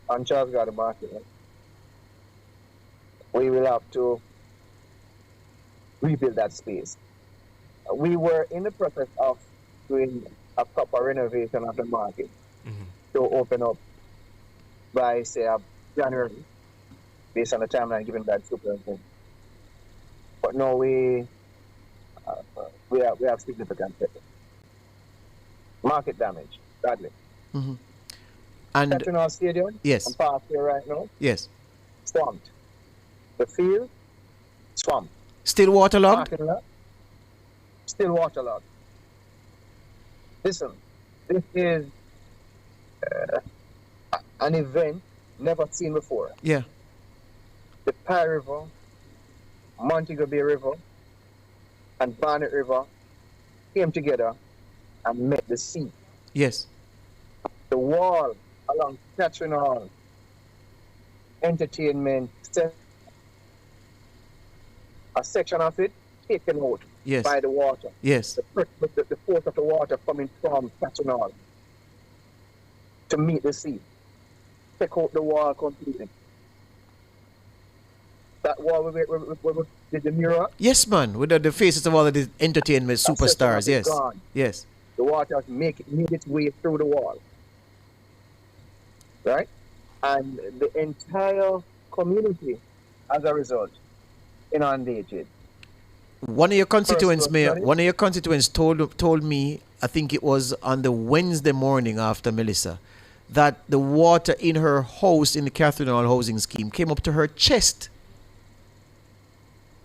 on Charles Garden Market. We will have to rebuild that space. We were in the process of doing a proper renovation of the market to open up by, say, January, based on the timeline given by the superintendent. But now we have significant market damage, badly. And National Stadium, yes, I'm parked here right now. Yes, swamped. The field, swamped. Still waterlogged? Still waterlogged. Listen, this is an event never seen before. Yeah. The Pye River, Montego Bay River, and Barnet River came together and met the sea. Yes. The wall along Catherine Hall, entertainment, a section of it taken out Yes. by the water. Yes. The force of the water coming from Catronal to meet the sea. Take out the wall completely. That wall with the mirror. Yes, man. With the faces of all of the entertainment superstars. Yes. Gone. Yes. The water has made its way through the wall. Right? And the entire community, as a result, inundated. One of your constituents, Mayor, one of your constituents told me, I think it was on the Wednesday morning after Melissa, that the water in her house in the Catherine Hall housing scheme came up to her chest.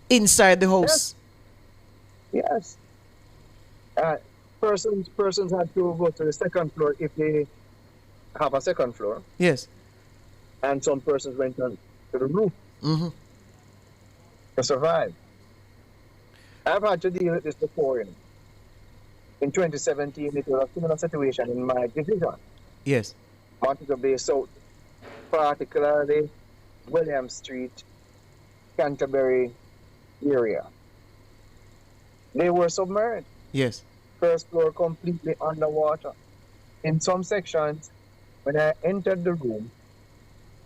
Inside the house. Yes. Persons had to go to the second floor if they have a second floor. Yes. And some persons went on to the roof to survive. I've had to deal with this before. In 2017, it was a similar situation in my division. Yes. Montego Bay South, particularly William Street, Canterbury area. They were submerged. Yes. First floor completely underwater. In some sections, when I entered the room,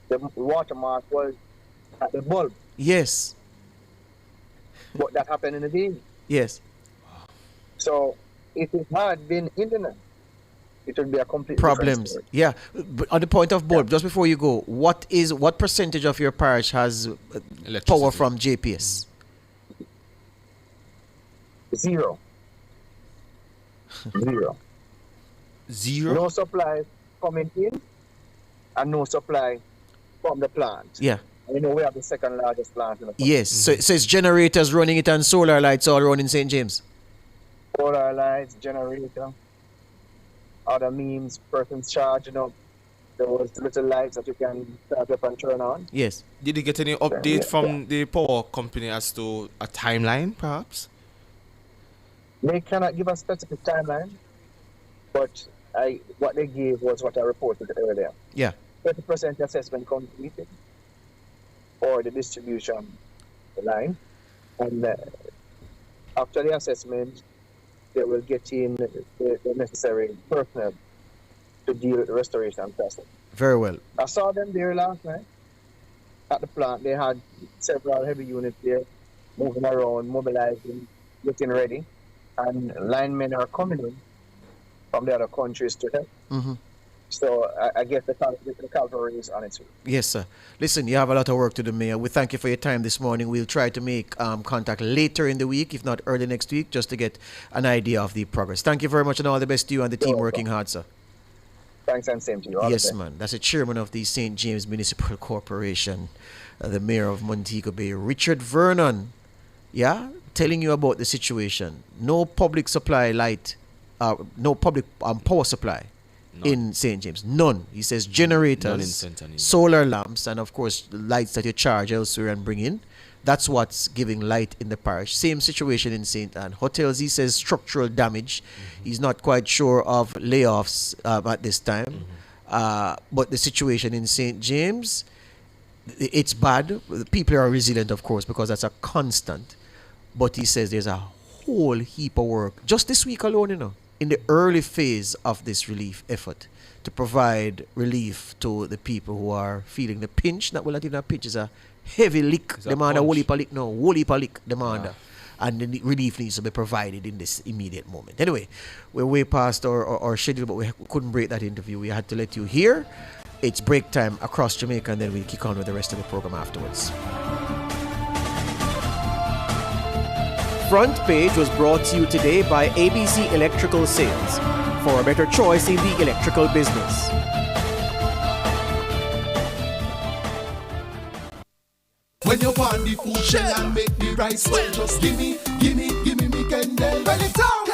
the watermark was at the bulb. Yes. But that happened in the day. Yes. So if it had been in the night, it would be a complete problems. Yeah. But on the point of bulb, just before you go, what percentage of your parish has power from JPS? Zero. Zero? No supply coming in and no supply from the plant. Yeah. You know, we have the second largest plant in the country. Yes. So it's generators running it and solar lights all around in St. James. Solar lights, generator, other means, persons charging up those little lights that you can start up and turn on. Yes. Did you get any update from the power company as to a timeline, perhaps? They cannot give a specific timeline, but what they gave was what I reported earlier. Yeah. 30% assessment completed for the distribution line, and after the assessment, they will get in the necessary personnel to deal with the restoration process. Very well. I saw them there last night at the plant. They had several heavy units there moving around, mobilizing, getting ready, and linemen are coming in from the other countries to help. Mm-hmm. So I guess the cavalry is on its way. Yes, sir. Listen, you have a lot of work to do, Mayor. We thank you for your time this morning. We'll try to make contact later in the week, if not early next week, just to get an idea of the progress. Thank you very much, and all the best to you and the team working hard, sir. Thanks, and same to you. Yes, man. That's the chairman of the St. James Municipal Corporation, the mayor of Montego Bay, Richard Vernon. Yeah, telling you about the situation. No public supply light, no public power supply. None. In St. James. None. He says generators, solar lamps, and of course lights that you charge elsewhere and bring in. That's what's giving light in the parish. Same situation in St. Anne. Hotels, he says structural damage. Mm-hmm. He's not quite sure of layoffs at this time. Mm-hmm. But the situation in St. James, it's bad. The people are resilient, of course, because that's a constant. But he says there's a whole heap of work. Just this week alone, in the early phase of this relief effort to provide relief to the people who are feeling the pinch. Not even a pinch, is a heavy lick demand, a whole heap of lick demand. Yeah. And the relief needs to be provided in this immediate moment. Anyway, we're way past our schedule, but we couldn't break that interview. We had to let you hear. It's break time across Jamaica, and then we'll kick on with the rest of the program afterwards. Front Page was brought to you today by ABC Electrical Sales, for a better choice in the electrical business. When you want the food shell and make the rice well, just give me me Kendall. Well, it's out.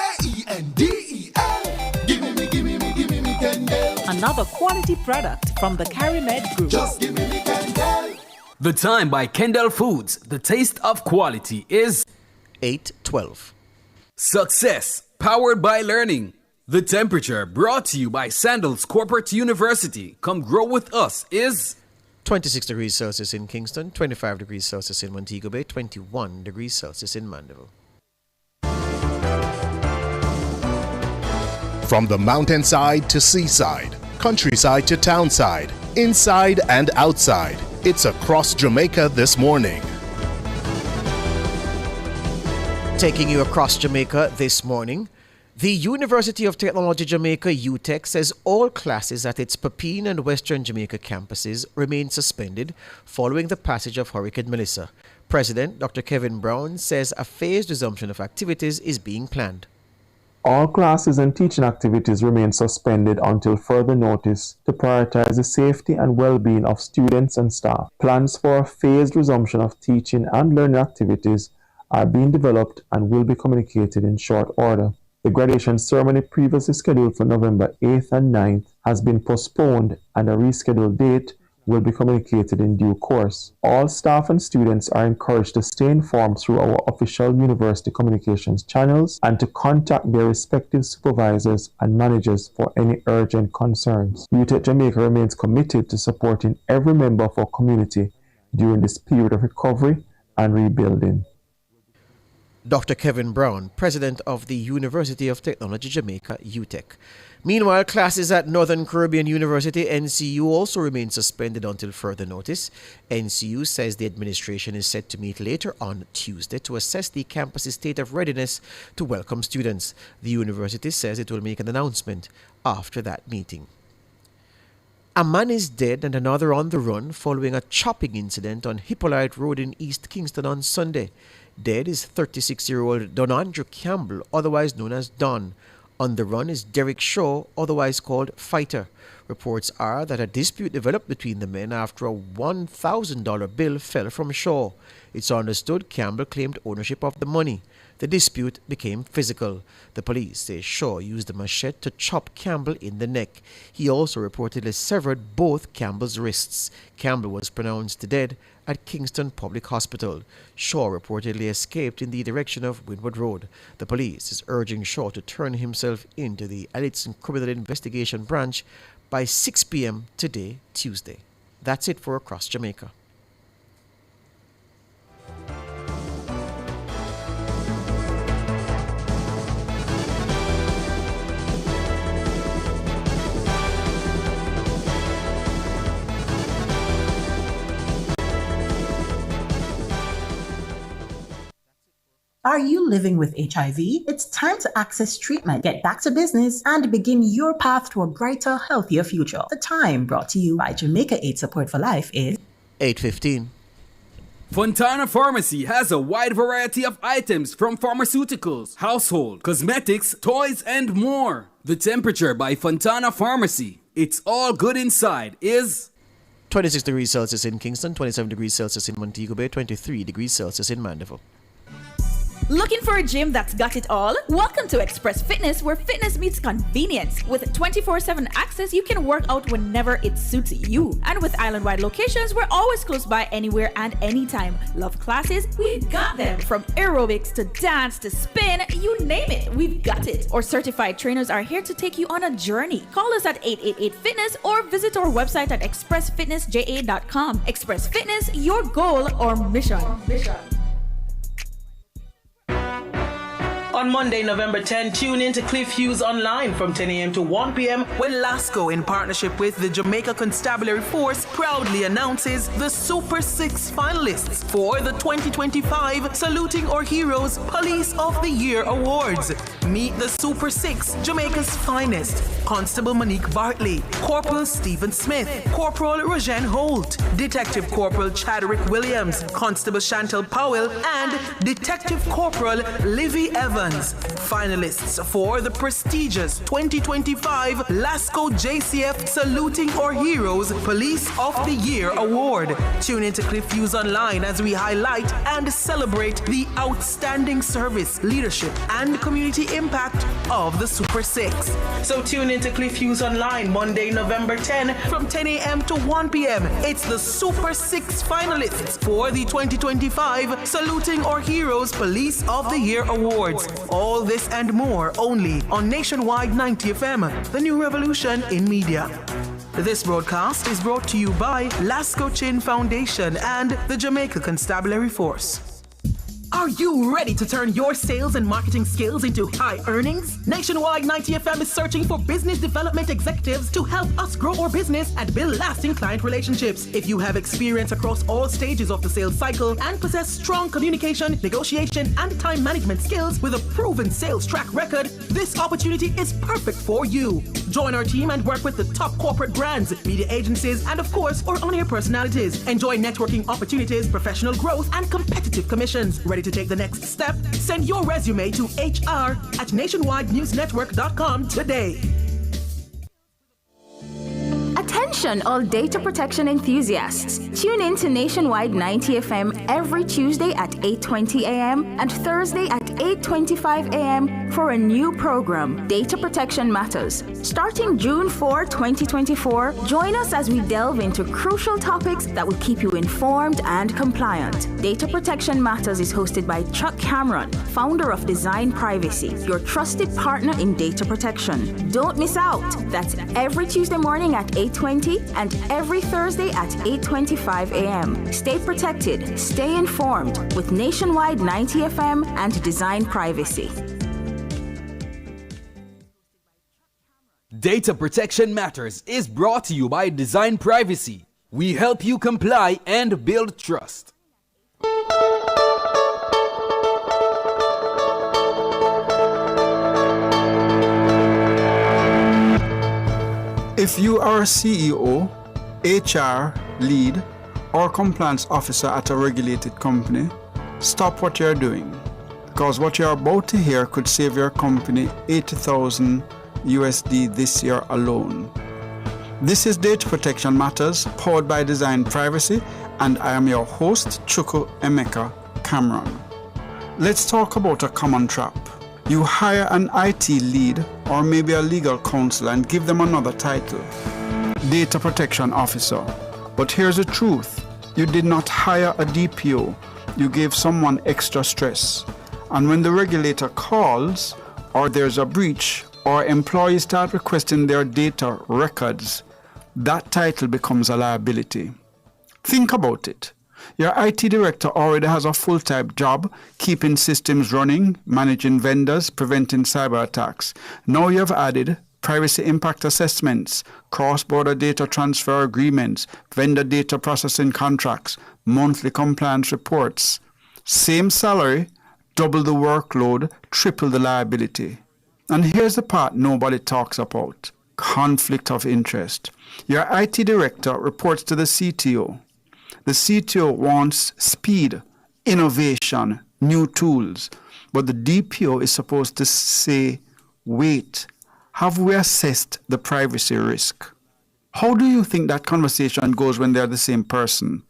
Kendel. Give me Kendall. Another quality product from the CariMed Group. Just give me Kendall. The time by Kendall Foods. The taste of quality is 8:12. Success, powered by learning. The temperature, brought to you by Sandals Corporate University. Come grow with us, is 26 degrees Celsius in Kingston, 25 degrees Celsius in Montego Bay, 21 degrees Celsius in Mandeville. From the mountainside to seaside, countryside to townside, inside and outside, it's Across Jamaica this morning. Taking you across Jamaica this morning, the University of Technology Jamaica UTech says all classes at its Pepin and Western Jamaica campuses remain suspended following the passage of Hurricane Melissa. President Dr. Kevin Brown says a phased resumption of activities is being planned. All classes and teaching activities remain suspended until further notice to prioritize the safety and well-being of students and staff. Plans for a phased resumption of teaching and learning activities are being developed and will be communicated in short order. The graduation ceremony previously scheduled for November 8th and 9th has been postponed and a rescheduled date will be communicated in due course. All staff and students are encouraged to stay informed through our official university communications channels and to contact their respective supervisors and managers for any urgent concerns. UTech Jamaica remains committed to supporting every member of our community during this period of recovery and rebuilding. Dr. Kevin Brown, president of the University of Technology Jamaica, UTech. Meanwhile, classes at Northern Caribbean University, NCU, also remain suspended until further notice. NCU says the administration is set to meet later on Tuesday to assess the campus's state of readiness to welcome students. The university says it will make an announcement after that meeting. A man is dead and another on the run following a chopping incident on Hippolyte Road in East Kingston on Sunday. Dead is 36-year-old Don Andrew Campbell, otherwise known as Don. On the run is Derek Shaw, otherwise called Fighter. Reports are that a dispute developed between the men after a $1,000 bill fell from Shaw. It's understood Campbell claimed ownership of the money. The dispute became physical. The police say Shaw used a machete to chop Campbell in the neck. He also reportedly severed both Campbell's wrists. Campbell was pronounced dead at Kingston Public Hospital. Shaw reportedly escaped in the direction of Windward Road. The police is urging Shaw to turn himself into the Allison Criminal Investigation Branch by 6 p.m. today, Tuesday. That's it for Across Jamaica. Are you living with HIV? It's time to access treatment, get back to business, and begin your path to a brighter, healthier future. The Time, brought to you by Jamaica Aid Support for Life, is 8:15. Fontana Pharmacy has a wide variety of items from pharmaceuticals, household, cosmetics, toys, and more. The Temperature by Fontana Pharmacy. It's all good inside is 26 degrees Celsius in Kingston, 27 degrees Celsius in Montego Bay, 23 degrees Celsius in Mandeville. Looking for a gym that's got it all? Welcome to Express Fitness, where fitness meets convenience. With 24/7 access, you can work out whenever it suits you. And with island-wide locations, we're always close by anywhere and anytime. Love classes? We've got them. From aerobics to dance to spin, you name it, we've got it. Our certified trainers are here to take you on a journey. Call us at 888-FITNESS or visit our website at expressfitnessja.com. Express Fitness, your goal or mission. On Monday, November 10, tune in to Cliff Hughes Online from 10 a.m. to 1 p.m. when LASCO, in partnership with the Jamaica Constabulary Force, proudly announces the Super 6 finalists for the 2025 Saluting Our Heroes Police of the Year Awards. Meet the Super 6, Jamaica's finest: Constable Monique Bartley, Corporal Stephen Smith, Corporal Rojeanne Holt, Detective Corporal Chadwick Williams, Constable Chantel Powell, and Detective Corporal Livy Evans. Finalists for the prestigious 2025 LASCO JCF Saluting Our Heroes Police of the Year Award. Tune into Cliff Hughes Online as we highlight and celebrate the outstanding service, leadership, and community impact of the Super 6. So tune into Cliff Hughes Online Monday, November 10 from 10 a.m. to 1 p.m. It's the Super 6 finalists for the 2025 Saluting Our Heroes Police of the Year Awards. All this and more only on Nationwide 90 FM, the new revolution in media. This broadcast is brought to you by LASCO Chin Foundation and the Jamaica Constabulary Force. Are you ready to turn your sales and marketing skills into high earnings? Nationwide 90 FM is searching for business development executives to help us grow our business and build lasting client relationships. If you have experience across all stages of the sales cycle and possess strong communication, negotiation, and time management skills with a proven sales track record, this opportunity is perfect for you. Join our team and work with the top corporate brands, media agencies, and of course, our on-air personalities. Enjoy networking opportunities, professional growth, and competitive commissions. Ready to take the next step? Send your resume to hr@nationwidenewsnetwork.com today. Attention all data protection enthusiasts. Tune in to Nationwide 90 FM every Tuesday at 8:20 a.m. and Thursday at 8:25 a.m. for a new program, Data Protection Matters. Starting June 4, 2024, join us as we delve into crucial topics that will keep you informed and compliant. Data Protection Matters is hosted by Chuck Cameron, founder of Design Privacy, your trusted partner in data protection. Don't miss out. That's every Tuesday morning at 8:20 and every Thursday at 8:25 a.m. Stay protected, stay informed with Nationwide 90 FM and Design Privacy. Data Protection Matters is brought to you by Design Privacy. We help you comply and build trust. If you are a CEO, HR lead, or compliance officer at a regulated company, stop what you're doing, because what you're about to hear could save your company $80,000 this year alone. This is Data Protection Matters, powered by Design Privacy, and I am your host, Chuku Emeka Cameron. Let's talk about a common trap. You hire an IT lead or maybe a legal counsel and give them another title, Data Protection Officer. But here's the truth. You did not hire a DPO. You gave someone extra stress. And when the regulator calls, or there's a breach, or employees start requesting their data records, that title becomes a liability. Think about it. Your IT director already has a full-time job, keeping systems running, managing vendors, preventing cyber attacks. Now you have added privacy impact assessments, cross-border data transfer agreements, vendor data processing contracts, monthly compliance reports. Same salary, double the workload, triple the liability. And here's the part nobody talks about: conflict of interest. Your IT director reports to the CTO. The CTO wants speed, innovation, new tools, but the DPO is supposed to say, wait, have we assessed the privacy risk? How do you think that conversation goes when they're the same person?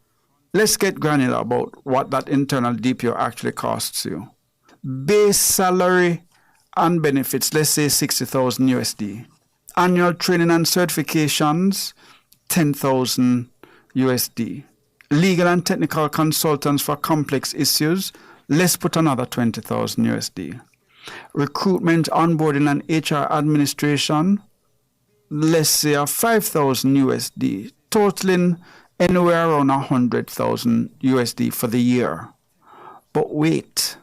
Let's get granular about what that internal DPO actually costs you. Base salary and benefits, let's say $60,000. Annual training and certifications, $10,000. Legal and technical consultants for complex issues, let's put another $20,000. Recruitment, onboarding, and HR administration, let's say $5,000, totaling anywhere around $100,000 for the year. But wait,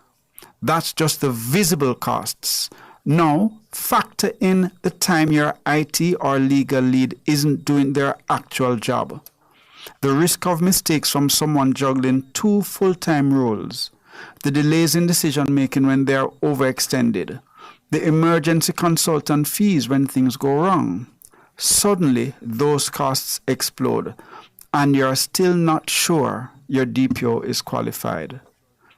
that's just the visible costs. Now, factor in the time your IT or legal lead isn't doing their actual job. The risk of mistakes from someone juggling two full-time roles, the delays in decision-making when they are overextended, the emergency consultant fees when things go wrong. Suddenly, those costs explode, and you're still not sure your DPO is qualified.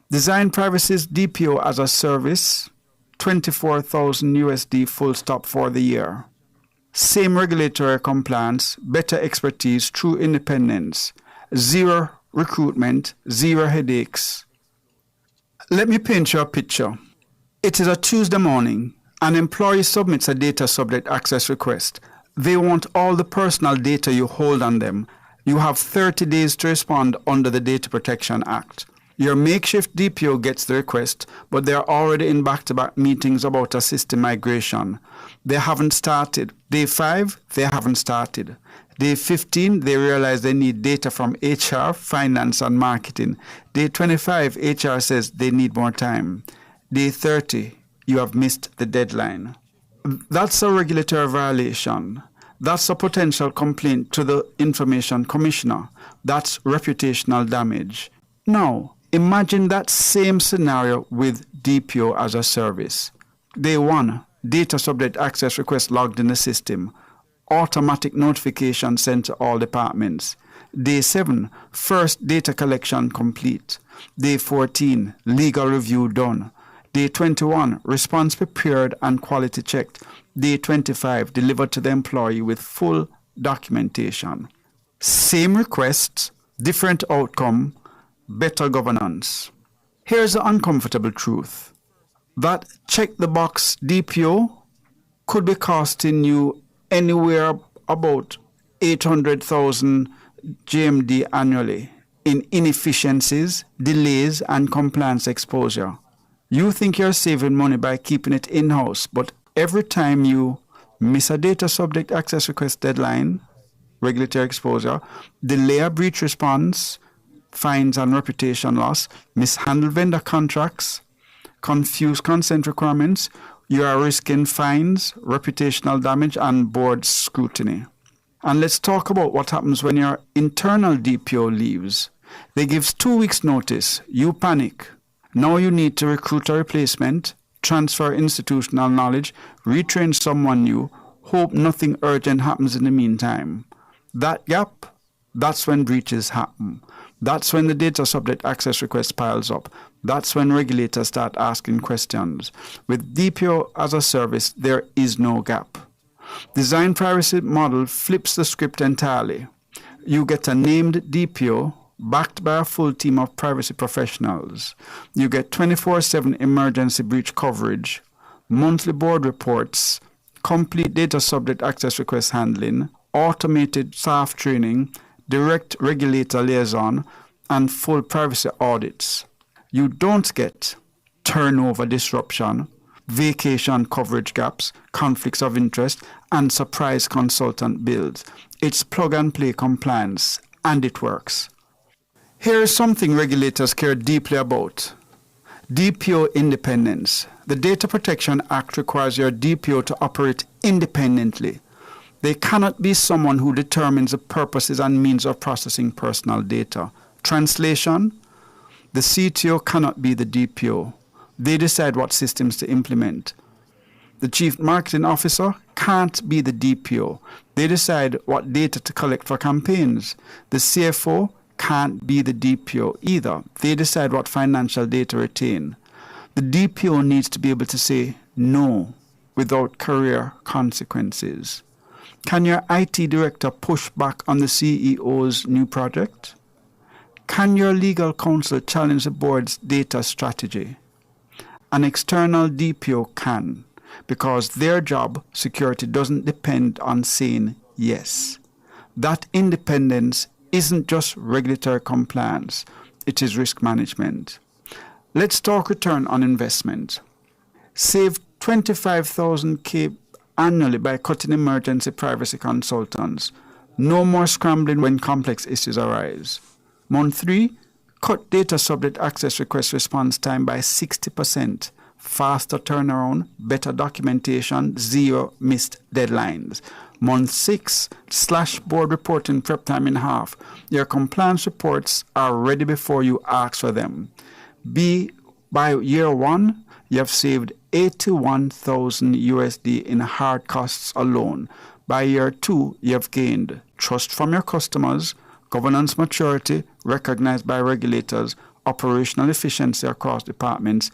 Design Privacy's DPO as a service, $24,000 full stop for the year. Same regulatory compliance, better expertise, true independence, zero recruitment, zero headaches. Let me paint you a picture. It is a Tuesday morning. An employee submits a data subject access request. They want all the personal data you hold on them. You have 30 days to respond under the Data Protection Act. Your makeshift DPO gets the request, but they're already in back-to-back meetings about a system migration. They haven't started. Day 5, they haven't started. Day 15, they realize they need data from HR, finance, and marketing. Day 25, HR says they need more time. Day 30, you have missed the deadline. That's a regulatory violation. That's a potential complaint to the Information Commissioner. That's reputational damage. Now, imagine that same scenario with DPO as a service. Day 1, data subject access request logged in the system. Automatic notification sent to all departments. Day 7, first data collection complete. Day 14, legal review done. Day 21, response prepared and quality checked. Day 25, delivered to the employee with full documentation. Same requests, different outcome, better governance. Here's the uncomfortable truth. That check-the-box DPO could be costing you anywhere about 800,000 GMD annually in inefficiencies, delays, and compliance exposure. You think you're saving money by keeping it in-house, but every time you miss a data subject access request deadline, regulatory exposure, delay a breach response, fines and reputation loss, mishandle vendor contracts, confuse consent requirements, you are risking fines, reputational damage, and board scrutiny. And let's talk about what happens when your internal DPO leaves. They give 2 weeks notice. You panic. Now you need to recruit a replacement, transfer institutional knowledge, retrain someone new, hope nothing urgent happens in the meantime. That gap, that's when breaches happen. That's when the data subject access request piles up. That's when regulators start asking questions. With DPO as a service, there is no gap. Design privacy model flips the script entirely. You get a named DPO backed by a full team of privacy professionals. You get 24/7 emergency breach coverage, monthly board reports, complete data subject access request handling, automated staff training, direct regulator liaison, and full privacy audits. You don't get turnover disruption, vacation coverage gaps, conflicts of interest, and surprise consultant bills. It's plug-and-play compliance, and it works. Here is something regulators care deeply about. DPO independence. The Data Protection Act requires your DPO to operate independently. They cannot be someone who determines the purposes and means of processing personal data. Translation, the CTO cannot be the DPO. They decide what systems to implement. The Chief Marketing Officer can't be the DPO. They decide what data to collect for campaigns. The CFO can't be the DPO either. They decide what financial data retain. The DPO needs to be able to say no without career consequences. Can your IT director push back on the CEO's new project? Can your legal counsel challenge the board's data strategy? An external DPO can, because their job security doesn't depend on saying yes. That independence isn't just regulatory compliance, it is risk management. Let's talk return on investment. Save 25,000 annually by cutting emergency privacy consultants. No more scrambling when complex issues arise. Month 3, cut data subject access request response time by 60%. Faster turnaround, better documentation, 0 missed deadlines. Month 6, slash board reporting prep time in half. Your compliance reports are ready before you ask for them. By year 1, you have saved 81,000 USD in hard costs alone. By year 2, you have gained trust from your customers, governance maturity recognized by regulators, operational efficiency across departments,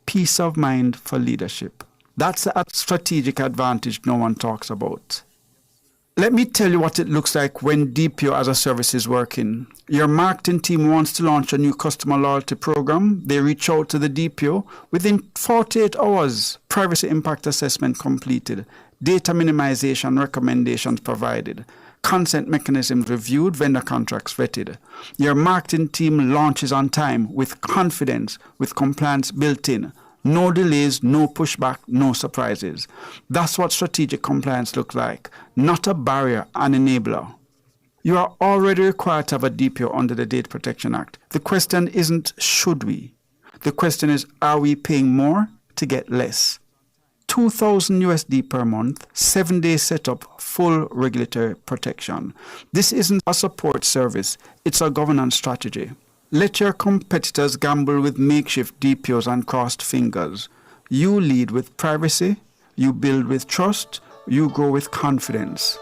peace of mind for leadership. That's a strategic advantage no one talks about. Let me tell you what it looks like when DPO as a service is working. Your marketing team wants to launch a new customer loyalty program. They reach out to the DPO. Within 48 hours, privacy impact assessment completed, data minimization recommendations provided, consent mechanisms reviewed, vendor contracts vetted. Your marketing team launches on time with confidence, with compliance built in. No delays, no pushback, no surprises. That's what strategic compliance looks like. Not a barrier, an enabler. You are already required to have a DPO under the Data Protection Act. The question isn't should we. The question is, are we paying more to get less? $2,000 USD per month, 7-day setup, full regulatory protection. This isn't a support service, it's a governance strategy. Let your competitors gamble with makeshift DPOs and crossed fingers. You lead with privacy, you build with trust, you grow with confidence.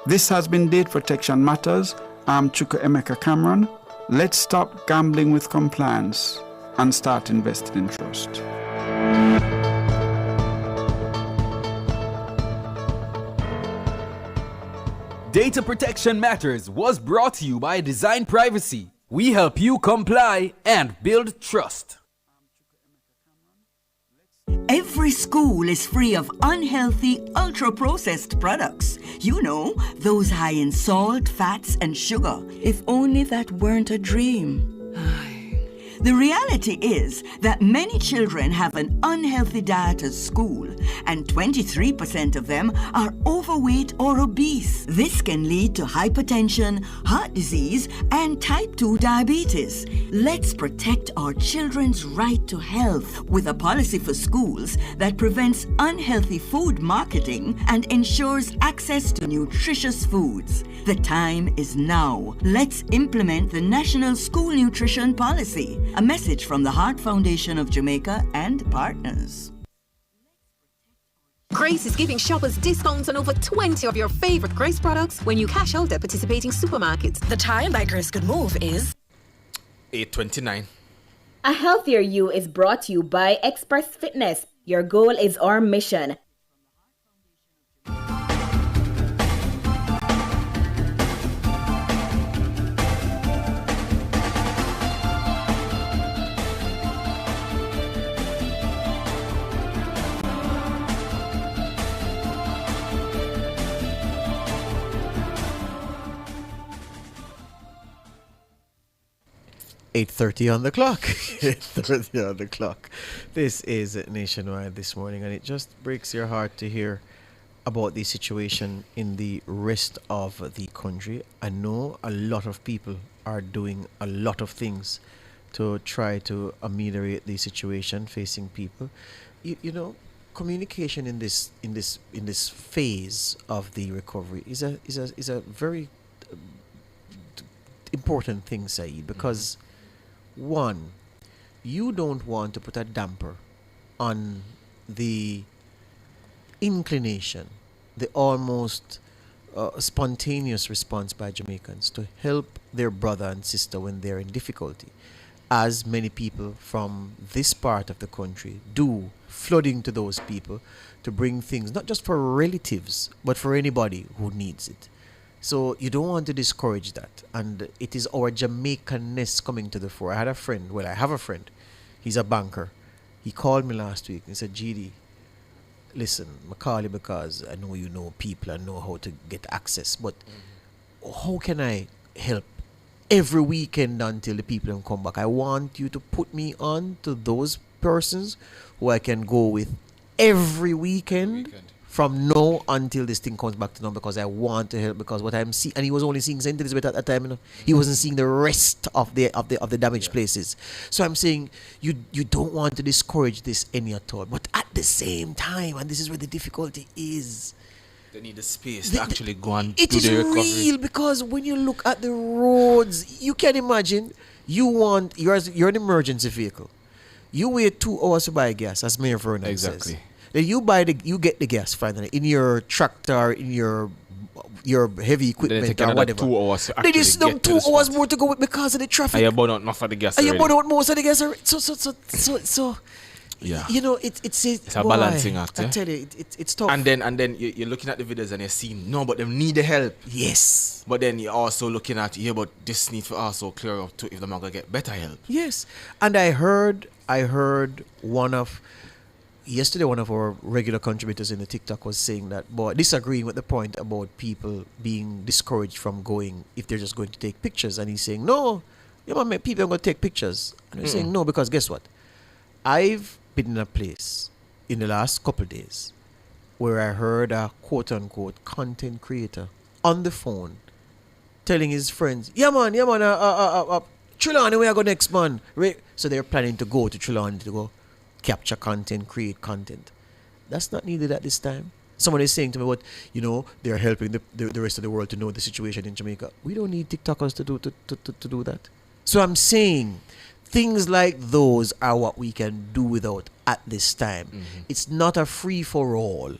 This has been Data Protection Matters. I'm Chuka Emeka Cameron. Let's stop gambling with compliance and start investing in trust. Data Protection Matters was brought to you by Design Privacy. We help you comply and build trust. Every school is free of unhealthy, ultra-processed products. You know, those high in salt, fats, and sugar. If only that weren't a dream. The reality is that many children have an unhealthy diet at school, and 23% of them are overweight or obese. This can lead to hypertension, heart disease, and type 2 diabetes. Let's protect our children's right to health with a policy for schools that prevents unhealthy food marketing and ensures access to nutritious foods. The time is now. Let's implement the National School Nutrition Policy. A message from the Heart Foundation of Jamaica and partners. Grace is giving shoppers discounts on over 20 of your favorite Grace products when you cash out at participating supermarkets. The time by Grace Good Move is 8:29. A healthier you is brought to you by Express Fitness. Your goal is our mission. .30 on the clock. 8:30 on the clock. This is Nationwide this morning, and it just breaks your heart to hear about the situation in the rest of the country. I know a lot of people are doing a lot of things to try to ameliorate the situation facing people. You know, communication in this phase of the recovery is a very important thing, Saeed, because one, you don't want to put a damper on the inclination, the almost spontaneous response by Jamaicans to help their brother and sister when they're in difficulty, as many people from this part of the country do, flooding to those people to bring things, not just for relatives, but for anybody who needs it. So you don't want to discourage that. And it is our Jamaicanness coming to the fore. I have a friend. He's a banker. He called me last week and said, GD, listen, I call you because I know you know people and know how to get access, but how can I help every weekend until the people don't come back? I want you to put me on to those persons who I can go with every weekend. From now until this thing comes back to now, because I want to help, because what I'm seeing, and he was only seeing St. Elizabeth at that time, you know, he wasn't seeing the rest of the damaged places. So I'm saying you don't want to discourage this any at all, but at the same time, and this is where the difficulty is, they need the space to actually go and do the recovery. It is real, because when you look at the roads, you can imagine you're an emergency vehicle. You wait 2 hours to buy gas, as Mayor Vernon says. Then you get the gas finally in your tractor, in your heavy equipment or whatever. 2 hours. Then there's still 2 hours more to go with because of the traffic. And you burn out enough of the gas. And you burn out most of the gas. So yeah. You know, it's a balancing act. I tell you, it's tough. And then you're looking at the videos and you're seeing but them need the help. Yes. But then you're also looking at but this needs to also clear up too if they're not gonna get better help. Yes. And I heard one of yesterday one of our regular contributors in the TikTok was saying that, boy, disagreeing with the point about people being discouraged from going if they're just going to take pictures. And he's saying, no, people are going to take pictures. And we're saying, no, because guess what? I've been in a place in the last couple of days where I heard a quote-unquote content creator on the phone telling his friends, Trelawney, where I go next, man? So they're planning to go to Trelawney to go capture content, create content. That's not needed at this time. Someone is saying to me, what, they're helping the rest of the world to know the situation in Jamaica. We don't need TikTokers to do that. So I'm saying things like those are what we can do without at this time. Mm-hmm. It's not a free-for-all.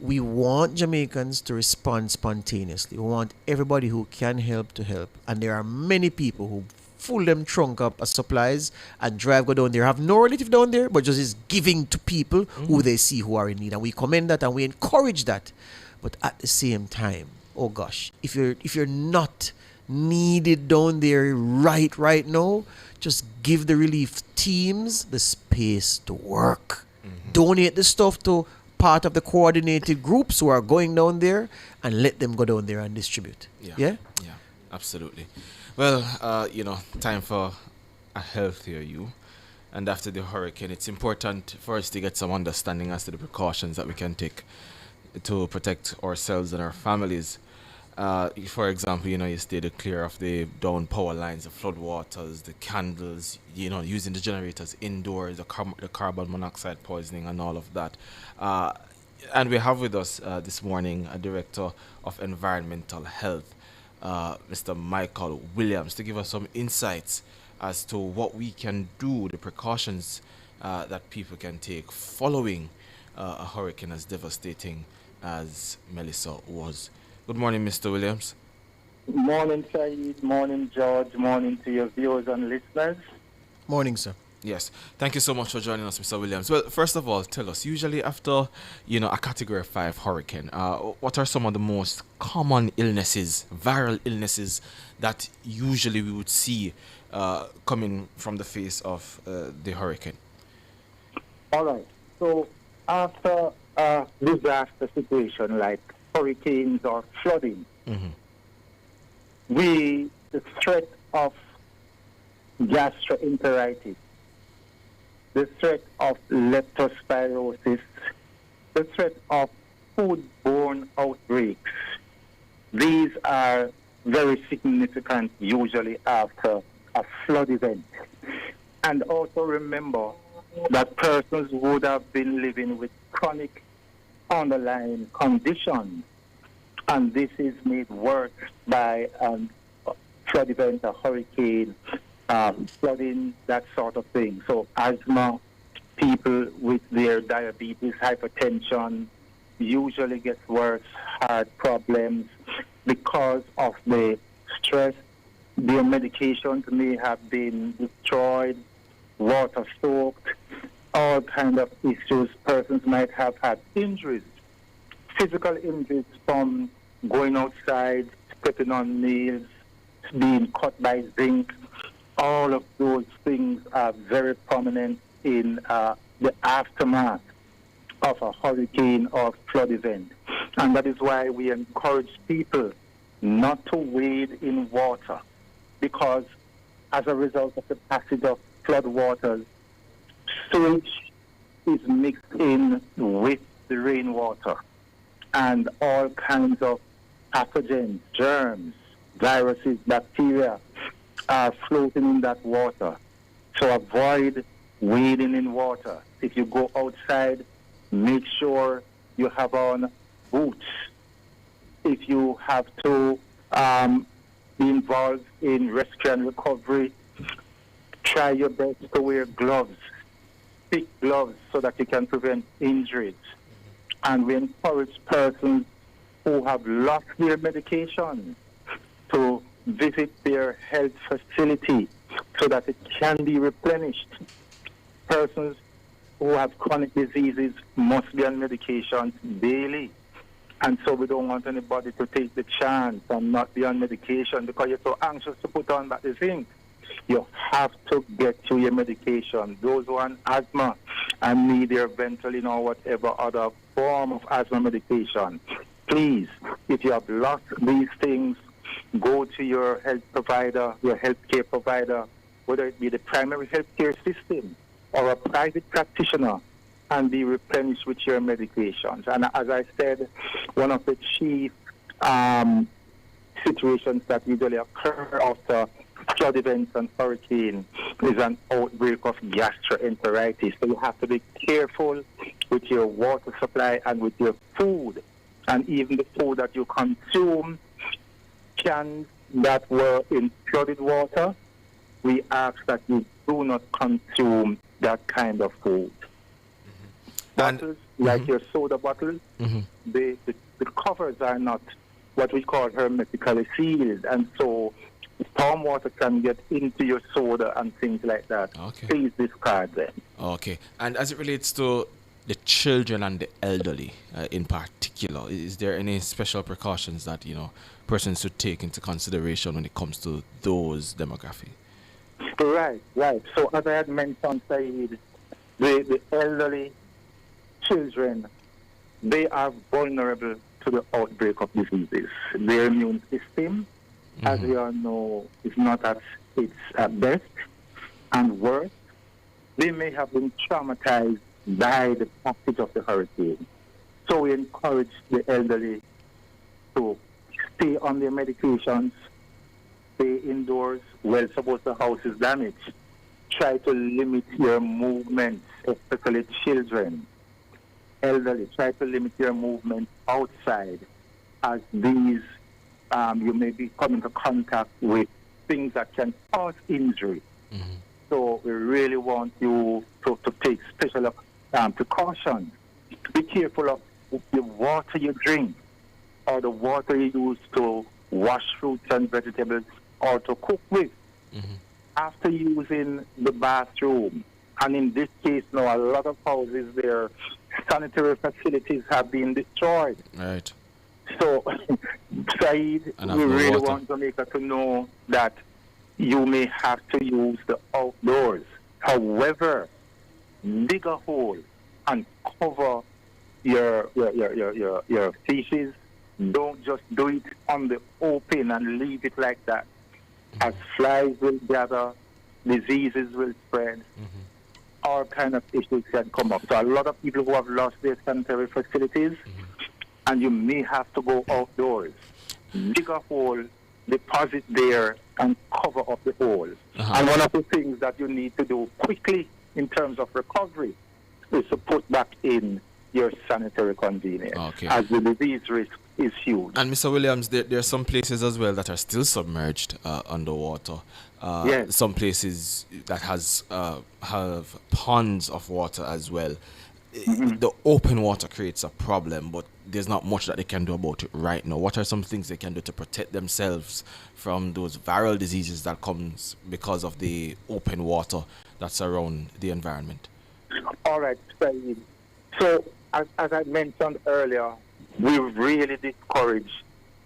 We want Jamaicans to respond spontaneously. We want everybody who can help to help. And there are many people who full them trunk up as supplies and go down there, have no relative down there, but just is giving to people who they see who are in need. And we commend that and we encourage that. But at the same time, oh gosh, if you're not needed down there right now, just give the relief teams the space to work. Mm-hmm. Donate the stuff to part of the coordinated groups who are going down there and let them go down there and distribute. Yeah, absolutely. Well, time for a healthier you. And after the hurricane, it's important for us to get some understanding as to the precautions that we can take to protect ourselves and our families. For example, you stay clear of the down power lines, the flood waters, the candles, using the generators indoors, the carbon monoxide poisoning and all of that. And we have with us this morning a Director of Environmental Health, Mr. Michael Williams, to give us some insights as to what we can do, the precautions that people can take following a hurricane as devastating as Melissa was. Good morning, Mr. Williams. Morning, Saeed. Morning, George. Morning to your viewers and listeners. Morning, sir. Yes. Thank you so much for joining us, Mr. Williams. Well, first of all, tell us, usually after, a Category 5 hurricane, what are some of the most common illnesses, viral illnesses, that usually we would see coming from the face of the hurricane? All right. So after a disaster situation like hurricanes or flooding, the threat of gastroenteritis, the threat of leptospirosis, the threat of foodborne outbreaks, these are very significant usually after a flood event. And also remember that persons would have been living with chronic underlying conditions, and this is made worse by flood event, a hurricane, flooding, that sort of thing. So asthma, people with their diabetes, hypertension, usually gets worse, heart problems, because of the stress. Their medications may have been destroyed, water soaked, all kind of issues. Persons might have had injuries, physical injuries from going outside, stepping on nails, being cut by zinc. All of those things are very prominent in the aftermath of a hurricane or flood event. And that is why we encourage people not to wade in water, because as a result of the passage of flood waters, sewage is mixed in with the rainwater, and all kinds of pathogens, germs, viruses, bacteria are floating in that water. So avoid wading in water. If you go outside, make sure you have on boots. If you have to be involved in rescue and recovery, try your best to wear gloves, thick gloves, so that you can prevent injuries. And we encourage persons who have lost their medication to visit their health facility so that it can be replenished. Persons who have chronic diseases must be on medication daily. And so we don't want anybody to take the chance and not be on medication because you're so anxious to put on that zinc. You have to get to your medication. Those who are on asthma, and need their Ventolin or whatever other form of asthma medication, please, if you have lost these things, go to your health provider, your healthcare provider, whether it be the primary healthcare system or a private practitioner, and be replenished with your medications. And as I said, one of the chief situations that usually occur after flood events and hurricane is an outbreak of gastroenteritis. So you have to be careful with your water supply and with your food, and even the food that you consume. Cans that were in flooded water, we ask that you do not consume that kind of food. Bottles, like your soda bottles, the covers are not what we call hermetically sealed, and so storm water can get into your soda and things like that. Okay. Please discard them. Okay. And as it relates to the children and the elderly in particular, is there any special precautions that, persons should take into consideration when it comes to those demographics? Right. So as I had mentioned, Saeed, the elderly, children, they are vulnerable to the outbreak of diseases. Their immune system, as we all know, is not at its best, and worse, they may have been traumatized by the passage of the hurricane. So we encourage the elderly to stay on their medications, stay indoors. Well, suppose the house is damaged, try to limit your movements, especially children. Elderly, try to limit your movement outside, as these you may be coming into contact with things that can cause injury. So we really want you to take special precautions. Be careful of the water you drink or the water you use to wash fruits and vegetables or to cook with. After using the bathroom, and in this case now a lot of houses, their sanitary facilities have been destroyed. Right. So, Saeed, we really want Jamaica to know that you may have to use the outdoors. However, dig a hole and cover your feces. Don't just do it on the open and leave it like that. As flies will gather, diseases will spread. All kind of issues can come up. So a lot of people who have lost their sanitary facilities, and you may have to go outdoors. Dig a hole, deposit there, and cover up the hole. And one of the things that you need to do quickly in terms of recovery is to put back in your sanitary convenience, as the disease risk is huge. And Mr. Williams, there are some places as well that are still submerged underwater. Yes. Some places that have ponds of water as well. The open water creates a problem, but there's not much that they can do about it right now. What are some things they can do to protect themselves from those viral diseases that comes because of the open water that's around the environment? All right, Saeed. So, as I mentioned earlier, we really discourage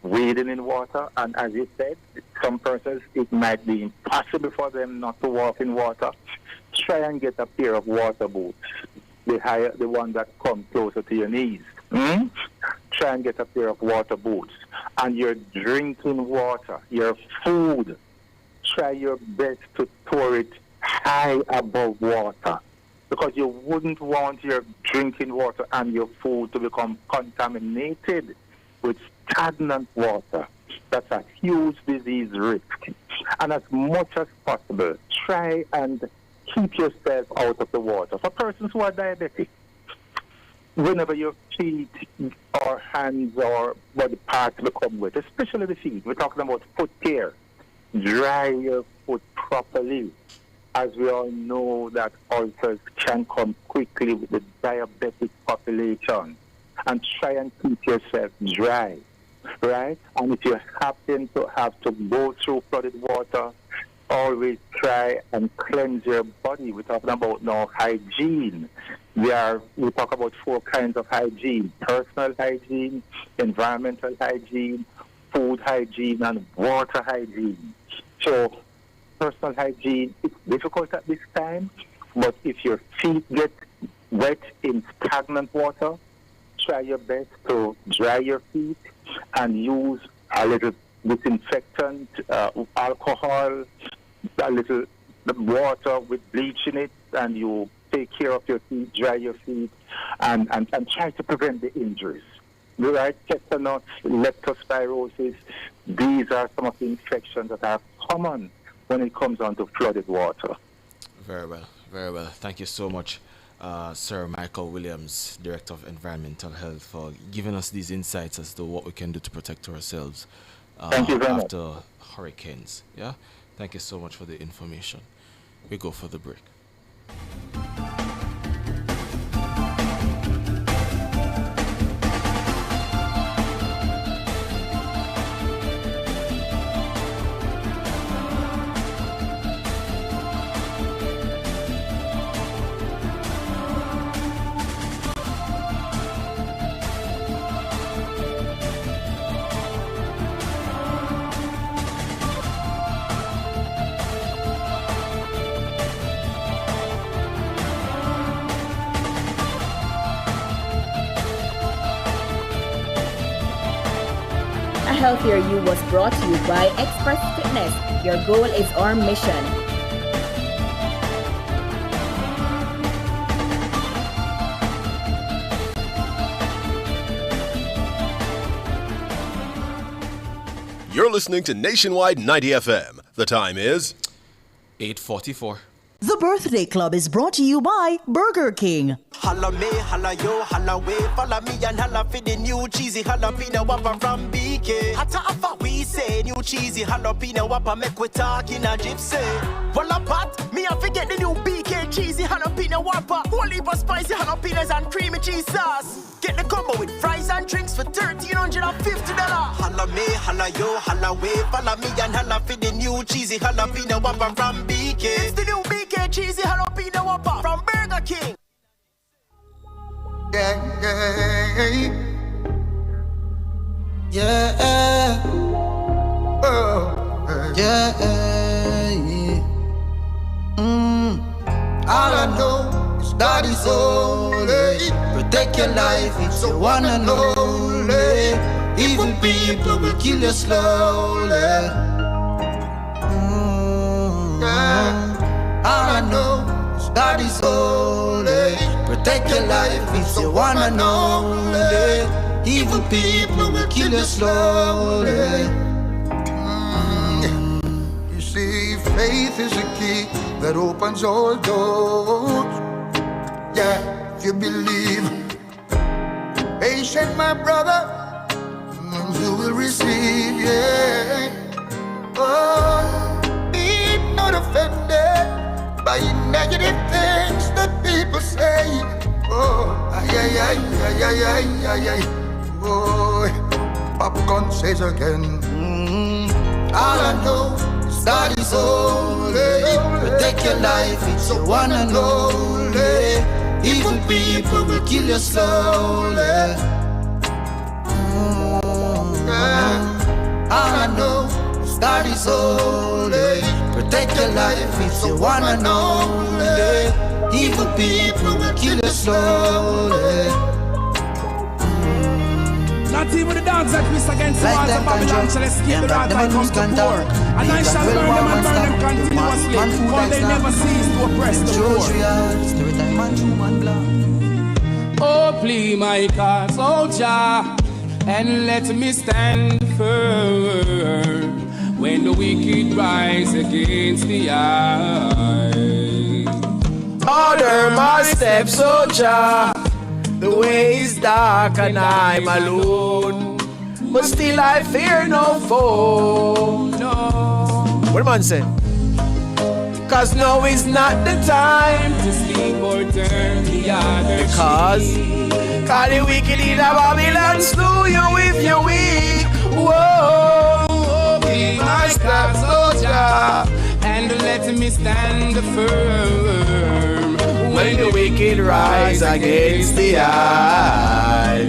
wading in water, and as you said, some persons, it might be impossible for them not to walk in water. Try and get a pair of water boots, the one that come closer to your knees. Try and get a pair of water boots. And your drinking water, your food, try your best to store it high above water, because you wouldn't want your drinking water and your food to become contaminated with stagnant water. That's a huge disease risk. And as much as possible, try and keep yourself out of the water. For persons who are diabetic, whenever your feet or hands or body parts become wet, especially the feet, we're talking about foot care, dry your foot properly. As we all know that ulcers can come quickly with the diabetic population. And try and keep yourself dry, right? And if you happen to have to go through flooded water, always try and cleanse your body. We're talking about now hygiene. We talk about 4 kinds of hygiene: personal hygiene, environmental hygiene, food hygiene, and water hygiene. So personal hygiene, it's difficult at this time, but if your feet get wet in stagnant water, try your best to dry your feet and use a little disinfectant, alcohol, a little water with bleach in it, and you take care of your feet, dry your feet, and try to prevent the injuries. Right? Tetanus, leptospirosis, these are some of the infections that are common when it comes on to flooded water. Very well, very well. Thank you so much, Sir Michael Williams, Director of Environmental Health, for giving us these insights as to what we can do to protect ourselves Thank you very much. after hurricanes. Yeah, thank you so much for the information. We go for the break. Healthier You was brought to you by Express Fitness. Your goal is our mission. You're listening to Nationwide 90 FM. The time is 8:44. The Birthday Club is brought to you by Burger King. Holla me, holla yo, holla way, follow me and holla for the new cheesy jalapeno whopper from BK. Hata afa we say new cheesy jalapeno whopper make we talk in a gypsy. Well a pot, me I forget the new BK cheesy jalapeno whopper. Whole heap of spicy jalapenos and creamy cheese sauce. Get the combo with fries and drinks for $1,350. Holla me, holla yo, holla way, follow me and holla for the new cheesy jalapeno whopper from BK. It's the new BK cheesy jalapeno whopper from Burger King. Yeah, yeah, oh, yeah, all I know is God is holy. Protect your life, it's the one and only. Evil people will kill you slowly. All I know is God is holy. Protect your life, it's the one and only. Evil people will kill you slowly. You see, faith is a key that opens all doors. Yeah, if you believe, patient, my brother, you will receive, yeah. Oh, be not offended by negative things that people say. Oh, ay, ay, ay, ay, ay, ay, ay. Oh, Popcorn says again. All I know is God is holy. Protect your life, it's the one and only. Evil people will kill you slowly. All I know is God is holy. Protect your life, it's the one and only. Evil people will kill you slowly. Not even the dogs that twist against the walls of Babylon shall escape the wrath that comes to pour. And I shall burn them and burn them continuously, for they never cease to oppress the poor. Oh, please, my cause, oh Jah, and let me stand firm when the wicked rise against the eye. Order my steps, oh Jah. The way is dark and I'm alone, but still I fear no foe. No. What the man say? Cause now is not the time to sleep or turn the other Because the wicked in Babylon slew you if you're weak. Whoa, be my steps, oh Jah, and let me stand firm when the wicked rise against the eye.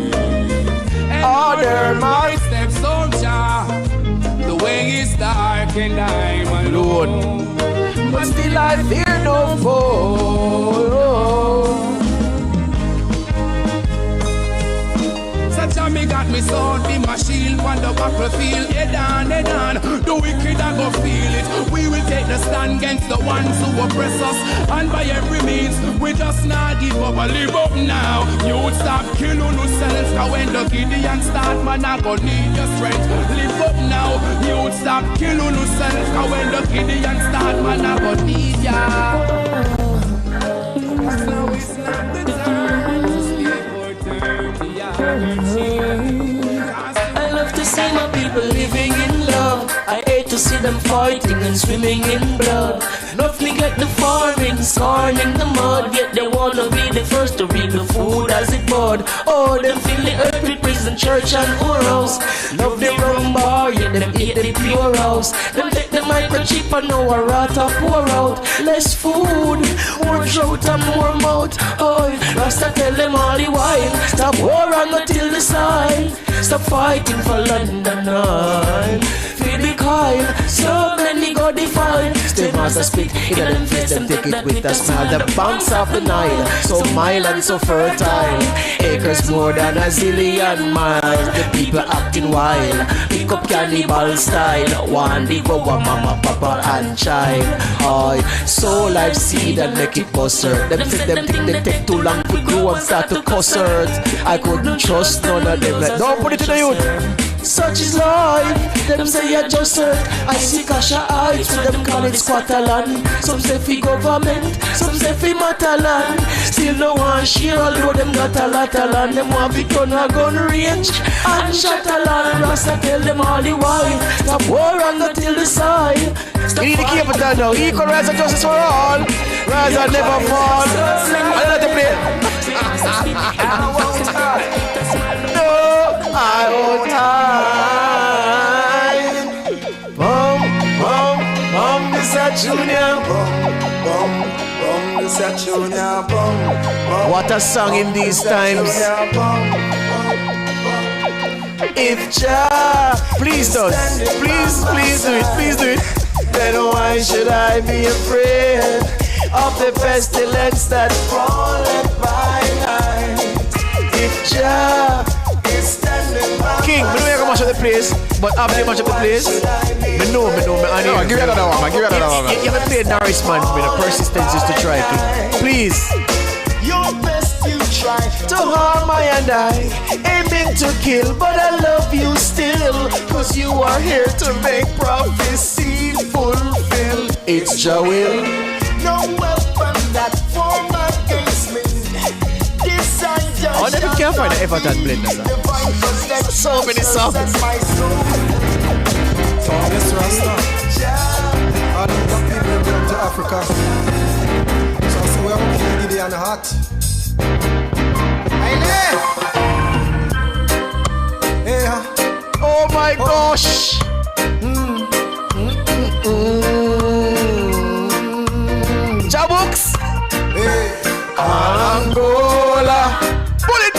Order my steps, oh Jah. The way is dark and I'm alone, but still I fear no foe. me sword be my shield on the battlefield. Head on, the wicked I go feel it. We will take the stand against the ones who oppress us, and by every means we just not give up. Live up now, you stop killing yourself. Cause when the Gideon start, man, I go need your strength. Live up now, you stop killing yourself. Cause when the Gideon start, man, I go need ya. So it's not the time to stay for 30 years. I love to see my people living in love. I hate to see them fighting and swimming in blood. Nothing like the farming, scorn in the mud. Yet they wanna be the first to reap the food as it bud. Oh, them fill the earth with prison, church and whorehouse. Love the rum bar, yet them eat the pure house. Them take the microchip and now a rat a pour out. Less food, more drought and more mouth. Oh, Rasta tell them all the while, stop war and go till the sign. Stop fighting for London oil. Feed the coil, so many go define. Still master spit, in them face them take it with a smile. The banks of the Nile, so mild and so fertile. Acres more than a zillion miles. The people acting wild, pick up cannibal style. One they go a mama, papa and child. Oi, sow life seed and make it buster. Them say them think they take too long to grow and start to cuss hurt. I couldn't trust none of them. Like, don't put it to the youth. Such is life. Them say I just hurt. I see Kasha eyes with them call it squatterland. Some say fi government, some say fi mataland. Still no one share, although them got a lot of land. Them want to turn a gun range and shot a land. Rasta tell them all the while, stop war and go till the side. You need to keep it down now. Equal rights and justice for all. Rise and never fall. I let them play. No, I won't hide. Bum, bum, bum, this a junior. Bum, bum, bum, this a junior. Bum, bum. What a song in these times. If Jah, please do it. Please do it. Please do it. Then why should I be afraid of the pestilence that falleth by night? If Jah is standing by King, me know you can mash up the place, but after you mash up the place, me know, I know. Give it another one, man. You haven't played Norris, man, with a persistence is to try, King. Please. Your best you try to harm I and I, aiming to kill, but I love you still, cause you are here to make prophecy fulfill. It's Jah will. No weapon that form against me. This I just oh, never can find the Everton blend. So many songs. So this Rasta, I don't got people going to Africa. So we are going to Gideon hot. Oh my gosh! Jabooks! Hey. Angola! Pull it!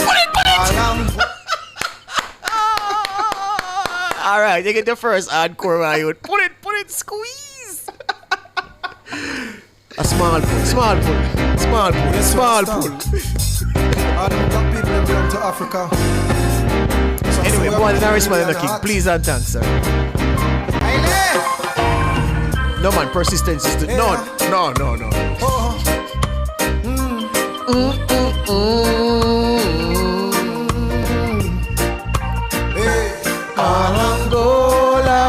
Alright, you get the first hardcore man. Pull it, squeeze! A small pull. I don't got people going to Africa. So anyway, boy, the Norris man, King. Please and thanks, sir. No man, persistence is the no. Hey. Angola,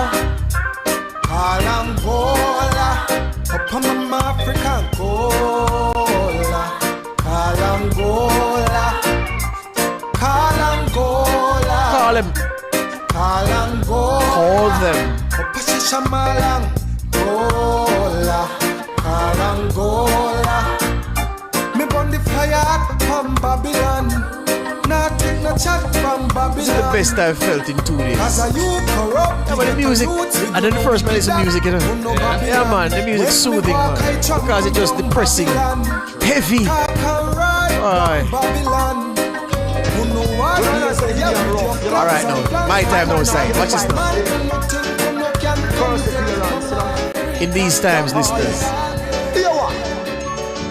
upon my African Angola, Call him. Call them. Me burn the fire from Babylon. Nothing no chat from Babylon. This is the best I've felt in 2 days. As a you corrupt, but the music, and then the first man listen to music, you know. Yeah, man, the music soothing, man. Because it's just depressing, heavy. Alright now, my time no side. Watch this now. In these times, listeners,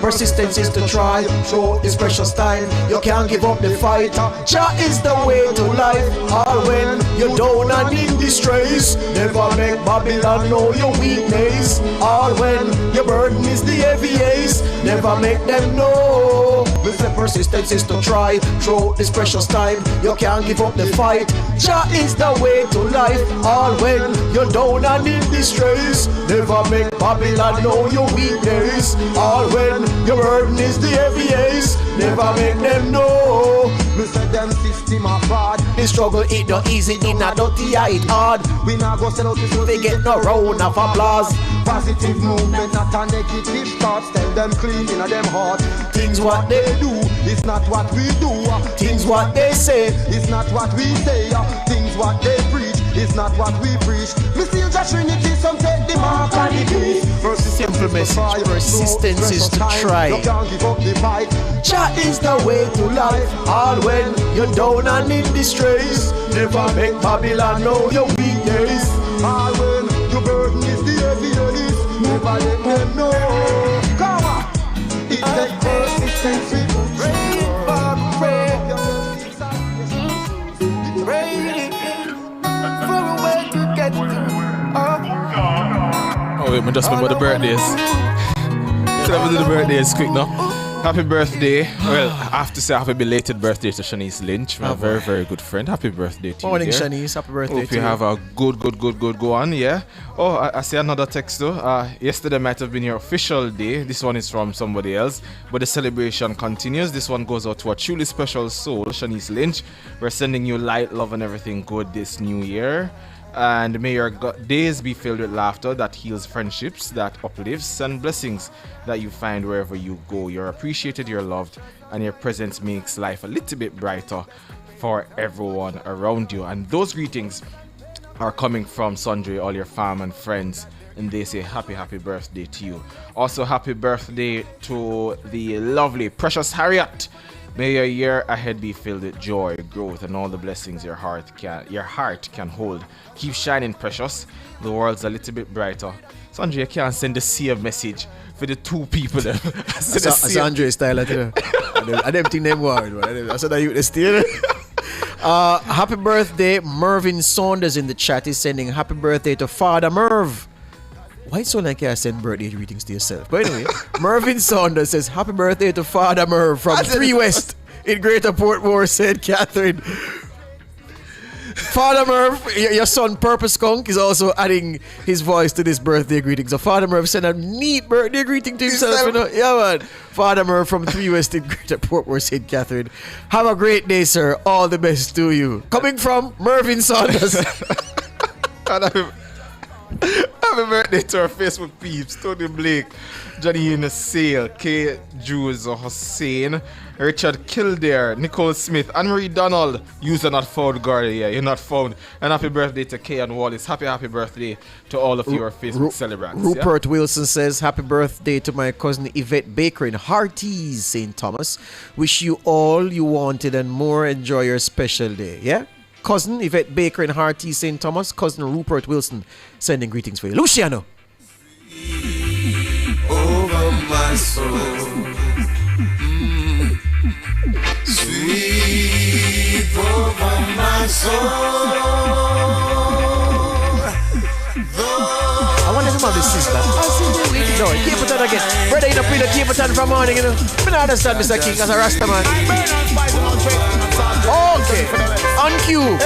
Persistence is to try through this precious time. You can't give up the fight. Jah is the way to life. All when you're down and in distress, never make Babylon know your weakness. All when your burden is the heaviest, never make them know. With the persistence is to try through this precious time. You can't give up the fight. Jah is the way to life. All when you're down and in distress, never make Babylon know your weakness. All when your burden is the heaviest, never make them know. Me say them system are fraud. The struggle it not easy, it not dirty, it hard. We not go sell out this. They get no round of applause. Positive movement, not a negative thoughts. Tell them clean in them heart. Things what they do, it's not what we do. Things what they say, it's not what we say. Things what they preach, it's not what we preach. Me still just Trinity, some take the mark and the beast. Simple message, persistence is to try. You can't give up the fight. Jah is the way to life. All when you're down and in distress, never make Babylon know your weakness. All when your burden is the heaviest, never let them know. Come on, it takes persistence. Oh wait, I just remember the birthdays. So let me do the birthdays quick now. Happy birthday. Well, I have to say happy belated birthday to Shanice Lynch, my very, very good friend. Happy birthday to Morning, you. Morning, Shanice. Happy birthday Hope to you you. have a good go on, yeah. Oh, I see another text though. Yesterday might have been your official day. This one is from somebody else, but the celebration continues. This one goes out to a truly special soul, Shanice Lynch. We're sending you light, love, and everything good this new year. And may your days be filled with laughter that heals friendships, that uplifts, and blessings that you find wherever you go. You're appreciated, you're loved, and your presence makes life a little bit brighter for everyone around you. And those greetings are coming from Sundry, all your fam and friends, and they say happy birthday to you. Also happy birthday to the lovely Precious Harriet. May your year ahead be filled with joy, growth, and all the blessings your heart can hold. Keep shining, Precious. The world's a little bit brighter. Sandra, you can't send the same message for the two people. That's Andre's style, I tell you. I don't think them worried. I said that you still. Happy birthday, Mervin Saunders in the chat is sending happy birthday to Father Merv. Why it sound like I send birthday greetings to yourself? But anyway, Mervin Saunders says happy birthday to Father Merv from 3 West in Greater Portmore, St. Catherine. Father Merv, your son Purple Skunk is also adding his voice to this birthday greeting. So Father Merv sent a neat birthday greeting to himself. You know? Yeah, man. Father Merv from 3 West in Greater Portmore, St. Catherine. Have a great day, sir. All the best to you. Coming from Mervin Saunders. Happy birthday to our Facebook peeps, Tony Blake, Johnny Sale, K. Jules Hussein, Richard Kildare, Nicole Smith, Anne-Marie Donald. You're not found, Garda. Yeah, you're not found. And happy birthday to Kay and Wallace. Happy birthday to all of your Facebook celebrants. Rupert Wilson says happy birthday to my cousin Yvette Baker in Hearties, St. Thomas. Wish you all you wanted and more. Enjoy your special day. Yeah? Cousin Yvette Baker in Hearty, St. Thomas. Cousin Rupert Wilson sending greetings for you. Luciano. Over my soul, sweep over my soul. I want to about this sister. No, keep it on again. Brother, you don't play the keep it on from morning, you know. I don't understand Mr. King as a Rasta man. Okay, on cue.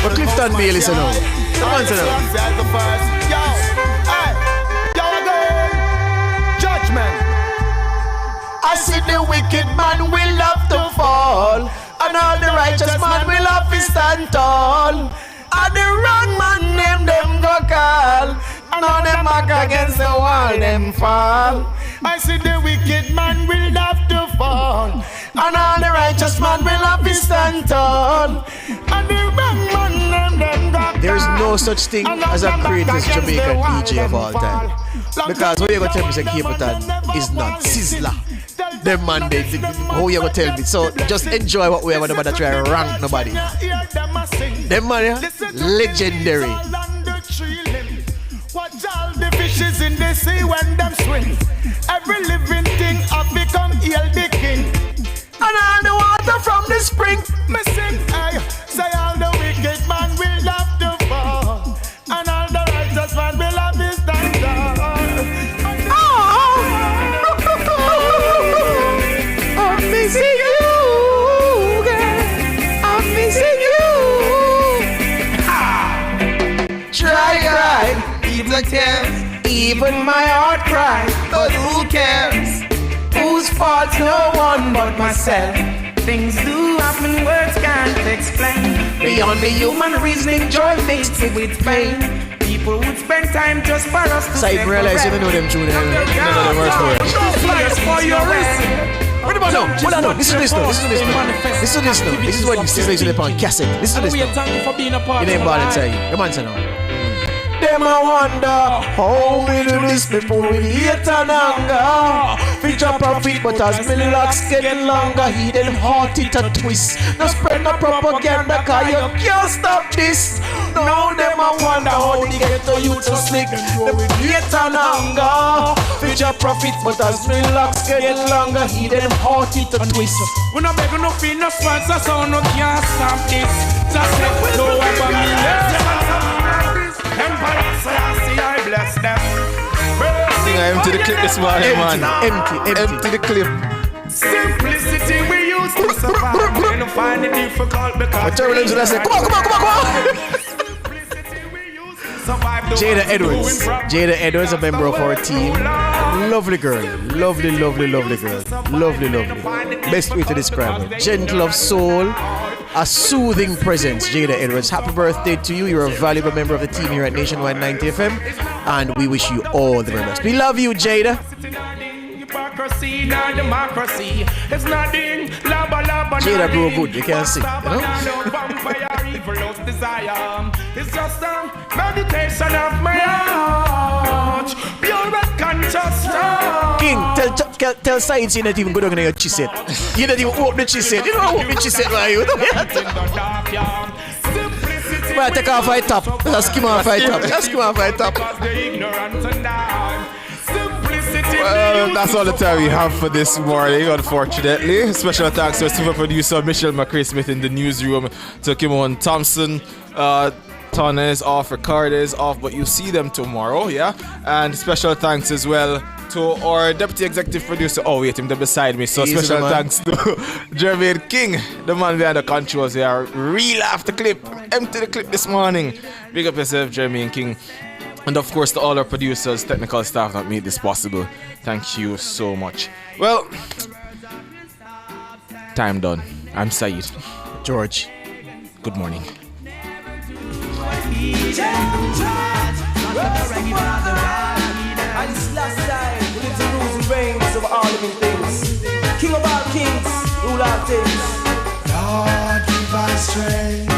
But Clifton Bailey, so now. Come on, so now. Judgment. I see the wicked man will have to fall, and all the righteous man will have to stand tall. And the wrong man them go call, and all them back against the wall them fall. I see the wicked man will have to fall, and all the righteous man will have to stand tall. And the wrong man them go call. There's no such thing as a greatest Jamaican DJ of all time. Because what you gonna tell me is Cape is not Sizzla. Them man, how you gonna tell me? So just enjoy what we have, nobody try to rank nobody. Them man, yeah? Legendary. Watch all the fishes in the sea when them swim. Every living thing have become hail the king. And all the water from the spring, me sing, hey, say all the wicked man will have to fall, and all the righteous man will have his standard. I'm missing you, girl. I'm missing you. Try, even tears, even my heart cries, but who cares? Whose fault? No one but myself. Things do happen, words can't explain. Beyond the human reasoning, joy mixed with pain. People would spend time just for us to say. So you realize you don't know them tune. You don't know the words for it. For your wrist. No, listen to this now. This is what you see on cassette. Listen to this now. You name ball and say, come on, say now. Them I wonder how we do this before we hate and anger. Feature profit, but as my locks getting longer, he them heart it a twist. No spread no propaganda, cause you can't stop this. Now them I wonder how they get to you to slick. Them hate and anger. Feature profit, but as my locks getting longer, he them heart it a twist. We no beg no fee, no sponsor, so no can't stop this. Just say no about me. Empire, so I see I bless them. Empty the clip this morning, man. Empty the clip. Simplicity we used to survive. We don't find it difficult because come on. Jada Edwards, a member of our team. Lovely girl. Lovely girl. Lovely. Best way to describe her. Gentle of soul. A soothing presence, Jada Edwards. Happy birthday to you. You're a valuable member of the team here at Nationwide 90 FM, and we wish you all the very best. We love you, Jada. Jada grow good, you can't see, you know? It's just a meditation of my heart. Pure and conscious. King, tell science you not even go down in your chisset. You not even open the chisset. You don't open the chisset, right? You don't have to. Take off my top. Just skim off my top. Well, that's all the time we have for this morning, unfortunately. Special thanks to our super producer Michelle McCray Smith in the newsroom, to Kimon Thompson. Tana is off, Ricardo is off, but you see them tomorrow, yeah? And special thanks as well to our deputy executive producer. Oh, wait, him there beside me. So special thanks to Jermaine King, the man behind the controls here. Reel off the clip, empty the clip this morning. Big up yourself, Jermaine King. And of course to all our producers, technical staff that made this possible. Thank you so much. Well, time done. I'm Saeed. George. Good morning. King of all kings, rule all things. Lord, give us strength.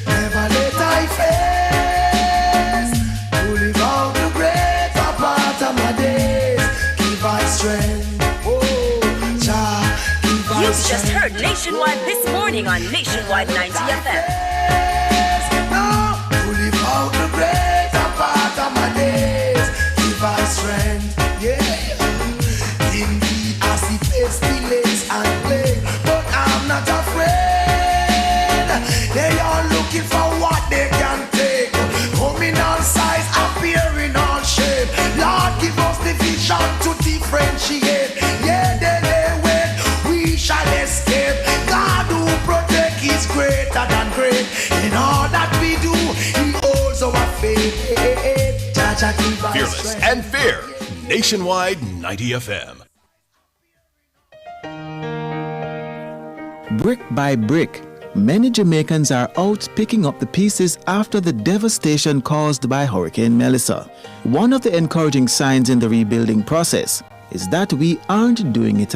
Never let I face to live out the greater part of my days. Give us strength. You've just heard Nationwide this morning on Nationwide 90 FM. To live out the greater part of my days. Give us strength. Indeed, I see pestilence and plague, but I'm not afraid. They are looking for what they can take, coming all size, appearing all shape. Lord, give us the vision to differentiate. Yeah, they wait, we shall escape. God who protect is greater than great. In all that we do, He holds our faith. Fearless and fair. Nationwide 90 FM. Brick by brick, many Jamaicans are out picking up the pieces after the devastation caused by Hurricane Melissa. One of the encouraging signs in the rebuilding process is that we aren't doing it alone.